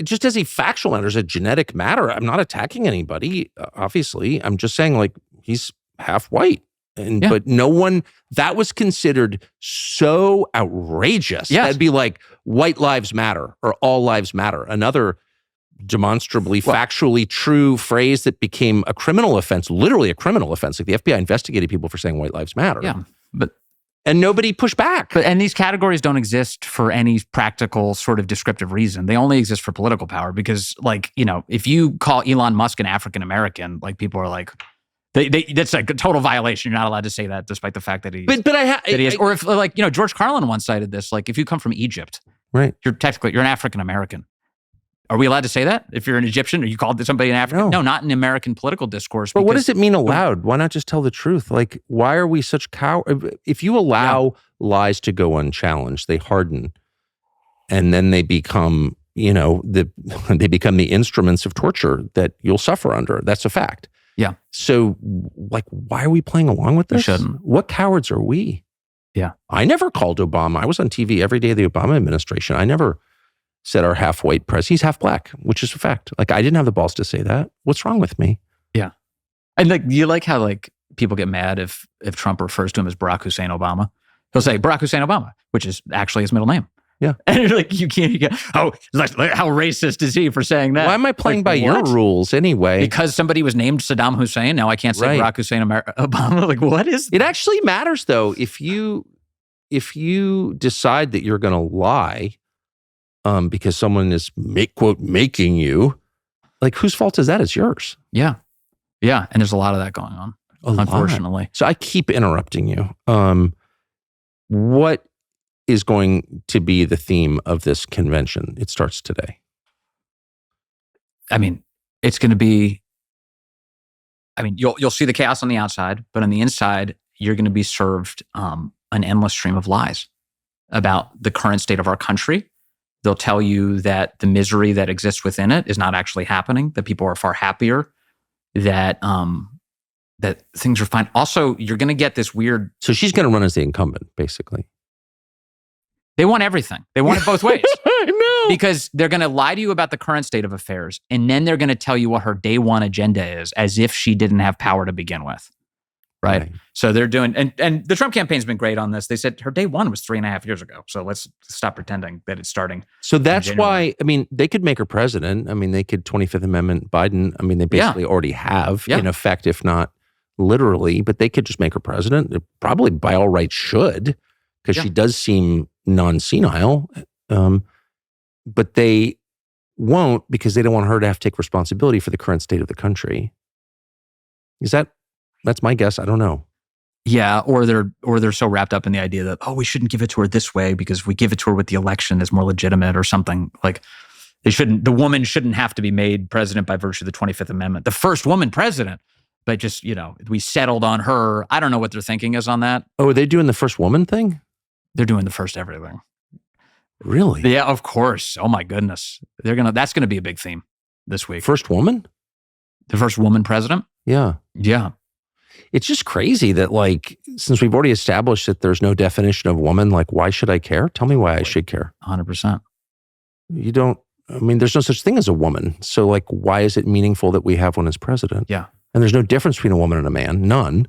just as a factual matter, as a genetic matter, I'm not attacking anybody, obviously. I'm just saying, like, he's half white. But no one, that was considered so outrageous. Yes. That'd be like, white lives matter or all lives matter. Another demonstrably factually true phrase that became a criminal offense, literally a criminal offense. Like the FBI investigated people for saying white lives matter. Yeah, and nobody pushed back. And these categories don't exist for any practical sort of descriptive reason. They only exist for political power because, if you call Elon Musk an African American, like people are like, that's like a total violation. You're not allowed to say that, despite the fact that he. Or if George Carlin once cited this, like if you come from Egypt, right, you're an African American. Are we allowed to say that? If you're an Egyptian, or you called somebody an African? No, not in American political discourse. But what does it mean allowed? Why not just tell the truth? Like, why are we such If you allow lies to go unchallenged, they harden, and then they become, they become the instruments of torture that you'll suffer under. That's a fact. Yeah. So, like, why are we playing along with this? We shouldn't. What cowards are we? Yeah. I never called Obama. I was on TV every day of the Obama administration. I never said our half-white president. He's half black, which is a fact. Like, I didn't have the balls to say that. What's wrong with me? Yeah. And you like how people get mad if Trump refers to him as Barack Hussein Obama. He'll say Barack Hussein Obama, which is actually his middle name. Yeah. And you're like, you can't, how racist is he for saying that? Why am I playing by your rules anyway? Because somebody was named Saddam Hussein. Now I can't say Barack Hussein Obama. Like, what is that? It actually matters, though. If you decide that you're going to lie because someone is, quote, making you, like, whose fault is that? It's yours. Yeah. Yeah. And there's a lot of that going on, unfortunately. So I keep interrupting you. What is going to be the theme of this convention? It starts today. I mean, it's going to be, you'll see the chaos on the outside, but on the inside, you're going to be served an endless stream of lies about the current state of our country. They'll tell you that the misery that exists within it is not actually happening, that people are far happier, that things are fine. Also, you're going to get this weird... So she's going to run as the incumbent, basically. They want everything. They want it both ways. I know. Because they're going to lie to you about the current state of affairs, and then they're going to tell you what her day one agenda is, as if she didn't have power to begin with. Right? So they're doing... And the Trump campaign's been great on this. They said her day one was 3.5 years ago. So let's stop pretending that it's starting. So that's why, they could make her president. They could 25th Amendment Biden. They basically already have, in effect, if not literally, but they could just make her president. They probably by all rights should, because she does seem non-senile. But they won't, because they don't want her to have to take responsibility for the current state of the country. That's my guess. I don't know. Yeah, or they're so wrapped up in the idea that, we shouldn't give it to her this way because if we give it to her with the election, it's more legitimate or something. Like the woman shouldn't have to be made president by virtue of the 25th Amendment. The first woman president, but just, we settled on her. I don't know what their thinking is on that. Oh, are they doing the first woman thing? They're doing the first everything. Really? Yeah, of course. Oh my goodness. That's gonna be a big theme this week. First woman? The first woman president? Yeah. Yeah. It's just crazy that, since we've already established that there's no definition of woman, why should I care? Tell me why I should care. 100%. You don't, there's no such thing as a woman. So, why is it meaningful that we have one as president? Yeah. And there's no difference between a woman and a man. None.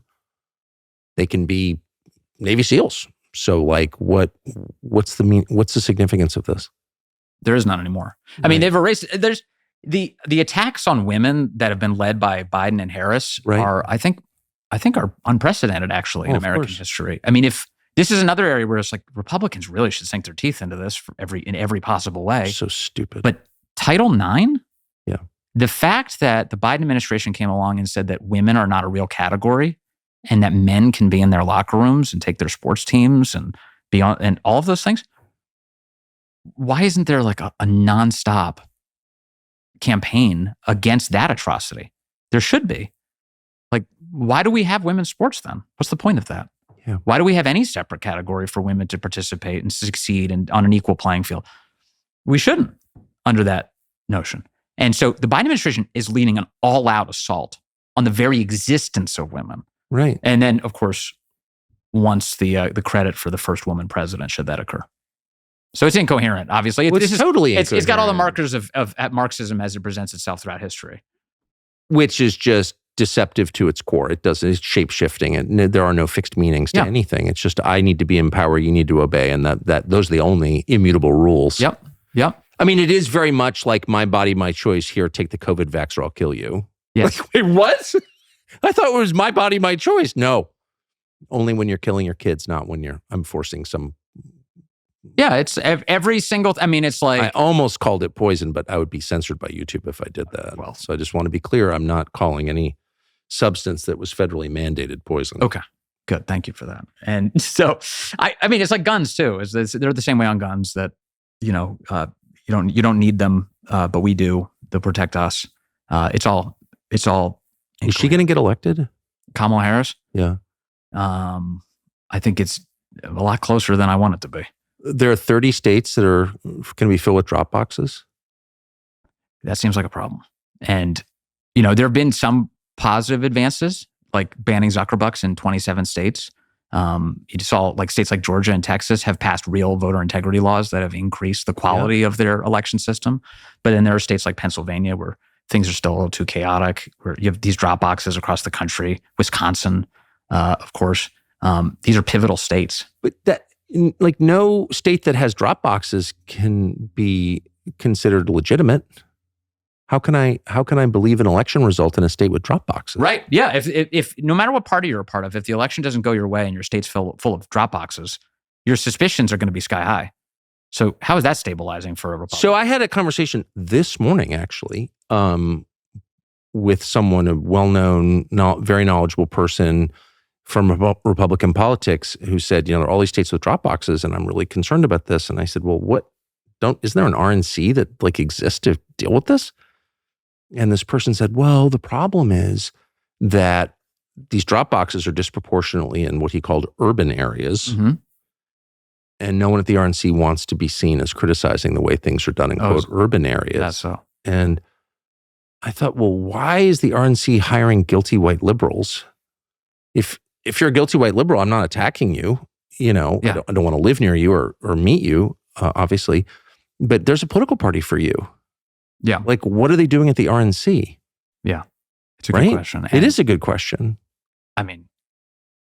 They can be Navy SEALs. So, what's the significance of this? There is none anymore. They've erased, there's the attacks on women that have been led by Biden and Harris are, I think are unprecedented, actually, in American history. If this is another area where it's Republicans really should sink their teeth into this in every possible way. So stupid. But Title IX? Yeah. The fact that the Biden administration came along and said that women are not a real category and that men can be in their locker rooms and take their sports teams and be on, and all of those things. Why isn't there a nonstop campaign against that atrocity? There should be. Why do we have women's sports then? What's the point of that? Yeah. Why do we have any separate category for women to participate and succeed and on an equal playing field? We shouldn't, under that notion. And so the Biden administration is leading an all-out assault on the very existence of women. Right. And then, of course, wants the credit for the first woman president, should that occur. So it's incoherent, obviously. It's totally incoherent. It's got all the markers of Marxism as it presents itself throughout history. Which is just deceptive to its core. It's shape-shifting, and there are no fixed meanings to anything. It's just, I need to be in power, you need to obey, and that those are the only immutable rules. Yep. It is very much like my body, my choice. Here, take the COVID vax or I'll kill you. Yeah. Wait, what? I thought it was my body, my choice. No. Only when you're killing your kids, not when I'm forcing some. Yeah, it's every single, it's like. I almost called it poison, but I would be censored by YouTube if I did that. Well, so I just want to be clear, I'm not calling any substance that was federally mandated poison. Okay, good. Thank you for that. And so, it's like guns too. They're the same way on guns that, you don't need them, but we do. They'll protect us. It's all. Is she going to get elected? Kamala Harris? Yeah. I think it's a lot closer than I want it to be. There are 30 states that are going to be filled with drop boxes. That seems like a problem. And, there have been some positive advances, like banning Zuckerbucks in 27 states. You saw states like Georgia and Texas have passed real voter integrity laws that have increased the quality of their election system. But then there are states like Pennsylvania where things are still a little too chaotic, where you have these drop boxes across the country. Wisconsin, of course. These are pivotal states. But like no state that has drop boxes can be considered legitimate. How can I believe an election result in a state with drop boxes? Right. Yeah. If no matter what party you're a part of, if the election doesn't go your way and your state's full of drop boxes, your suspicions are going to be sky high. So how is that stabilizing for a Republican? So I had a conversation this morning, actually, with someone, a well-known, very knowledgeable person from Republican politics, who said, there are all these states with drop boxes, and I'm really concerned about this. And I said, well, isn't there an RNC that like exists to deal with this? And this person said, well, the problem is that these drop boxes are disproportionately in what he called urban areas. Mm-hmm. And no one at the RNC wants to be seen as criticizing the way things are done in, quote, urban areas. That's so. And I thought, well, why is the RNC hiring guilty white liberals? If you're a guilty white liberal, I'm not attacking you. I don't want to live near you or meet you, obviously. But there's a political party for you. Yeah. Like, what are they doing at the RNC? Yeah. It's a good question. It is a good question. I mean,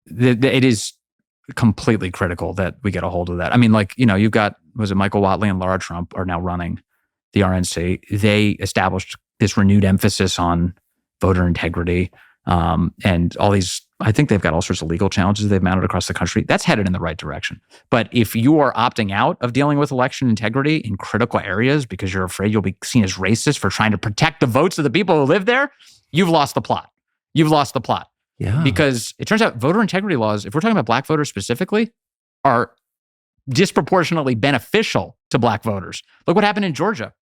it is completely critical that we get a hold of that. I mean, you've got, was it Michael Whatley and Laura Trump are now running the RNC. They established this renewed emphasis on voter integrity and all these, I think they've got all sorts of legal challenges they've mounted across the country. That's headed in the right direction. But if you are opting out of dealing with election integrity in critical areas because you're afraid you'll be seen as racist for trying to protect the votes of the people who live there, you've lost the plot. Yeah. Because it turns out voter integrity laws, if we're talking about black voters specifically, are disproportionately beneficial to black voters. Look what happened in Georgia.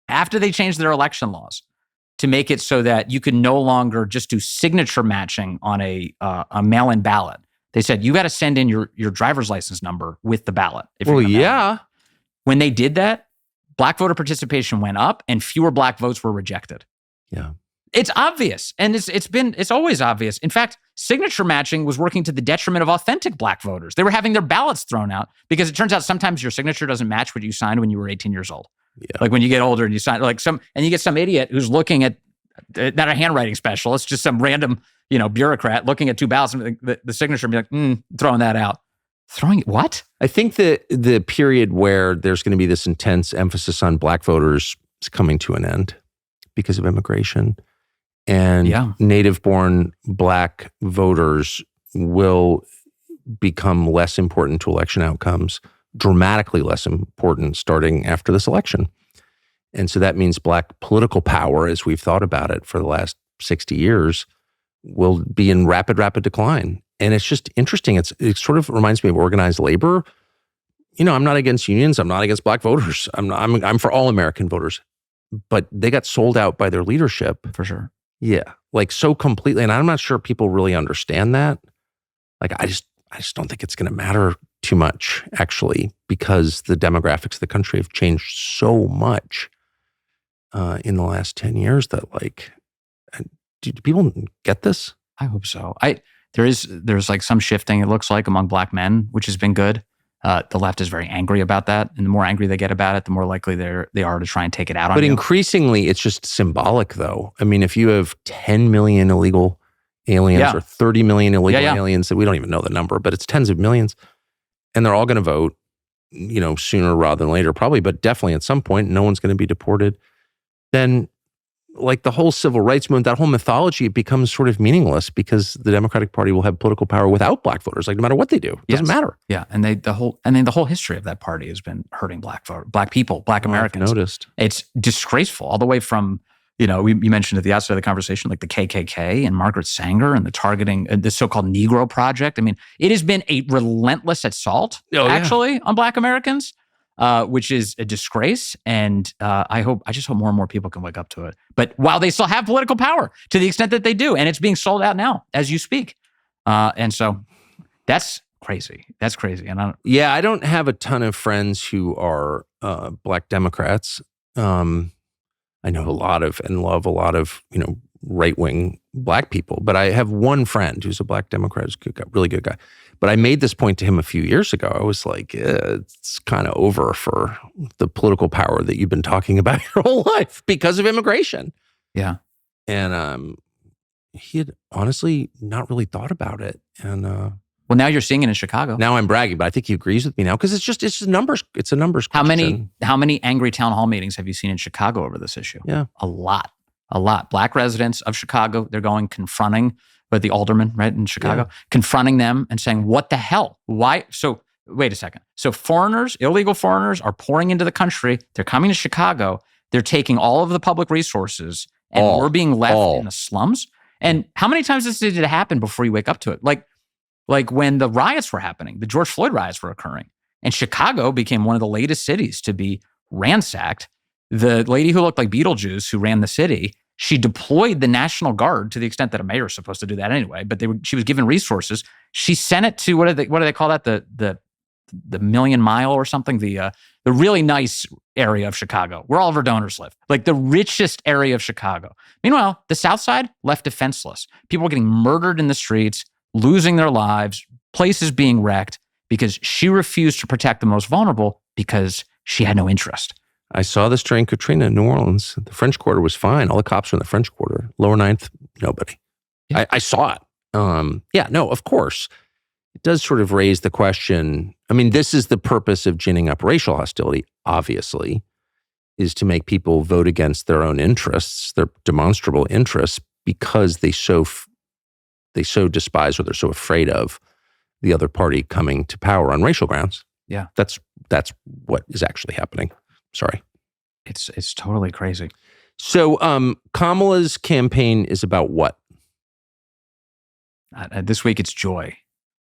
After they changed their election laws to make it so that you can no longer just do signature matching on a mail-in ballot, they said, you got to send in your driver's license number with the ballot. When they did that, black voter participation went up and fewer black votes were rejected. Yeah. It's obvious. And it's always obvious. In fact, signature matching was working to the detriment of authentic black voters. They were having their ballots thrown out because it turns out sometimes your signature doesn't match what you signed when you were 18 years old. Yeah. Like when you get older and you sign and you get some idiot who's looking at, not a handwriting specialist, just some random, bureaucrat looking at two ballots and the signature and be like, throwing that out. Throwing what? I think that the period where there's going to be this intense emphasis on black voters is coming to an end because of immigration. And native-born black voters will become less important to election outcomes, dramatically less important starting after this election. And so that means black political power, as we've thought about it for the last 60 years, will be in rapid decline. And it's just interesting. It sort of reminds me of organized labor. I'm not against unions. I'm not against black voters. I'm for all American voters. But they got sold out by their leadership. For sure. Yeah, like so completely. And I'm not sure people really understand that. Like, I just don't think it's going to matter too much, actually, because the demographics of the country have changed so much in the last 10 years that, do people get this? I hope so. There's like some shifting, it looks like, among black men, which has been good. The left is very angry about that. And the more angry they get about it, the more likely they are to try and take it out on you. But increasingly, it's just symbolic, though. I mean, if you have 10 million illegal aliens or 30 million illegal aliens, that we don't even know the number, but it's tens of millions, and they're all going to vote, sooner rather than later, probably, but definitely at some point, no one's going to be deported, then like the whole civil rights movement, that whole mythology, it becomes sort of meaningless because the Democratic Party will have political power without black voters. Like no matter what they do, it doesn't matter. Yeah, and the whole history of that party has been hurting black people, black Americans. I've noticed. It's disgraceful, all the way from you mentioned at the outset of the conversation, like the KKK and Margaret Sanger and the targeting, the so-called Negro Project. I mean, it has been a relentless assault, on black Americans. Which is a disgrace, and I just hope more and more people can wake up to it. But while they still have political power, to the extent that they do, and it's being sold out now as you speak, and so that's crazy. That's crazy. And I don't have a ton of friends who are black Democrats. I know a lot of and love a lot of right-wing black people, but I have one friend who's a black Democrat, who's a good guy, really good guy. But I made this point to him a few years ago. I was like, it's kind of over for the political power that you've been talking about your whole life because of immigration. Yeah. And he had honestly not really thought about it. And Well, now you're seeing it in Chicago. Now I'm bragging, but I think he agrees with me now because it's a numbers question. How many angry town hall meetings have you seen in Chicago over this issue? Yeah. A lot. Black residents of Chicago, they're going confronting with the aldermen, right, in Chicago, confronting them and saying, what the hell? Why? So wait a second. So foreigners, illegal foreigners are pouring into the country. They're coming to Chicago. They're taking all of the public resources and we're being left in the slums. And how many times did it happen before you wake up to it? Like when the riots were happening, the George Floyd riots were occurring, and Chicago became one of the latest cities to be ransacked. The lady who looked like Beetlejuice, who ran the city, she deployed the National Guard to the extent that a mayor is supposed to do that anyway. But she was given resources. She sent it to what do they call that? The Million Mile or something. The really nice area of Chicago where all of our donors live, like the richest area of Chicago. Meanwhile, the South Side left defenseless. People were getting murdered in the streets, losing their lives, places being wrecked because she refused to protect the most vulnerable because she had no interest. I saw this during Katrina in New Orleans. The French Quarter was fine. All the cops were in the French Quarter. Lower Ninth, nobody. Yeah. I saw it. Of course. It does sort of raise the question. I mean, this is the purpose of ginning up racial hostility, obviously, is to make people vote against their own interests, their demonstrable interests, because they so despise or they're so afraid of the other party coming to power on racial grounds. Yeah. That's what is actually happening. Sorry. It's totally crazy. So Kamala's campaign is about what? This week it's joy.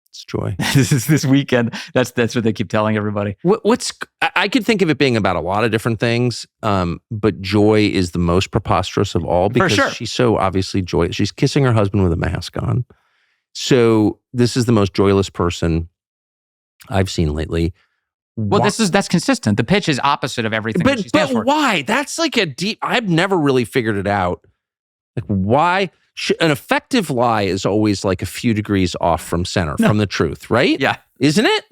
It's joy. This weekend. That's what they keep telling everybody. I could think of it being about a lot of different things, but joy is the most preposterous of all because she's so obviously joyous. She's kissing her husband with a mask on. So this is the most joyless person I've seen lately. Well, that's consistent. The pitch is opposite of everything that she stands for. But why? That's like I've never really figured it out. Like why? An effective lie is always like a few degrees off from center, from the truth, right? Yeah. Isn't it?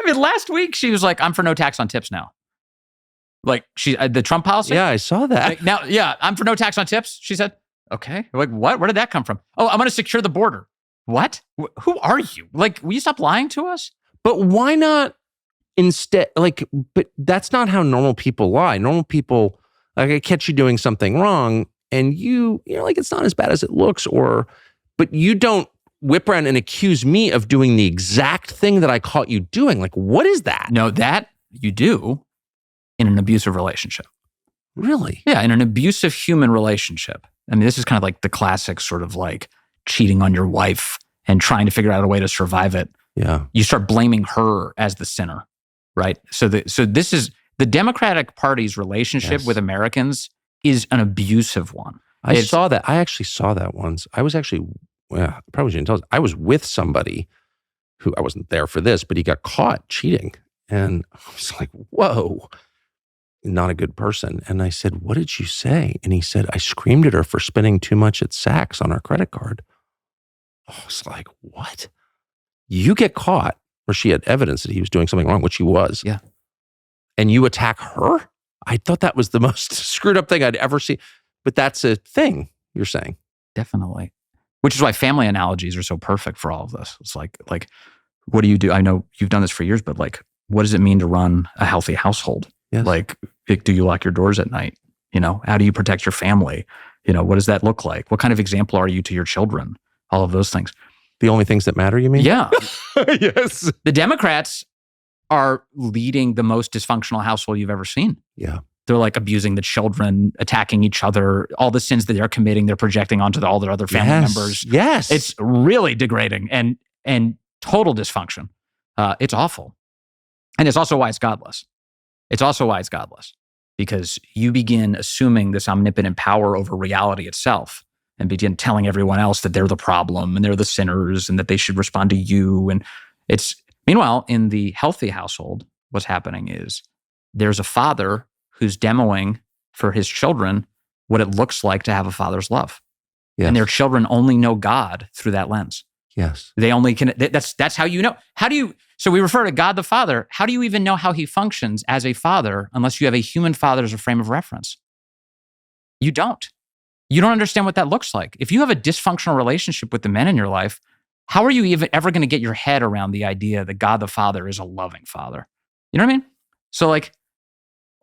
I mean, last week she was like, I'm for no tax on tips now. Like the Trump policy? Yeah, I saw that. Like, now, I'm for no tax on tips, she said. Okay. Like, what? Where did that come from? Oh, I'm going to secure the border. What? Who are you? Like, will you stop lying to us? But why not instead, but that's not how normal people lie. Normal people, like, I catch you doing something wrong, and you're like, it's not as bad as it looks, but you don't whip around and accuse me of doing the exact thing that I caught you doing. Like, what is that? No, that you do in an abusive relationship. Really? Yeah, in an abusive human relationship. I mean, this is kind of like the classic sort of like cheating on your wife and trying to figure out a way to survive it. Yeah. You start blaming her as the sinner, right? So this is the Democratic Party's relationship with Americans is an abusive one. I saw that. I actually saw that once. I was actually, probably shouldn't tell us. I was with somebody who, I wasn't there for this, but he got caught cheating. And I was like, whoa, not a good person. And I said, what did you say? And he said, I screamed at her for spending too much at Saks on our credit card. I was like, what? You get caught, or she had evidence that he was doing something wrong, which he was. Yeah. And you attack her? I thought that was the most screwed up thing I'd ever seen. But that's a thing you're saying. Definitely. Which is why family analogies are so perfect for all of this. It's like, what do you do? I know you've done this for years, but like, what does it mean to run a healthy household? Yes. Like, do you lock your doors at night? How do you protect your family? What does that look like? What kind of example are you to your children? All of those things. The only things that matter, you mean? Yeah. Yes. The Democrats are leading the most dysfunctional household you've ever seen. Yeah. They're like abusing the children, attacking each other, all the sins that they're committing, they're projecting onto all their other family members. Yes. It's really degrading and total dysfunction. It's awful. And it's also why it's godless. Because you begin assuming this omnipotent power over reality itself and begin telling everyone else that they're the problem and they're the sinners and that they should respond to you. And meanwhile, in the healthy household, what's happening is there's a father who's demoing for his children what it looks like to have a father's love. Yes. And their children only know God through that lens. Yes. They only can, that's how you know. So we refer to God the Father. How do you even know how he functions as a father unless you have a human father as a frame of reference? You don't. You don't understand what that looks like. If you have a dysfunctional relationship with the men in your life, how are you even ever going to get your head around the idea that God the Father is a loving Father? You know what I mean? So like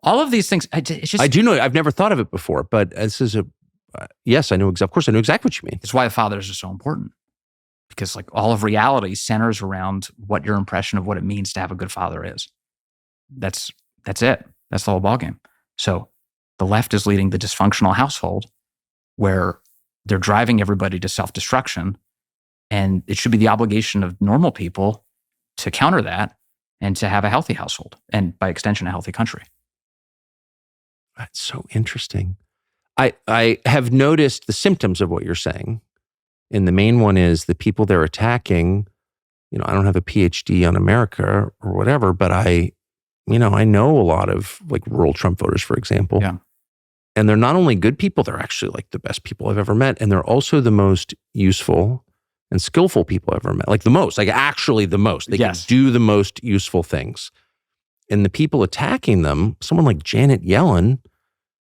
all of these things, it's just. I do know, I've never thought of it before, but this is yes, I know, of course I know exactly what you mean. It's why the fathers are so important. Because like all of reality centers around what your impression of what it means to have a good father is. That's it. That's the whole ballgame. So the left is leading the dysfunctional household where they're driving everybody to self-destruction. And it should be the obligation of normal people to counter that and to have a healthy household and by extension, a healthy country. That's so interesting. I have noticed the symptoms of what you're saying. And the main one is the people they're attacking. You know, I don't have a PhD on America or whatever, but I know a lot of like rural Trump voters, for example. Yeah. And they're not only good people, they're actually like the best people I've ever met. And they're also the most useful and skillful people I've ever met. Like the most, like actually the most. They can do the most useful things. And the people attacking them, someone like Janet Yellen,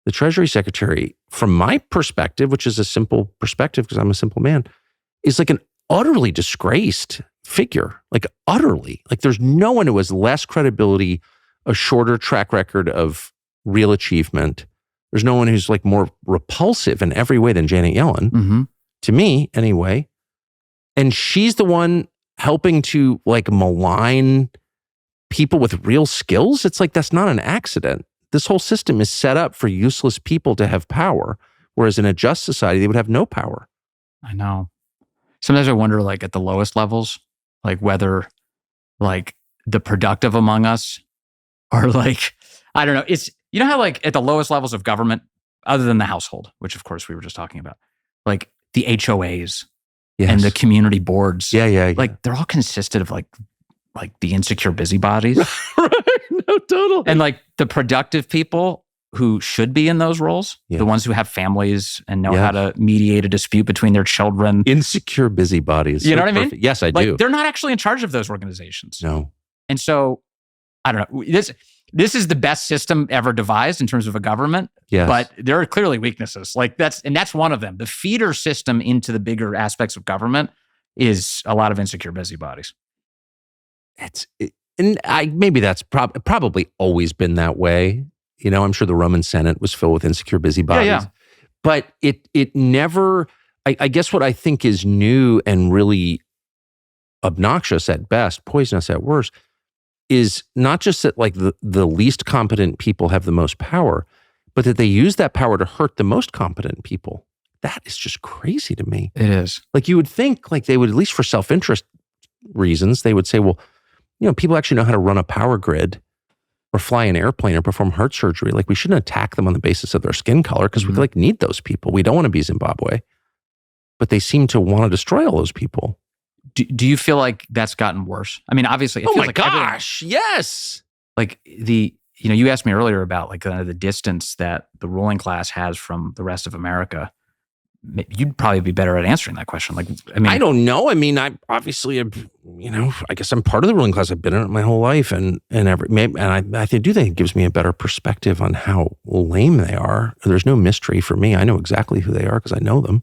the Treasury Secretary, from my perspective, which is a simple perspective because I'm a simple man, is like an utterly disgraced figure. Like utterly. Like there's no one who has less credibility, a shorter track record of real achievement. There's no one who's like more repulsive in every way than Janet Yellen, to me anyway. And she's the one helping to like malign people with real skills. It's like, that's not an accident. This whole system is set up for useless people to have power, whereas in a just society, they would have no power. I know. Sometimes I wonder, like at the lowest levels, like whether like the productive among us are like, I don't know. It's, you know how like at the lowest levels of government, other than the household, which of course we were just talking about, like the HOAs and the community boards. Yeah. Like they're all consisted of like the insecure busybodies. Right. No, totally. And like the productive people who should be in those roles, the ones who have families and know how to mediate a dispute between their children. Insecure busybodies. You know what I mean? Yes, I do. They're not actually in charge of those organizations. No. And so, I don't know. This is the best system ever devised in terms of a government. Yes. But there are clearly weaknesses. Like that's one of them. The feeder system into the bigger aspects of government is a lot of insecure busybodies. Maybe that's probably always been that way. You know, I'm sure the Roman Senate was filled with insecure busybodies. Yeah. But it never, I guess what I think is new and really obnoxious at best, poisonous at worst, is not just that like the least competent people have the most power, but that they use that power to hurt the most competent people. That is just crazy to me. It is. Like you would think like they would, at least for self-interest reasons, they would say, well, you know, people actually know how to run a power grid or fly an airplane or perform heart surgery. Like we shouldn't attack them on the basis of their skin color because we like need those people. We don't want to be Zimbabwe. But they seem to want to destroy all those people. Do you feel like that's gotten worse? I mean, obviously, it feels like gosh, yes. Like you asked me earlier about like the distance that the ruling class has from the rest of America. You'd probably be better at answering that question. Like, I mean, I don't know. I mean, I obviously, I guess I'm part of the ruling class. I've been in it my whole life, and I do think it gives me a better perspective on how lame they are. There's no mystery for me. I know exactly who they are because I know them.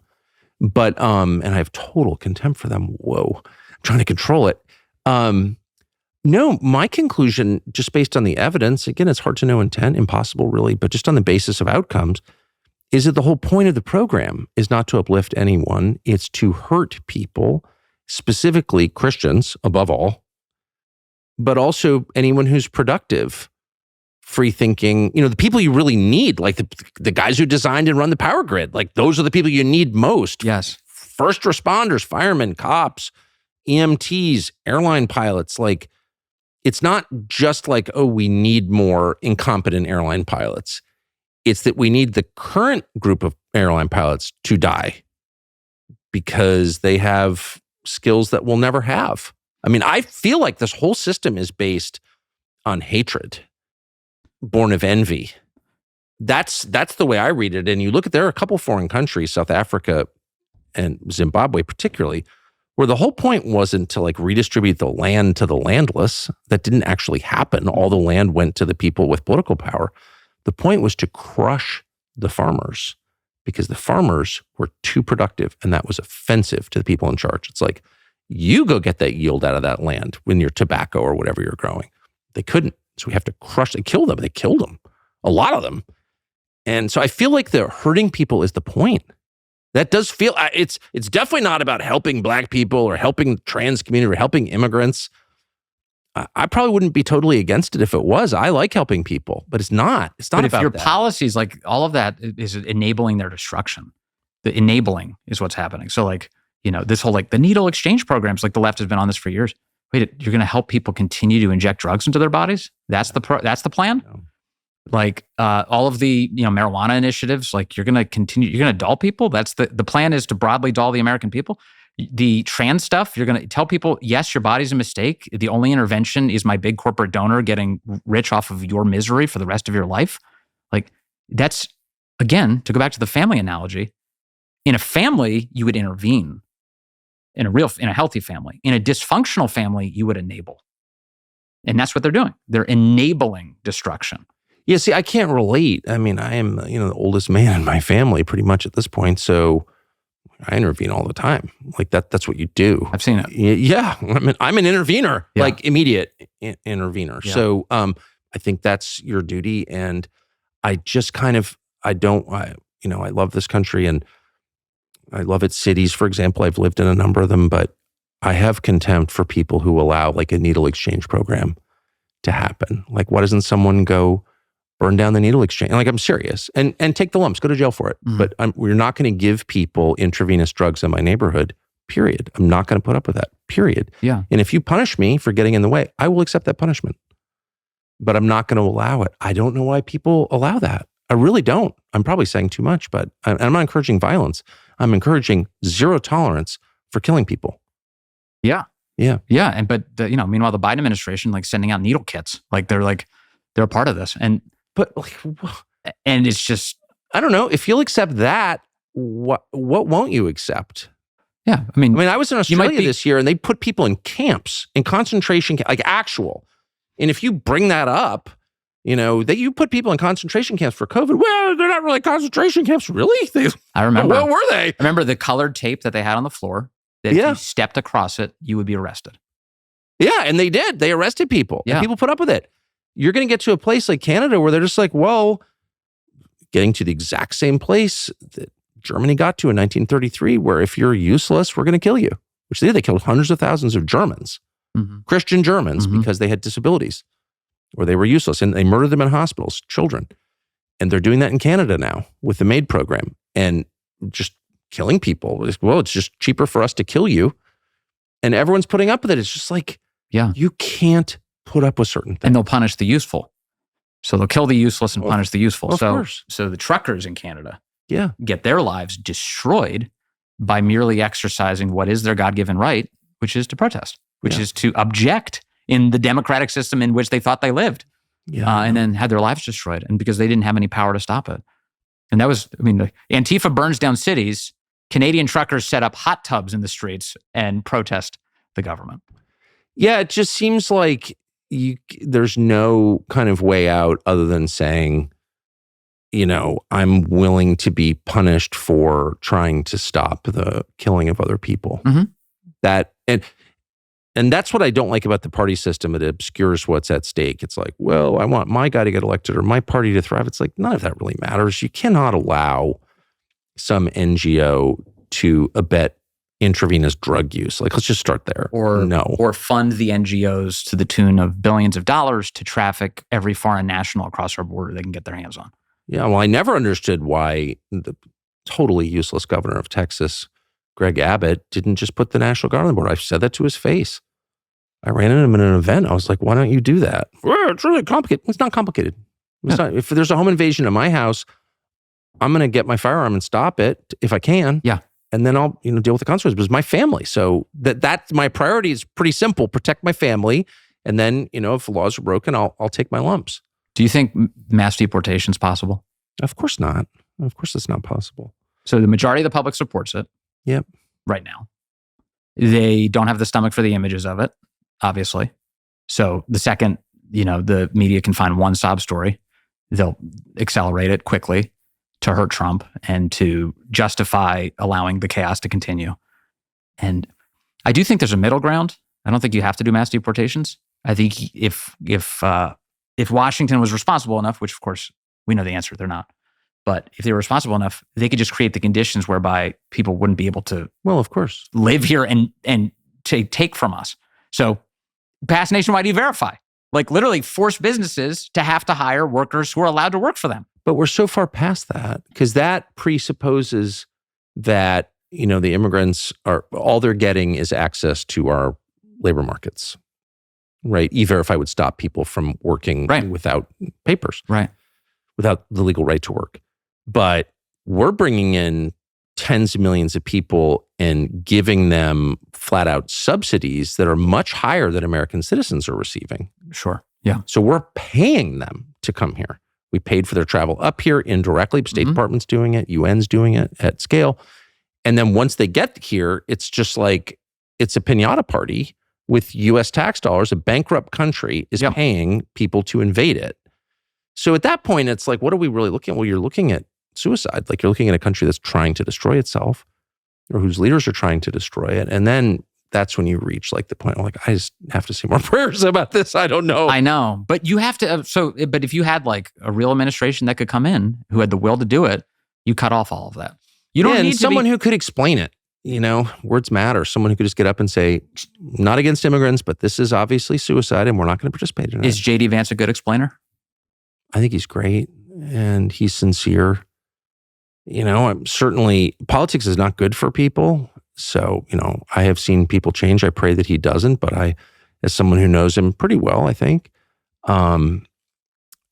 But and I have total contempt for them. Whoa, I'm trying to control it. No, my conclusion, just based on the evidence, again, it's hard to know intent, impossible really, but just on the basis of outcomes, is that the whole point of the program is not to uplift anyone. It's to hurt people, specifically Christians above all, but also anyone who's productive, free thinking, the people you really need, like the guys who designed and run the power grid. Like those are the people you need most. Yes. First responders, firemen, cops, EMTs, airline pilots. Like it's not just like, oh, we need more incompetent airline pilots. It's that we need the current group of airline pilots to die because they have skills that we'll never have. I mean, I feel like this whole system is based on hatred, born of envy. That's the way I read it. And you look at, there are a couple foreign countries, South Africa and Zimbabwe particularly, where the whole point wasn't to like redistribute the land to the landless. That didn't actually happen. All the land went to the people with political power. The point was to crush the farmers because the farmers were too productive and that was offensive to the people in charge. It's like, You go get that yield out of that land when you're tobacco or whatever you're growing. They couldn't. So we have to crush, they killed them. They killed them, a lot of them. And so I feel like the hurting people is the point. That does feel, it's definitely not about helping Black people or helping the trans community or helping immigrants. I probably wouldn't be totally against it if it was. I like helping people, but it's not. It's not but about if your that. policies, like all of that is enabling their destruction. The enabling is what's happening. So like, this whole like the needle exchange programs, like the left has been on this for years. Wait, you're going to help people continue to inject drugs into their bodies? That's the plan? No. Like all of the marijuana initiatives, like you're going to dull people. That's the plan is to broadly dull the American people. The trans stuff, you're going to tell people, yes, your body's a mistake. The only intervention is my big corporate donor getting rich off of your misery for the rest of your life. Like that's, again, to go back to the family analogy, in a family, you would intervene. In a healthy family. In a dysfunctional family, you would enable. And that's what they're doing. They're enabling destruction. Yeah, see, I can't relate. I mean, I am, the oldest man in my family pretty much at this point. So I intervene all the time. Like that's what you do. I've seen it. Yeah. I'm an intervener, like immediate intervener. Yeah. So I think that's your duty. And I just I love this country and I love its cities, for example. I've lived in a number of them, but I have contempt for people who allow like a needle exchange program to happen. Like, why doesn't someone go burn down the needle exchange? Like, I'm serious. And take the lumps, go to jail for it. Mm-hmm. But we're not going to give people intravenous drugs in my neighborhood, period. I'm not going to put up with that, period. Yeah. And if you punish me for getting in the way, I will accept that punishment. But I'm not going to allow it. I don't know why people allow that. I really don't. I'm probably saying too much, but I'm not encouraging violence. I'm encouraging zero tolerance for killing people. Yeah. Yeah. Yeah. Meanwhile, the Biden administration, like sending out needle kits, they're a part of this. And it's just, I don't know. If you'll accept that, what won't you accept? Yeah. I mean, I was in Australia this year and they put people in camps, in concentration, like actual. And if you bring that up, that you put people in concentration camps for COVID. Well, they're not really concentration camps, really. I remember. What were they? I remember the colored tape that they had on the floor. That if you stepped across it, you would be arrested. Yeah, and they did. They arrested people. Yeah. And people put up with it. You're going to get to a place like Canada where they're just like, well, getting to the exact same place that Germany got to in 1933, where if you're useless, we're going to kill you. Which they killed hundreds of thousands of Germans, Christian Germans, because they had disabilities. Or they were useless, and they murdered them in hospitals, children. And they're doing that in Canada now with the MAID program and just killing people. Well, it's just cheaper for us to kill you. And everyone's putting up with it. It's just like, you can't put up with certain things. And they'll punish the useful. So they'll kill the useless and punish the useful. Of course. So the truckers in Canada yeah, get their lives destroyed by merely exercising what is their God-given right, which is to protest, which is to object in the democratic system in which they thought they lived, and then had their lives destroyed, and because they didn't have any power to stop it. And that was, I mean, Antifa burns down cities. Canadian truckers set up hot tubs in the streets and protest the government. Yeah, it just seems like there's no kind of way out other than saying, you know, I'm willing to be punished for trying to stop the killing of other people. Mm-hmm. That and that's what I don't like about the party system. It obscures what's at stake. It's like, well, I want my guy to get elected or my party to thrive. It's like, none of that really matters. You cannot allow some NGO to abet intravenous drug use. Like, let's just start there. Or fund the NGOs to the tune of billions of dollars to traffic every foreign national across our border they can get their hands on. Yeah, well, I never understood why the totally useless governor of Texas, Greg Abbott, didn't just put the National Guard on the board. I said that to his face. I ran into him in an event. I was like, why don't you do that? Well, it's really complicated. It's not complicated. It's not, if there's a home invasion of my house, I'm going to get my firearm and stop it if I can. Yeah. And then I'll, deal with the consequences. But it's my family. So that's my priority is pretty simple. Protect my family. And then, if the laws are broken, I'll take my lumps. Do you think mass deportation is possible? Of course not. Of course it's not possible. So the majority of the public supports it. Yep. Right now. They don't have the stomach for the images of it, obviously. So the second, the media can find one sob story, they'll accelerate it quickly to hurt Trump and to justify allowing the chaos to continue. And I do think there's a middle ground. I don't think you have to do mass deportations. I think if Washington was responsible enough, which of course we know the answer, they're not. But if they were responsible enough, they could just create the conditions whereby people wouldn't be able to, well, of course, live here and take from us. So pass nationwide e-verify, like literally force businesses to have to hire workers who are allowed to work for them. But we're so far past that because that presupposes that, the immigrants are, all they're getting is access to our labor markets, right? E-verify would stop people from working without papers, without the legal right to work. But we're bringing in tens of millions of people and giving them flat out subsidies that are much higher than American citizens are receiving. Sure. Yeah. So we're paying them to come here. We paid for their travel up here indirectly. State Department's doing it. UN's doing it at scale. And then once they get here, it's just like, it's a piñata party with US tax dollars. A bankrupt country is paying people to invade it. So at that point, it's like, what are we really looking at? Well, you're looking at suicide. Like you're looking at a country that's trying to destroy itself or whose leaders are trying to destroy it. And then that's when you reach like the point where like, I just have to say more prayers about this. I don't know. I know, but you have to, but if you had like a real administration that could come in who had the will to do it, you cut off all of that. You don't need someone who could explain it. Words matter. Someone who could just get up and say, not against immigrants, but this is obviously suicide and we're not going to participate in it. Is J.D. Vance a good explainer? I think he's great and he's sincere. Certainly politics is not good for people. So, I have seen people change. I pray that he doesn't, but as someone who knows him pretty well, I think,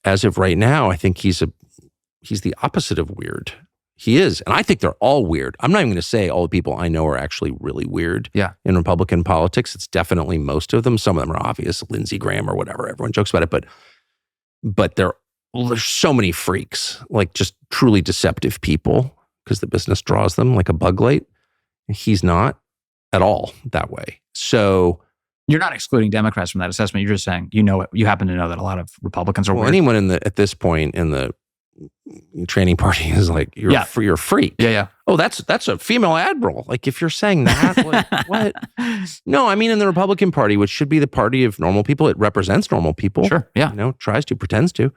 as of right now, I think he's the opposite of weird. He is. And I think they're all weird. I'm not even going to say all the people I know are actually really weird in Republican politics. It's definitely most of them. Some of them are obvious, Lindsey Graham or whatever. Everyone jokes about it, but there's so many freaks, like just truly deceptive people because the business draws them like a bug light. He's not at all that way. So you're not excluding Democrats from that assessment. You're just saying, you happen to know that a lot of Republicans are weird. Anyone at this point in the training party is like, you're a freak. Yeah. Oh, that's a female admiral. Like if you're saying that, like, what? No, I mean in the Republican Party, which should be the party of normal people, it represents normal people. Sure. Yeah. Tries to, pretends to.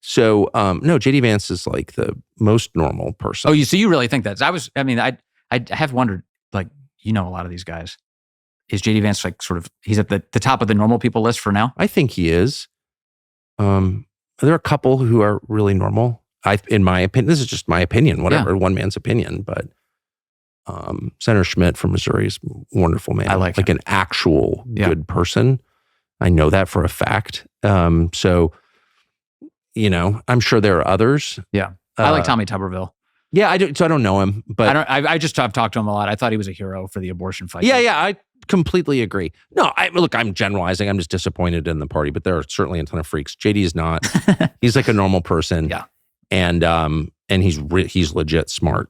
So, no, J.D. Vance is like the most normal person. Oh, you really think that? I have wondered, like, a lot of these guys. Is J.D. Vance like sort of, he's at the top of the normal people list for now? I think he is. There are a couple who are really normal. In my opinion, this is just my opinion, whatever, one man's opinion, but Senator Schmidt from Missouri is a wonderful man. I like an actual good person. I know that for a fact. So, I'm sure there are others. Yeah. I like Tommy Tuberville. Yeah, I don't know him, but I just have talked to him a lot. I thought he was a hero for the abortion fight. Yeah, I completely agree. No, I'm generalizing. I'm just disappointed in the party, but there are certainly a ton of freaks. JD is not. He's like a normal person. Yeah, and he's legit smart.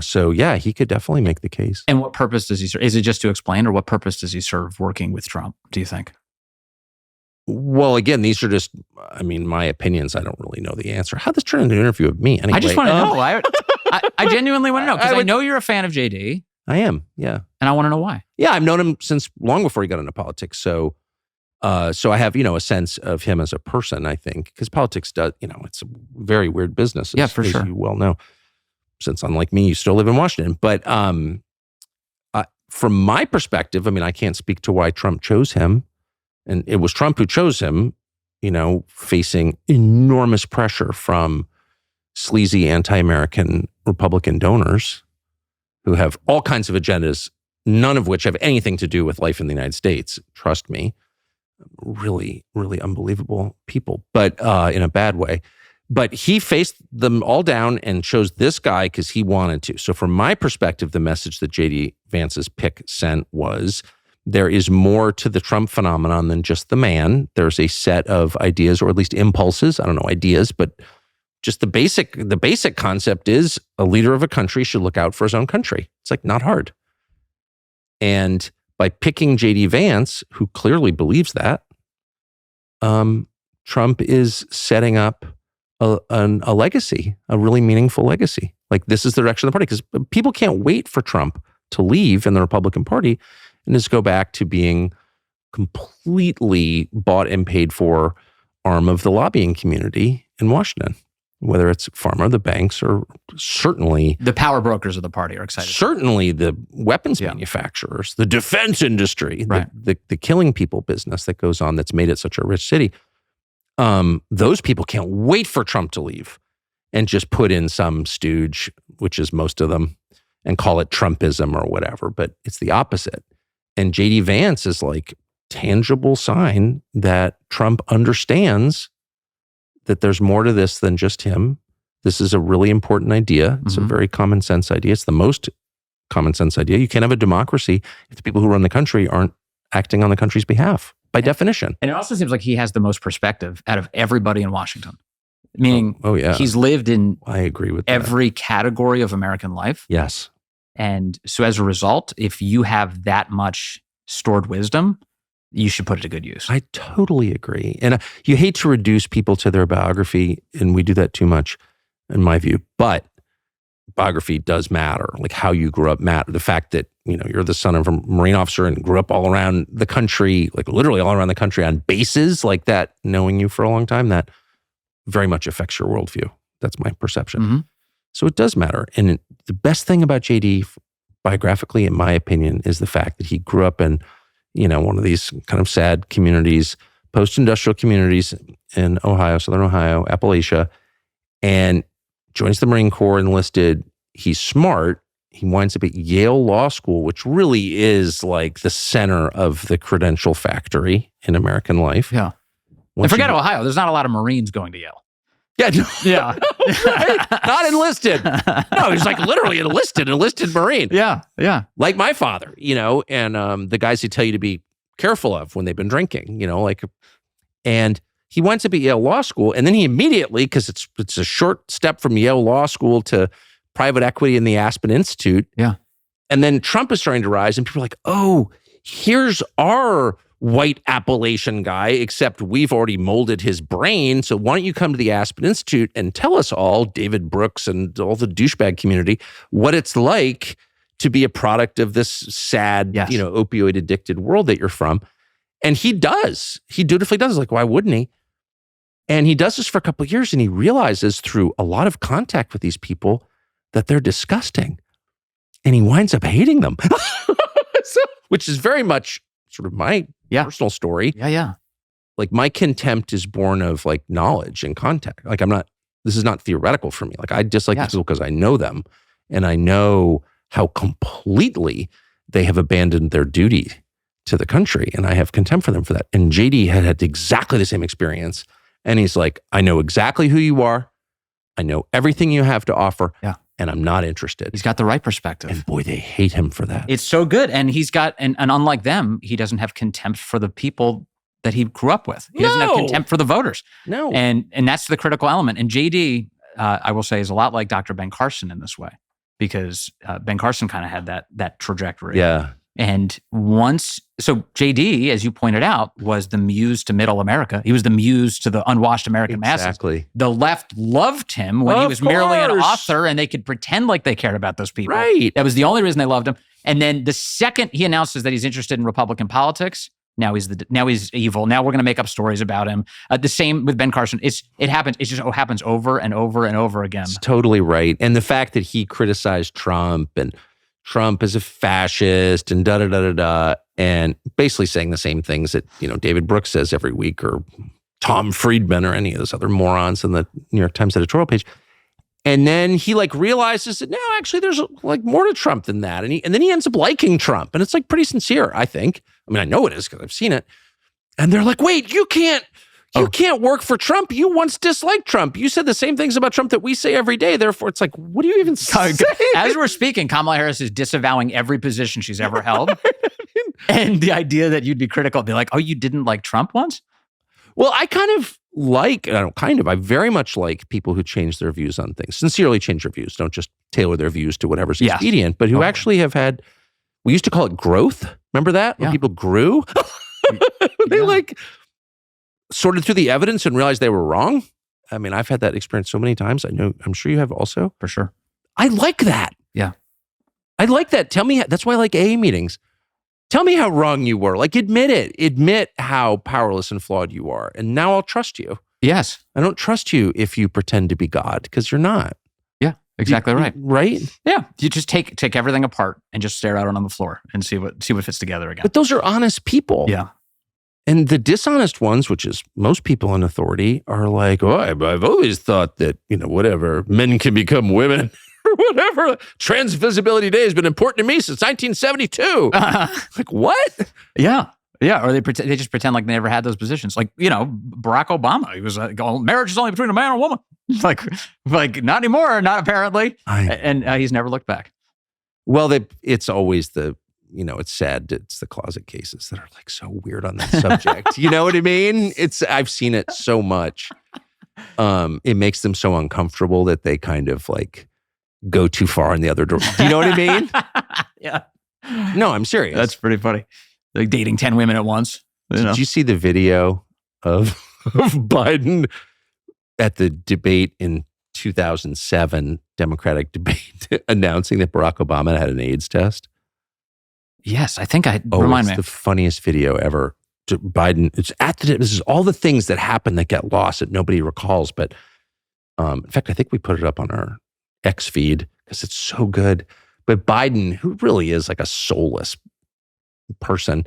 So yeah, he could definitely make the case. And what purpose does he serve? Is it just to explain, or what purpose does he serve working with Trump? Do you think? Well, again, these are just, my opinions. I don't really know the answer. How'd this turn into an interview with me? Anyway, I just want to know. I genuinely want to know because I know you're a fan of JD. I am, yeah. And I want to know why. Yeah, I've known him since long before he got into politics. So I have, a sense of him as a person, I think, because politics does, it's a very weird business. Yeah, for sure. As you well know, since unlike me, you still live in Washington. But from my perspective, I can't speak to why Trump chose him. And it was Trump who chose him, facing enormous pressure from sleazy anti-American Republican donors who have all kinds of agendas, none of which have anything to do with life in the United States. Trust me, really, really unbelievable people, but in a bad way. But he faced them all down and chose this guy because he wanted to. So from my perspective, the message that J.D. Vance's pick sent was, there is more to the Trump phenomenon than just the man. There's a set of ideas, or at least impulses. I don't know ideas, but just the basic concept is a leader of a country should look out for his own country. It's like not hard. And by picking J.D. Vance, who clearly believes that, Trump is setting up a legacy, a really meaningful legacy. Like this is the direction of the party because people can't wait for Trump to leave in the Republican Party and just go back to being completely bought and paid for arm of the lobbying community in Washington, whether it's pharma, the banks, or certainly the power brokers of the party are excited. Certainly the weapons manufacturers, the defense industry, the killing people business that goes on that's made it such a rich city. Those people can't wait for Trump to leave and just put in some stooge, which is most of them, and call it Trumpism or whatever. But it's the opposite. And J.D. Vance is like tangible sign that Trump understands that there's more to this than just him. This is a really important idea. It's a very common sense idea. It's the most common sense idea. You can't have a democracy if the people who run the country aren't acting on the country's behalf, by definition. And it also seems like he has the most perspective out of everybody in Washington. Meaning, yeah, he's lived in I agree with every category of American life. Yes. And so as a result, if you have that much stored wisdom, you should put it to good use. I totally agree. And you hate to reduce people to their biography, and we do that too much, in my view. But biography does matter. Like how you grew up matter. The fact that, you're the son of a Marine officer and grew up all around the country, like literally all around the country on bases like that, knowing you for a long time, that very much affects your worldview. That's my perception. So it does matter. And the best thing about JD biographically, in my opinion, is the fact that he grew up in, one of these kind of sad communities, post-industrial communities in Ohio, Southern Ohio, Appalachia, and joins the Marine Corps, enlisted. He's smart. He winds up at Yale Law School, which really is like the center of the credential factory in American life. Yeah. And forget Ohio. There's not a lot of Marines going to Yale. Yeah. Yeah. Right? Not enlisted. No, he's like literally enlisted Marine. Yeah. Yeah. Like my father, and the guys who tell you to be careful of when they've been drinking, and he went to be Yale Law School, and then he immediately, because it's a short step from Yale Law School to private equity in the Aspen Institute. Yeah. And then Trump is starting to rise, and people are like, oh, here's our white Appalachian guy, except we've already molded his brain. So why don't you come to the Aspen Institute and tell us all, David Brooks and all the douchebag community, what it's like to be a product of this sad, opioid addicted world that you're from. And he does. He dutifully does. Like, why wouldn't he? And he does this for a couple of years, and he realizes through a lot of contact with these people that they're disgusting. And he winds up hating them, which is very much sort of my personal story. Yeah, yeah. Like my contempt is born of like knowledge and contact. Like this is not theoretical for me. Like I dislike these people because I know them, and I know how completely they have abandoned their duty to the country, and I have contempt for them for that. And JD had exactly the same experience, and he's like, I know exactly who you are. I know everything you have to offer. Yeah. And I'm not interested. He's got the right perspective. And boy, they hate him for that. It's so good. And he's got, and unlike them, he doesn't have contempt for the people that he grew up with. He doesn't have contempt for the voters. No. And that's the critical element. And JD, I will say, is a lot like Dr. Ben Carson in this way, because Ben Carson kind of had that trajectory. Yeah. And so JD, as you pointed out, was the muse to middle America. He was the muse to the unwashed American masses. Exactly. The left loved him when he was merely an author, and they could pretend like they cared about those people. Right. That was the only reason they loved him. And then the second he announces that he's interested in Republican politics, now he's evil. Now we're going to make up stories about him. The same with Ben Carson. It happens. It just happens over and over and over again. It's totally right. And the fact that he criticized Trump and Trump is a fascist and da-da-da-da-da, and basically saying the same things that, David Brooks says every week, or Tom Friedman, or any of those other morons in the New York Times editorial page. And then he realizes that, no, actually there's more to Trump than that. And then he ends up liking Trump. And it's pretty sincere, I think. I mean, I know it is because I've seen it. And they're like, wait, you can't work for Trump. You once disliked Trump. You said the same things about Trump that we say every day. Therefore, it's like, what do you even say? As we're speaking, Kamala Harris is disavowing every position she's ever held. And the idea that you'd be critical, be like, oh, you didn't like Trump once? Well, I very much like people who change their views on things, sincerely change their views, don't just tailor their views to whatever's expedient, but who actually have had, we used to call it growth. Remember that? When people grew? They sorted through the evidence and realized they were wrong. I mean, I've had that experience so many times. I'm sure you have also. For sure. I like that. Yeah. I like that. Tell me, that's why I like AA meetings. Tell me how wrong you were. Like, admit it. Admit how powerless and flawed you are. And now I'll trust you. Yes. I don't trust you if you pretend to be God, because you're not. Yeah, exactly right. Right? Yeah. You just take everything apart and just stare out on the floor and see what fits together again. But those are honest people. Yeah. And the dishonest ones, which is most people in authority, are like, oh, I've always thought that, whatever, men can become women. Or whatever. Trans Visibility Day has been important to me since 1972. Like, what? Yeah. Yeah. Or they just pretend like they never had those positions. Like, Barack Obama, he was like, marriage is only between a man and a woman. like not anymore, not apparently. And he's never looked back. Well, it's always it's sad. It's the closet cases that are like so weird on that subject. You know what I mean? I've seen it so much. It makes them so uncomfortable that they kind of like go too far in the other direction. Do you know what I mean? Yeah. No, I'm serious. That's pretty funny. Like dating 10 women at once. Did you see the video of Biden at the debate in 2007, Democratic debate, announcing that Barack Obama had an AIDS test? Yes, I think remind me. It's the funniest video ever. Biden, this is all the things that happen that get lost that nobody recalls. But in fact, I think we put it up on our X feed because it's so good. But Biden, who really is like a soulless person,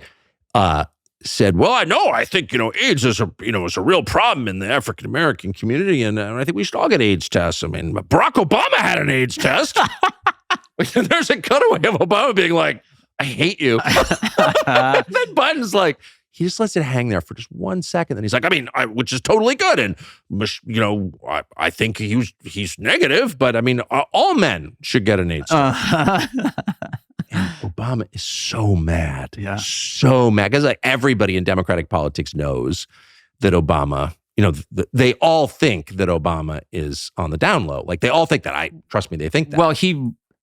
said, well, I think, AIDS is is a real problem in the African-American community. And I think we should all get AIDS tests. I mean, Barack Obama had an AIDS test. There's a cutaway of Obama being like, I hate you. And then Biden's like, he just lets it hang there for just 1 second. Then he's like, which is totally good. And, I think he's negative, but all men should get an AIDS test. And Obama is so mad. Yeah. So mad. Because like everybody in Democratic politics knows that Obama, they all think that Obama is on the down low. Like they all think that. Trust me, they think that. Well,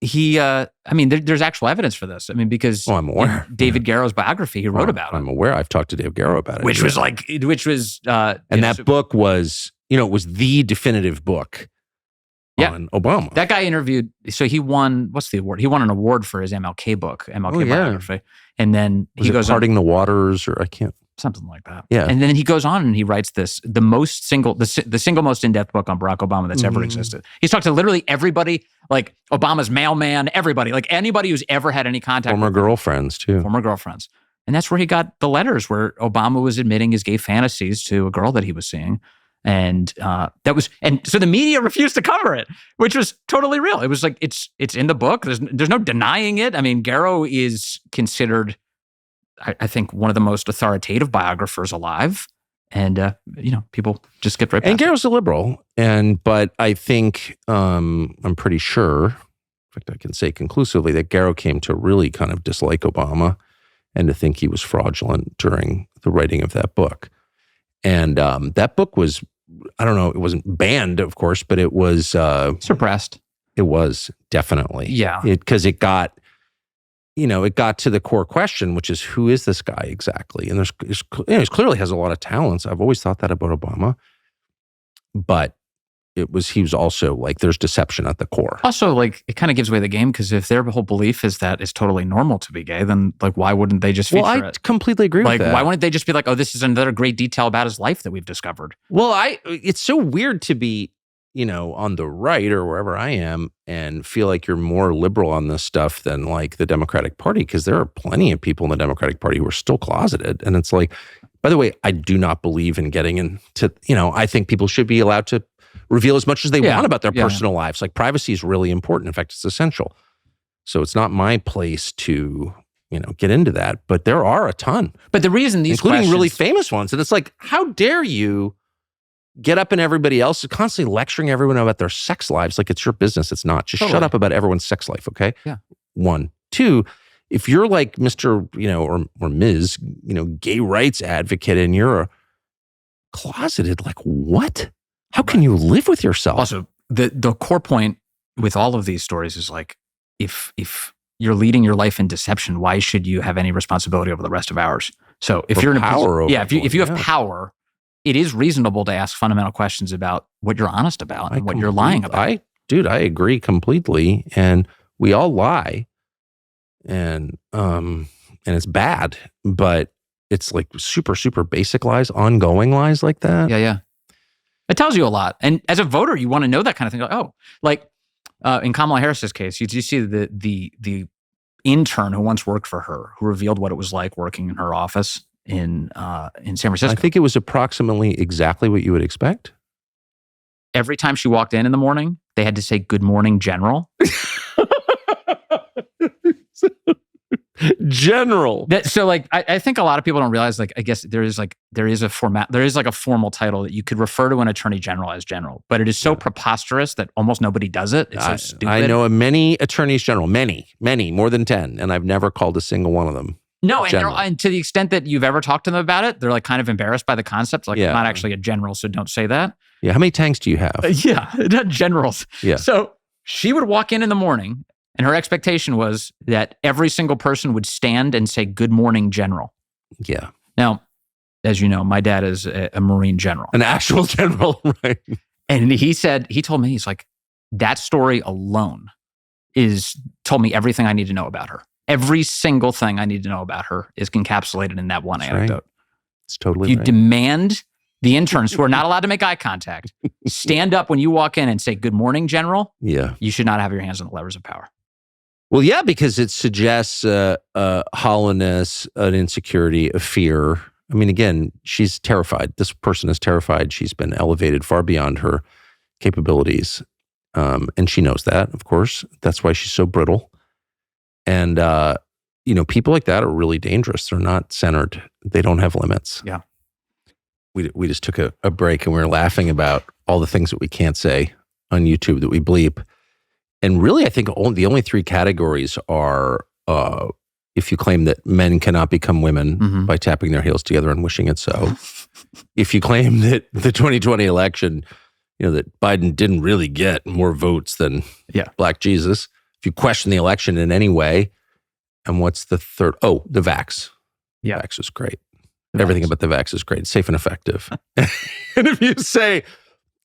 there's actual evidence for this. Because I'm aware. David Garrow's biography, he wrote about it. I'm aware. I've talked to Dave Garrow about it. Which was and that book was, it was the definitive book on Obama. That guy interviewed, so he won, what's the award? He won an award for his MLK book, biography. And then he goes Parting the Waters, or I can't. Something like that. Yeah. And then he goes on and he writes the single most in-depth book on Barack Obama that's ever existed. He's talked to literally everybody, like Obama's mailman, everybody, like anybody who's ever had any contact. Former girlfriends. And that's where he got the letters where Obama was admitting his gay fantasies to a girl that he was seeing. And so the media refused to cover it, which was totally real. It was like, it's in the book. There's no denying it. Garrow is considered, I think, one of the most authoritative biographers alive. And, people just get right past And Garrow's a liberal. But I think, I'm pretty sure, in fact, I can say conclusively that Garrow came to really kind of dislike Obama and to think he was fraudulent during the writing of that book. And that book was, I don't know, it wasn't banned, of course, but it was... suppressed. It was, definitely. Yeah. Because it got to the core question, which is, who is this guy exactly? And he clearly has a lot of talents. I've always thought that about Obama. But he was also like, there's deception at the core. Also, like, it kind of gives away the game, because if their whole belief is that it's totally normal to be gay, then like, why wouldn't they just feature it? Well, I completely agree with that. Like, why wouldn't they just be like, oh, this is another great detail about his life that we've discovered? Well, it's so weird to be, on the right or wherever I am and feel like you're more liberal on this stuff than like the Democratic Party, because there are plenty of people in the Democratic Party who are still closeted. And it's like, by the way, I do not believe in getting into, I think people should be allowed to reveal as much as they want about their personal lives. Like, privacy is really important. In fact, it's essential. So it's not my place to, get into that. But there are a ton. But the reason including really famous ones. And it's like, how dare you get up in everybody else, constantly lecturing everyone about their sex lives like it's your business. It's not. Just shut up about everyone's sex life, okay? Yeah. 1. 2, if you're like Mr., or Ms., gay rights advocate and you're closeted, like what? How can you live with yourself? Also, the core point with all of these stories is like, if you're leading your life in deception, why should you have any responsibility over the rest of ours? So if you're in power, if you have power, it is reasonable to ask fundamental questions about what you're honest about and what you're lying about. I agree completely. And we all lie. and it's bad, but it's like super, super basic lies, ongoing lies like that. Yeah. It tells you a lot. And as a voter, you want to know that kind of thing. Like, in Kamala Harris's case, you see the intern who once worked for her, who revealed what it was like working in her office in San Francisco. I think it was approximately exactly what you would expect. Every time she walked in the morning, they had to say, "Good morning, General." General. So like, I think a lot of people don't realize, like, I guess there is like a formal title that you could refer to an attorney general as general, but it is so preposterous that almost nobody does it. It's so stupid. I know many attorneys general, many, more than 10, and I've never called a single one of them. No, and to the extent that you've ever talked to them about it, they're like kind of embarrassed by the concept. Like, I'm not actually a general, so don't say that. Yeah, how many tanks do you have? Not generals. Yeah. So she would walk in the morning, and her expectation was that every single person would stand and say, "Good morning, General." Yeah. Now, as you know, my dad is a Marine general. An actual general, right? And he told me, he's like, that story alone told me everything I need to know about her. Every single thing I need to know about her is encapsulated in that one anecdote. Right. It's totally You right. demand the interns who are not allowed to make eye contact stand up when you walk in and say, "Good morning, General." Yeah. You should not have your hands on the levers of power. Well, yeah, because it suggests hollowness, an insecurity, a fear. I mean, again, she's terrified. This person is terrified. She's been elevated far beyond her capabilities. And she knows that, of course. That's why she's so brittle. And, people like that are really dangerous. They're not centered. They don't have limits. Yeah. We just took a break and we were laughing about all the things that we can't say on YouTube that we bleep. And really, I think the only three categories are if you claim that men cannot become women by tapping their heels together and wishing it so. If you claim that the 2020 election, that Biden didn't really get more votes than Black Jesus. If you question the election in any way. And what's the third? Oh, the vax. Yeah. Vax is great. Everything about the vax is great. It's safe and effective. And if you say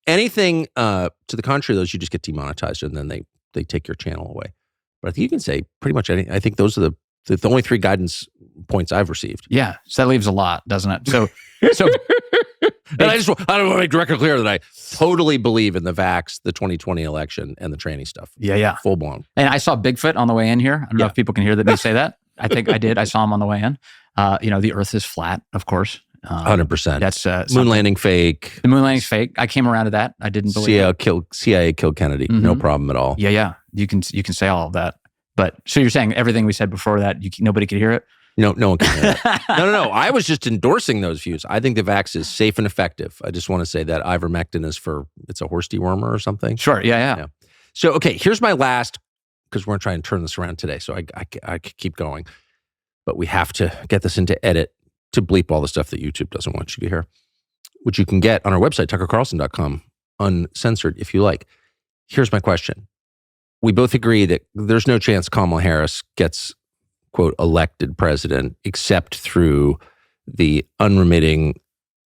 anything to the contrary, those you just get demonetized and then they take your channel away. But I think you can say pretty much anything. I think those are the only three guidance points I've received. Yeah. So that leaves a lot, doesn't it? So and I don't want to make the record clear that I totally believe in the vax, the 2020 election, and the tranny stuff. Yeah. Full blown. And I saw Bigfoot on the way in here. I don't know if people can hear me say that. I think I did. I saw him on the way in. The earth is flat, of course. 100%. That's moon landing fake. The moon landing's fake. I came around to that. I didn't believe CIA killed Kennedy. No problem at all. Yeah. You can say all of that. But so you're saying everything we said before that, nobody could hear it? No one can hear that. No. I was just endorsing those views. I think the vax is safe and effective. I just want to say that ivermectin it's a horse dewormer or something. Sure. Yeah. So, okay, here's my last, because we're going to try and turn this around today. So I could keep going. But we have to get this into edit to bleep all the stuff that YouTube doesn't want you to hear, which you can get on our website, tuckercarlson.com, uncensored if you like. Here's my question. We both agree that there's no chance Kamala Harris gets, quote, elected president except through the unremitting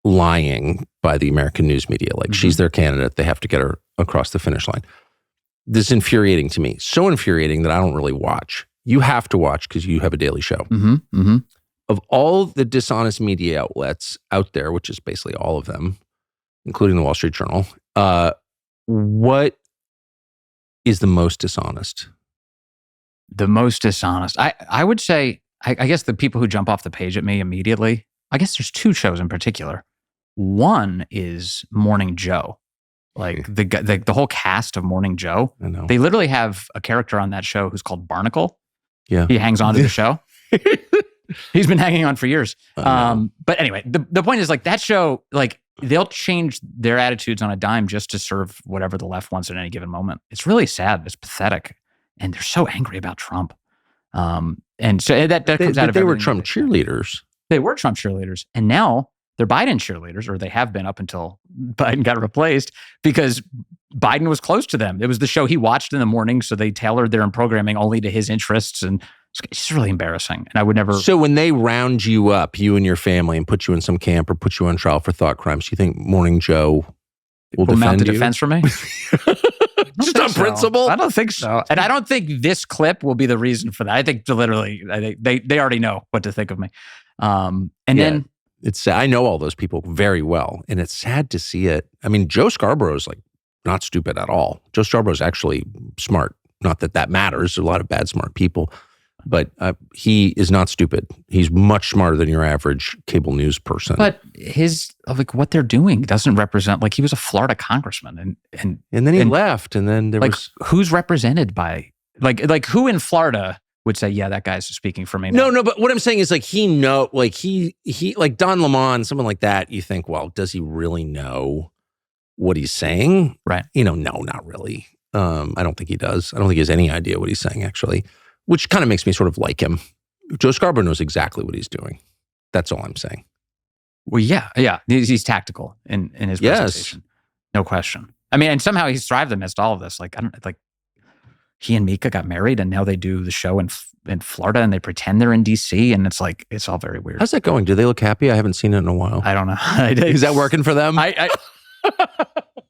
lying by the American news media. Like, she's their candidate. They have to get her across the finish line. This is infuriating to me. So infuriating that I don't really watch. You have to watch because you have a daily show. Of all the dishonest media outlets out there, which is basically all of them, including the Wall Street Journal, what is the most dishonest? The most dishonest. I would say, I guess the people who jump off the page at me immediately, I guess there's two shows in particular. One is Morning Joe. Like the whole cast of Morning Joe. I know. They literally have a character on that show who's called Barnacle. Yeah. He hangs on to the show. He's been hanging on for years. But anyway, the point is, like, that show, like, they'll change their attitudes on a dime just to serve whatever the left wants at any given moment. It's really sad. It's pathetic. And they're so angry about Trump. And so that comes out of they were everything Trump cheerleaders. They were Trump cheerleaders. And now they're Biden cheerleaders, or they have been up until Biden got replaced, because Biden was close to them. It was the show he watched in the morning, so they tailored their programming only to his interests. And it's just really embarrassing. And I would never... So when they round you up, you and your family, and put you in some camp or put you on trial for thought crimes, do you think Morning Joe will mount defend the you? defense for me? Just on principle? I don't think so. And I don't think this clip will be the reason for that. I think literally, they already know what to think of me. Then it's sad. I know all those people very well, and it's sad to see it. I mean, Joe Scarborough's like not stupid at all. Joe Scarborough's actually smart. Not that that matters. There's a lot of bad smart people, but he is not stupid. He's much smarter than your average cable news person. But what they're doing doesn't represent, he was a Florida congressman, and then he left, and then there was who's represented by who in Florida would say, yeah, that guy's speaking for me now. No, but what I'm saying is he Don Lemon, someone like that, you think, well, does he really know what he's saying? Right. No, not really. I don't think he does. I don't think he has any idea what he's saying, actually, which kind of makes me sort of like him. Joe Scarborough knows exactly what he's doing. That's all I'm saying. Well, yeah. He's tactical in his presentation. No question. I mean, and somehow he's thrived amidst all of this. He and Mika got married, and now they do the show in Florida, and they pretend they're in DC, and it's all very weird. How's that going? Do they look happy? I haven't seen it in a while. I don't know. Is that working for them?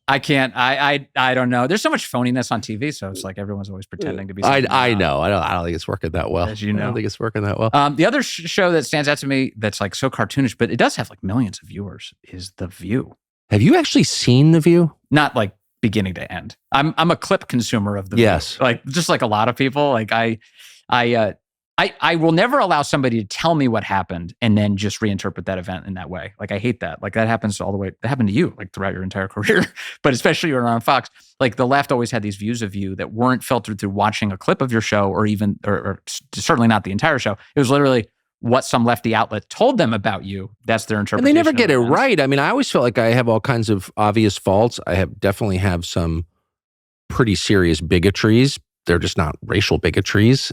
I can't. I don't know. There's so much phoniness on TV, so it's like everyone's always pretending to be. I know. I don't think it's working that well. As you know, I don't think it's working that well. The other show that stands out to me that's so cartoonish, but it does have millions of viewers, is The View. Have you actually seen The View? Not beginning to end. I'm a clip consumer of The View. Yes. Just like a lot of people. I will never allow somebody to tell me what happened and then just reinterpret that event in that way. I hate that. That happens all the way. That happened to you, throughout your entire career, but especially when you're on Fox. The left always had these views of you that weren't filtered through watching a clip of your show, or certainly not the entire show. It was literally what some lefty outlet told them about you. That's their interpretation. And they never get it right. I mean, I always felt like I have all kinds of obvious faults. I definitely have some pretty serious bigotries. They're just not racial bigotries.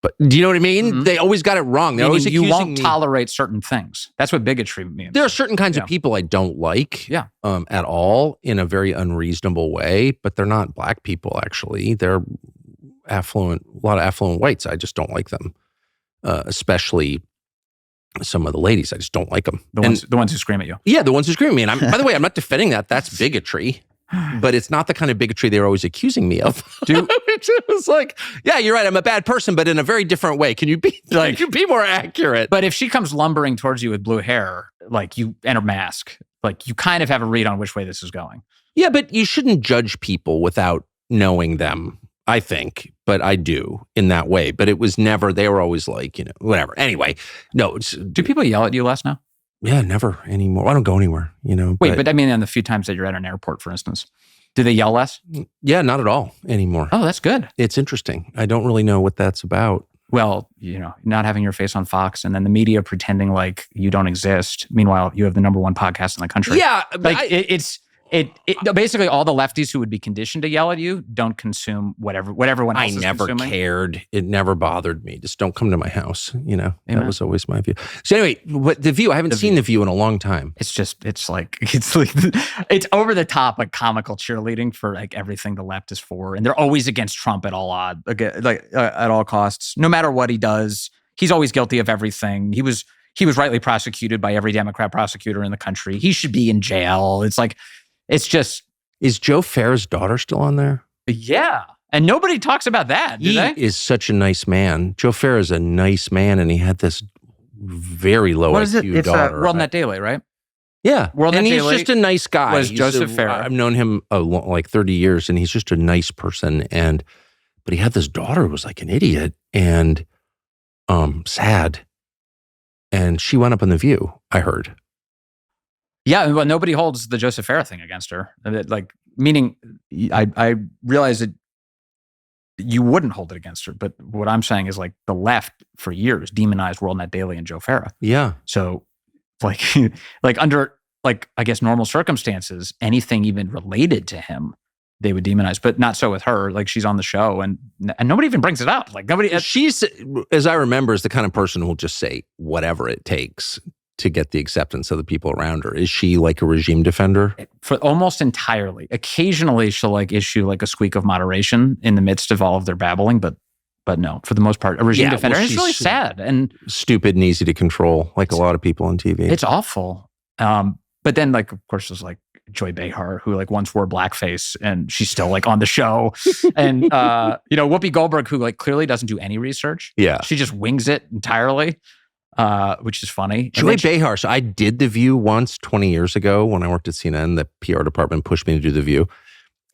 But do you know what I mean? Mm-hmm. They always got it wrong. They're always accusing you won't me. Tolerate certain things. That's what bigotry means. There are certain kinds of people I don't like at all, in a very unreasonable way, but they're not black people, actually. They're affluent, a lot of affluent whites. I just don't like them, especially some of the ladies. I just don't like them. The ones who scream at you. Yeah, the ones who scream at me. And by the way, I'm not defending that. That's bigotry. But it's not the kind of bigotry they're always accusing me of. It was yeah, you're right. I'm a bad person, but in a very different way. Can you be more accurate? But if she comes lumbering towards you with blue hair, you and a mask, you kind of have a read on which way this is going. Yeah, but you shouldn't judge people without knowing them, I think. But I do in that way. But it was never, they were always whatever. Anyway, no. Do people yell at you less now? Yeah, never anymore. I don't go anywhere, Wait, but I mean, on the few times that you're at an airport, for instance, do they yell less? Yeah, not at all anymore. Oh, that's good. It's interesting. I don't really know what that's about. Well, not having your face on Fox, and then the media pretending like you don't exist. Meanwhile, you have the #1 podcast in the country. Yeah, It basically all the lefties who would be conditioned to yell at you don't consume what everyone else is consuming. I never cared. It never bothered me. Just don't come to my house. That was always my view. So anyway, The View, I haven't seen The View in a long time. It's over the top, comical cheerleading for everything the left is for. And they're always against Trump at all odds, at all costs. No matter what he does, he's always guilty of everything. He was rightly prosecuted by every Democrat prosecutor in the country. He should be in jail. It's just... Is Joe Farah's daughter still on there? Yeah. And nobody talks about that, do they? He is such a nice man. Joe Farah is a nice man, and he had this very low IQ daughter. It's WorldNet Daily, right? Yeah. WorldNet Daily. He's just a nice guy. Was Joseph Farah. I've known him 30 years, and he's just a nice person. But he had this daughter who was an idiot and sad. And she went up on The View, I heard. Yeah, well, nobody holds the Joseph Farah thing against her. Meaning, I realize that you wouldn't hold it against her. But what I'm saying is, the left for years demonized WorldNet Daily and Joe Farah. Yeah. So, under I guess normal circumstances, anything even related to him, they would demonize. But not so with her. She's on the show, and nobody even brings it up. Nobody. She's, as I remember, is the kind of person who will just say whatever it takes to get the acceptance of the people around her. Is she a regime defender? For almost entirely. Occasionally she'll issue a squeak of moderation in the midst of all of their babbling, but no, for the most part, a regime defender. And it's really sad and stupid and easy to control, a lot of people on TV. It's awful. But then of course there's Joy Behar, who like once wore blackface and she's still like on the show. And, Whoopi Goldberg, who like clearly doesn't do any research. Yeah. She just wings it entirely, which is funny. Joy Behar. So I did The View once 20 years ago when I worked at CNN. The PR department pushed me to do The View.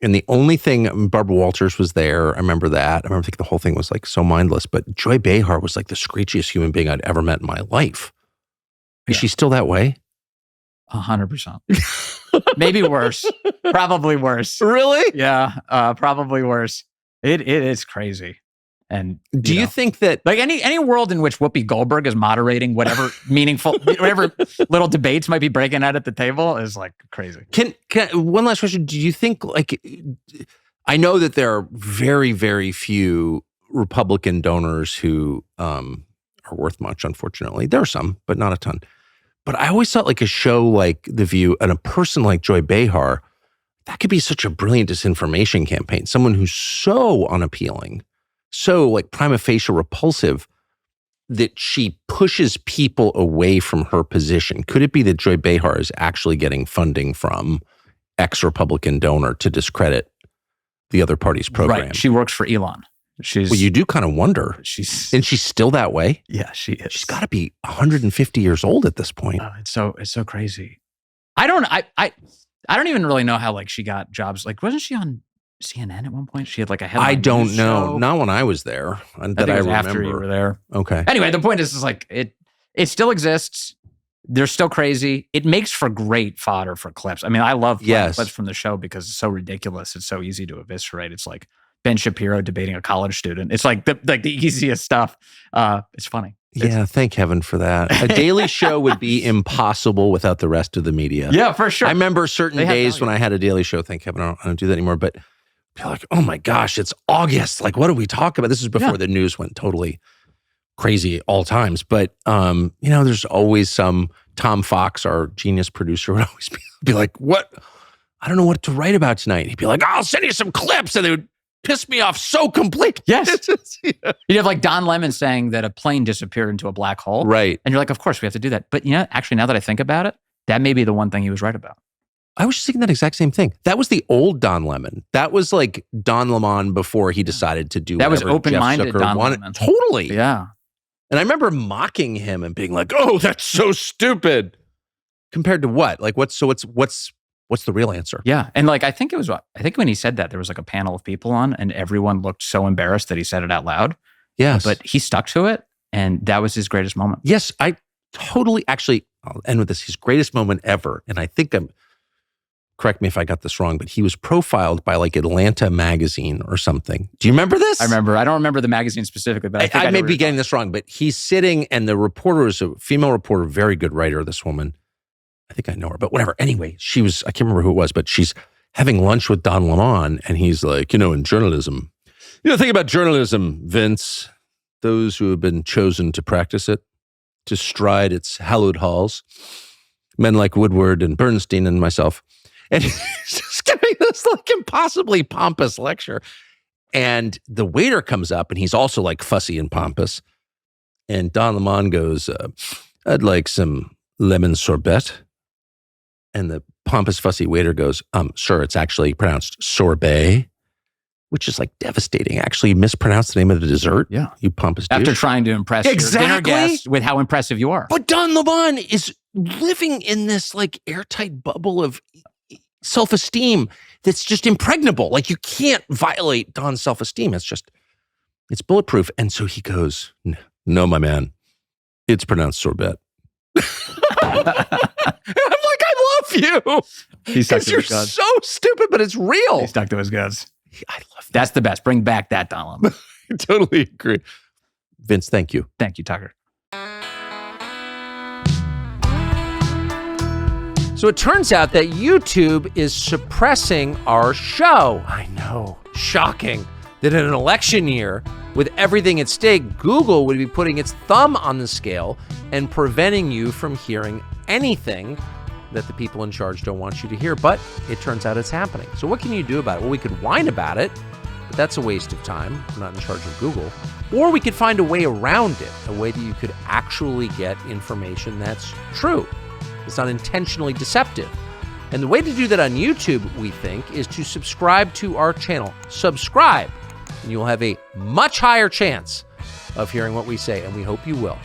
And the only thing, Barbara Walters was there. I remember that. I remember thinking the whole thing was like so mindless. But Joy Behar was like the screechiest human being I'd ever met in my life. Is she still that way? 100%. Maybe worse. Probably worse. Really? Yeah, probably worse. It is crazy. And do you think that like any world in which Whoopi Goldberg is moderating whatever whatever little debates might be breaking out at the table is like crazy. Can one last question? Do you think like I know that there are very, very few Republican donors who are worth much, unfortunately. There are some, but not a ton. But I always thought like a show like The View and a person like Joy Behar, that could be such a brilliant disinformation campaign. Someone who's so unappealing, so like prima facie repulsive that she pushes people away from her position. Could it be that Joy Behar is actually getting funding from ex-Republican donor to discredit the other party's program? Right. She works for Elon. Well, you do kind of wonder. And she's still that way? Yeah, she is. She's got to be 150 years old at this point. Oh, it's so crazy. I don't even really know how like she got jobs. Like, wasn't she on CNN at one point? She had like a headline. I don't know. Show. Not when I was there. I think it was after you were there. Okay. Anyway, the point is like it still exists. They're still crazy. It makes for great fodder for clips. I mean, I love clips from the show because it's so ridiculous. It's so easy to eviscerate. It's like Ben Shapiro debating a college student. It's like the easiest stuff. It's funny. Yeah, thank heaven for that. A daily show would be impossible without the rest of the media. Yeah, for sure. I remember certain days when I had a daily show. Thank heaven I don't do that anymore. But be like, oh my gosh, it's August. Like, what do we talk about? This is before the news went totally crazy all times. But there's always some Tom Fox, our genius producer, would always be like, what? I don't know what to write about tonight. He'd be like, I'll send you some clips, and they would piss me off so completely. Yes. You'd have like Don Lemon saying that a plane disappeared into a black hole. Right. And you're like, of course we have to do that. But actually now that I think about it, that may be the one thing he was right about. I was just thinking that exact same thing. That was the old Don Lemon. That was like Don Lemon before he decided to do that was whatever open-minded Jeff Zucker Don wanted. Lemon. Totally. Yeah. And I remember mocking him and being like, oh, that's so stupid. Compared to what? Like what's the real answer? Yeah. And like, I think when he said that, there was like a panel of people on and everyone looked so embarrassed that he said it out loud. Yes. But he stuck to it. And that was his greatest moment. Yes. I totally, actually, I'll end with this. His greatest moment ever. And I think correct me if I got this wrong, but he was profiled by like Atlanta magazine or something. Do you remember this? I remember. I don't remember the magazine specifically, but I may be getting this wrong, but he's sitting and the reporter is a female reporter, very good writer, this woman. I think I know her, but whatever. Anyway, I can't remember who it was, but she's having lunch with Don Lemon and he's like, in journalism, think about journalism, Vince, those who have been chosen to practice it, to stride its hallowed halls, men like Woodward and Bernstein and myself. And he's just giving this like impossibly pompous lecture. And the waiter comes up and he's also like fussy and pompous. And Don Lemon goes, I'd like some lemon sorbet. And the pompous, fussy waiter goes, sir, it's actually pronounced sorbet, which is like devastating. Actually, you mispronounced the name of the dessert. Yeah. You pompous After douche. trying to impress your dinner guest with how impressive you are. But Don Lemon is living in this like airtight bubble of self-esteem that's just impregnable. Like you can't violate Don's self-esteem. It's bulletproof. And so he goes, no, my man, it's pronounced sorbet. I'm like, I love you. Because you're so stupid, but it's real. He stuck to his guns. I love that. That's the best. Bring back that Don Lemon. I totally agree. Vince, thank you. Thank you, Tucker. So it turns out that YouTube is suppressing our show. I know. Shocking that in an election year, with everything at stake, Google would be putting its thumb on the scale and preventing you from hearing anything that the people in charge don't want you to hear. But it turns out it's happening. So what can you do about it? Well, we could whine about it, but that's a waste of time. We're not in charge of Google. Or we could find a way around it, a way that you could actually get information that's true. It's not intentionally deceptive. And the way to do that on YouTube, we think, is to subscribe to our channel. Subscribe, and you'll have a much higher chance of hearing what we say, and we hope you will.